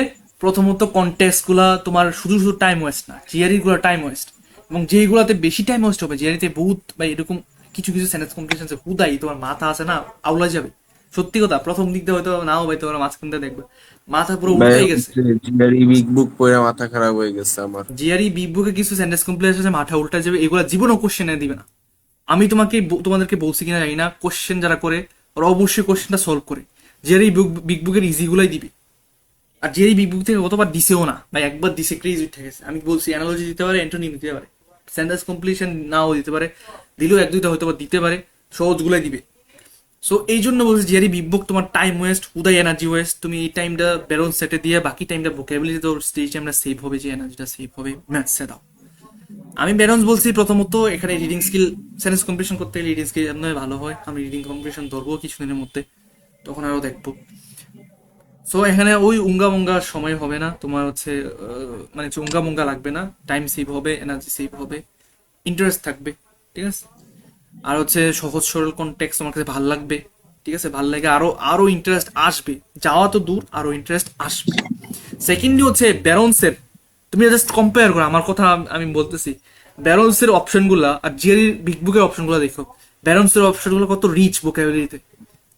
Speaker 1: প্রথমত কন্টেক্সট গুলা তোমার শুধু শুধু টাইম ওয়েস্ট না, জিআরই গুলো টাইম ওয়েস্ট, এবং যেইগুলাতে বেশি টাইম ওয়েস্ট হবে জিআরইতে বহুত বা এরকম কিছু কিছু সেন্টেন্স কমপ্লিশন আছে হুদাই তোমার মাথা আছে না আউলা যাবে। সত্যি কথা, প্রথম দিক দিয়ে হয়তো নাও ভাই, তোমার মাঝখান দিয়ে দেখবে মাথা পুরো
Speaker 3: ভাই
Speaker 1: উল্টাই গেছে।
Speaker 3: হচ্ছে জিআরই বিগ বুক পড়ে মাথা খারাপ হয়ে গেছে আমার।
Speaker 1: জিআরই বিগ বুকে কিছু সেন্টেন্স কমপ্লিশন আছে মাথা উল্টা যাবে, এগুলা জীবনও কোশ্চেনে দিবে না। আমি তোমাদেরকে বলছি কিনা জানি না, কোশ্চেন যারা করে ওরা অবশ্যই কোশ্চেনটা সলভ করে, জিআরই বিগ বুকের ইজি গুলাই দিবে। আর জিআরই বিগ বুক থেকে অতবার দিছেও না ভাই, একবার দিছে ক্রেজ উঠে গেছে। আমি বলছি অ্যানালজি দিতে পারে, অ্যান্টোনিম দিতে পারে, সেন্টেন্স কমপ্লিশন নাও দিতে পারে, দিলেও এক দুইটা হয়তো বা দিতে পারে, সহজগুলাই দিবে। সো এই জন্য বলছি জিআরই বিগ বুক তোমার টাইম ওয়েস্ট, হুদাই এনার্জি ওয়েস্ট। তুমি এই টাইমটা ব্যারন সেটে দিয়ে বাকি টাইমটা ভোকাবুলারি তো স্টেজ টাইমটা সেভ হবে, যে এনার্জিটা সেভ হবে ম্যাথসে দাও। আমি ব্যারন্স বলছি প্রথমত এখানে রিডিং স্কিল, সেন্টেন্স কমপ্লিশন করতে গেলে রিডিং স্কিল এমন ভালো হয়। আমি রিডিং কমপ্লিশন ধরবো কিছুদিনের মধ্যে, তখন আরো দেখবো। সো এখানে ওই উঙ্গা মুঙ্গা সময় হবে না তোমার হচ্ছে, মানে হচ্ছে উঙ্গা মুঙ্গা লাগবে না, টাইম সেভ হবে, এনার্জি সেভ হবে, ইন্টারেস্ট থাকবে, ঠিক আছে। আর হচ্ছে সহজ সরল কনটেক্সট তোমার কাছে ভালো লাগবে, ঠিক আছে, ভালো লাগে, আরো আরো ইন্টারেস্ট আসবে, যাওয়া তো দূর আরো ইন্টারেস্ট আসবে। সেকেন্ডলি হচ্ছে ব্যারন্সের, তুমি জাস্ট কম্পেয়ার করো আমার কথা, আমি বলতেছি ব্যারন্সের অপশনগুলা আর জিআরই বিগ বুকের অপশনগুলো দেখো। ব্যারন্সের অপশনগুলো কত রিচ ভোকাবুলারিতে,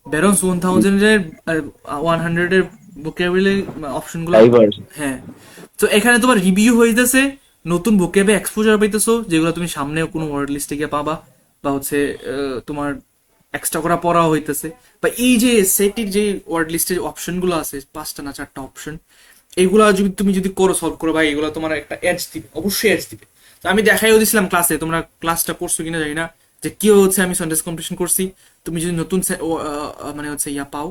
Speaker 1: ব্যারন্স 1000-এর 100-এর ভোকাবুলারি অপশনগুলো।
Speaker 3: ড্রাইভার।
Speaker 1: হ্যাঁ, তো এখানে তোমার রিভিউ হইতেছে, নতুন ভোকাবে এক্সপোজার পাইতেছো, যেগুলো তুমি সামনে কোনো ওয়ার্ড লিস্টে গিয়ে পাবা, বা হচ্ছে তোমার এক্সট্রা করা পড়া হইতেছে। বা এই যে সেটির যে ওয়ার্ড লিস্টের অপশনগুলো আছে 5টা না 4টা অপশন, এগুলা যদি তুমি যদি করো সলভ করো ভাই, এগুলো তোমার একটা এজ দিবে, অবশ্যই এজ দিবে। তো আমি দেখাইও দিছিলাম ক্লাসে, তোমরা ক্লাসটা করছো কিনা জানি না, যে কি হচ্ছে আমি সেন্টেন্স কমপ্লিশন করছি। তুমি যদি নতুন মানে হচ্ছে ইয়া পাও,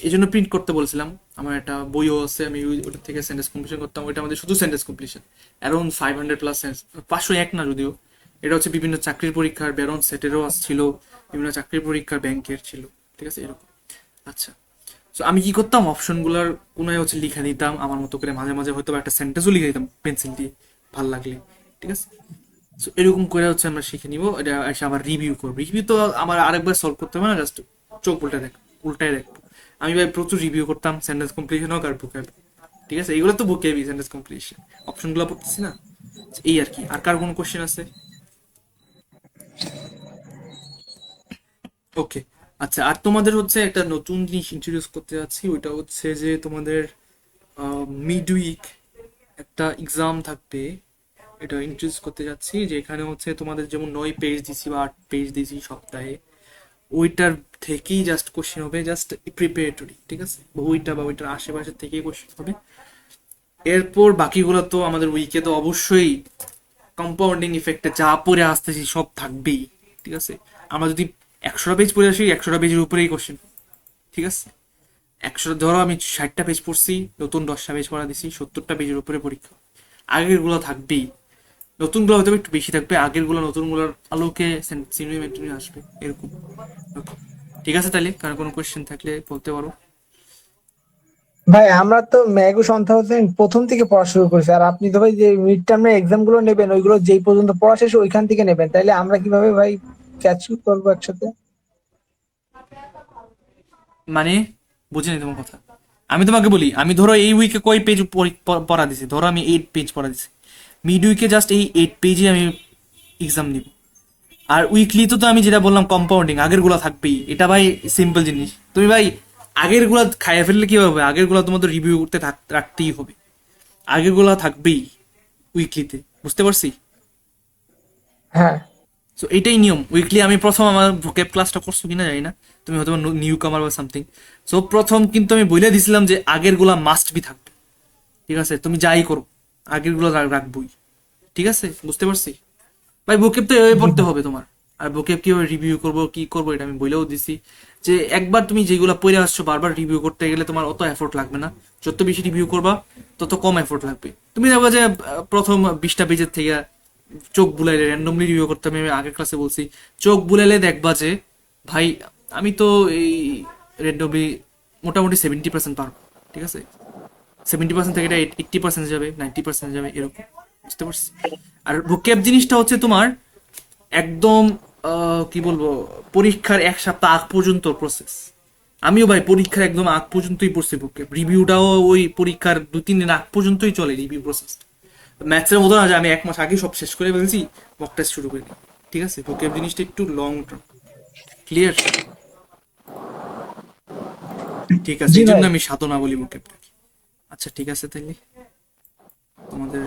Speaker 1: এই জন্য প্রিন্ট করতে বলছিলাম, আমার একটা বইও আছে, আমি ওটা থেকে সেন্টেন্স কমপ্লিশন করতাম, ওইটা আমাদের শুধু সেন্টেন্স কমপ্লিশন অ্যারাউন্ড 500+ সেন্স, 501 না যদিও। এটা হচ্ছে বিভিন্ন চাকরির পরীক্ষার ব্যারন সেটেরও ছিল, বিভিন্ন চাকরির পরীক্ষার ব্যাংকের ছিল, ঠিক আছে এরকম। আচ্ছা, তো আমি কি করতাম, অপশনগুলোর কোনায় হচ্ছে লিখে দিতাম আমার মতো করে, মাঝে মাঝে হয়তো বা একটা সেন্টেন্সও লিখে দিতাম পেন্সিল দিয়ে ভাল লাগলে, ঠিক আছে। তো এরকম করে হচ্ছে আমরা শিখে নিব, এটা এসে আবার রিভিউ করবো। রিভিউ তো আমার আরেকবার সলভ করতে হবে না, জাস্ট চোখ উল্টায় দেখবো। আমি ভাই প্রচুর রিভিউ করতাম, সেন্টেন্স কমপ্লিশন হোক আর ভোকাব, ঠিক আছে, এইগুলো তো ভোকাবই, সেন্টেন্স কমপ্লিশন অপশনগুলো পড়তেছি না। এই আর কি, আর কার কোনো কোশ্চেন আছে? ওকে, আচ্ছা, আর তোমাদের হচ্ছে একটা নতুন জিনিস ইন্ট্রোডিউস করতে যাচ্ছি, ওইটা হচ্ছে যে তোমাদের মিড উইক একটা এক্সাম থাকবে, এটা ইন্ট্রোডিউস করতে যাচ্ছি, যে এখানে হচ্ছে তোমাদের যেমন 9 পেজ দিছি বা 8 পেজ দিছি সপ্তাহে, ওইটার থেকেই জাস্ট কোশ্চেন হবে, জাস্ট প্রিপারেটরি, ঠিক আছে, বা ওইটা বা ওইটার আশেপাশে থেকেই কোশ্চেন হবে। এরপর বাকিগুলো তো আমাদের উইকে তো অবশ্যই কম্পাউন্ডিং ইফেক্টে যা পড়ে আসতেছি সব থাকবেই, ঠিক আছে। আমরা যদি 100টা পেজ পড়ে আসি, 100টা পেজের উপরেই কোশ্চেন, ঠিক আছে। 100, ধরো আমি 60টা পেজ পড়ছি, নতুন 10টা পেজ পড়া দিছি, 70টা পেজের উপরে পরীক্ষা, আগের গুলো থাকবেই, নতুন গুলো হয়তো একটু বেশি থাকবে, আগের গুলো নতুন গুলোর আলোকে সিনেমেট্রি আসবে, এরকম। ঠিক আছে, তাহলে কারণ কোনো কোয়েশ্চেন থাকলে বলতে পারো।
Speaker 2: ভাই আমরা তো ম্যাগো সন্ধ্যা হোসেন প্রথম থেকে পড়া শুরু করেছি, আর আপনি তো ভাই যে মিড টার্মের এক্সাম গুলো নেবেন ওইগুলো যেই পর্যন্ত পড়া শেষ ওইখান থেকে নেবেন, তাইলে আমরা কিভাবে ভাই ক্যাচ করবো একসাথে?
Speaker 1: মানে বুঝিনি তোমার কথা, আমি তোমাকে বলি, আমি ধরো এই উইকে কয় পেজ পড়া দিছি, ধরো আমি 8 পেজ পড়া দিছি, মিড উইকে জাস্ট এই 8 পেজে আমি এক্সাম নিব। আর উইকলি তো আমি যেটা বললাম কম্পাউন্ডিং, আগের গুলা থাকবেই, এটা ভাই সিম্পল জিনিস। তুমি ভাই আগের গুলা খাইয়া ফেললে কি হবে, আগের গুলা তোমাদের রিভিউ করতে রাখতেই হবে, আগের গুলা থাকবেই উইকলিতে, বুঝতে পারছি।
Speaker 2: হ্যাঁ।
Speaker 1: সো এইটাই নিয়ম উইকলি। আমি প্রথম আমার ভোকেব ক্লাসটা করছো কিনা জানি না, তুমি হয়তো নিউ কামার বা সামথিং। সো প্রথম কিন্তু আমি বলে দিছিলাম যে আগের গুলা মাস্ট বি থাকবে, ঠিক আছে, তুমি যাই করো আগের গুলো রাখবোই, ঠিক আছে, বুঝতে পারছি ভাই। ভোকেব তো এভাবে পড়তে হবে তোমার, আর ভোকেব কিভাবে রিভিউ করবো কি করবো এটা আমি বলেও দিছি, যে একবার তুমি যেগুলো পড়ে আসছো বারবার রিভিউ করতে গেলে তোমার অত এফোর্ট লাগবে না, যত বেশি রিভিউ করবা তত কম এফোর্ট লাগবে। তুমি দেখবা যে প্রথম 20টা পেজের থেকে চোখ বুলাইলে র্যান্ডমলি রিভিউ করতে আমি আগের ক্লাসে বলছি, চোখ বুলাইলে দেখবা যে ভাই আমি তো এই র্যান্ডমলি মোটামুটি 70% পারবো, ঠিক আছে? 70% থেকে এটা 80% যাবে, 90% যাবে, এরকম, বুঝতে পারছি? আর ভোকেব জিনিসটা হচ্ছে তোমার একদম কি বলবো, পরীক্ষার 1 সপ্তাহ আগ পর্যন্ত প্রসেস। আমিও ভাই পরীক্ষার একদম আগ পর্যন্তই পড়ছি ভোকেব, রিভিউটাও ওই পরীক্ষার 2-3 দিন আগ পর্যন্তই চলে রিভিউ প্রসেস। ম্যাথসের মতো না যে আমি 1 মাস আগে সব শেষ করে ফেলছি, মক টেস্ট শুরু করে দিই, ঠিক আছে? ভোকেব জিনিসটা একটু লং টার্ম, ক্লিয়ার? ঠিক আছে,
Speaker 2: জি
Speaker 1: এই
Speaker 2: ভাই।
Speaker 1: জন্য আমি সাধনা বলি ভোকেবটাকে। আচ্ছা ঠিক আছে, তাইলে তোমাদের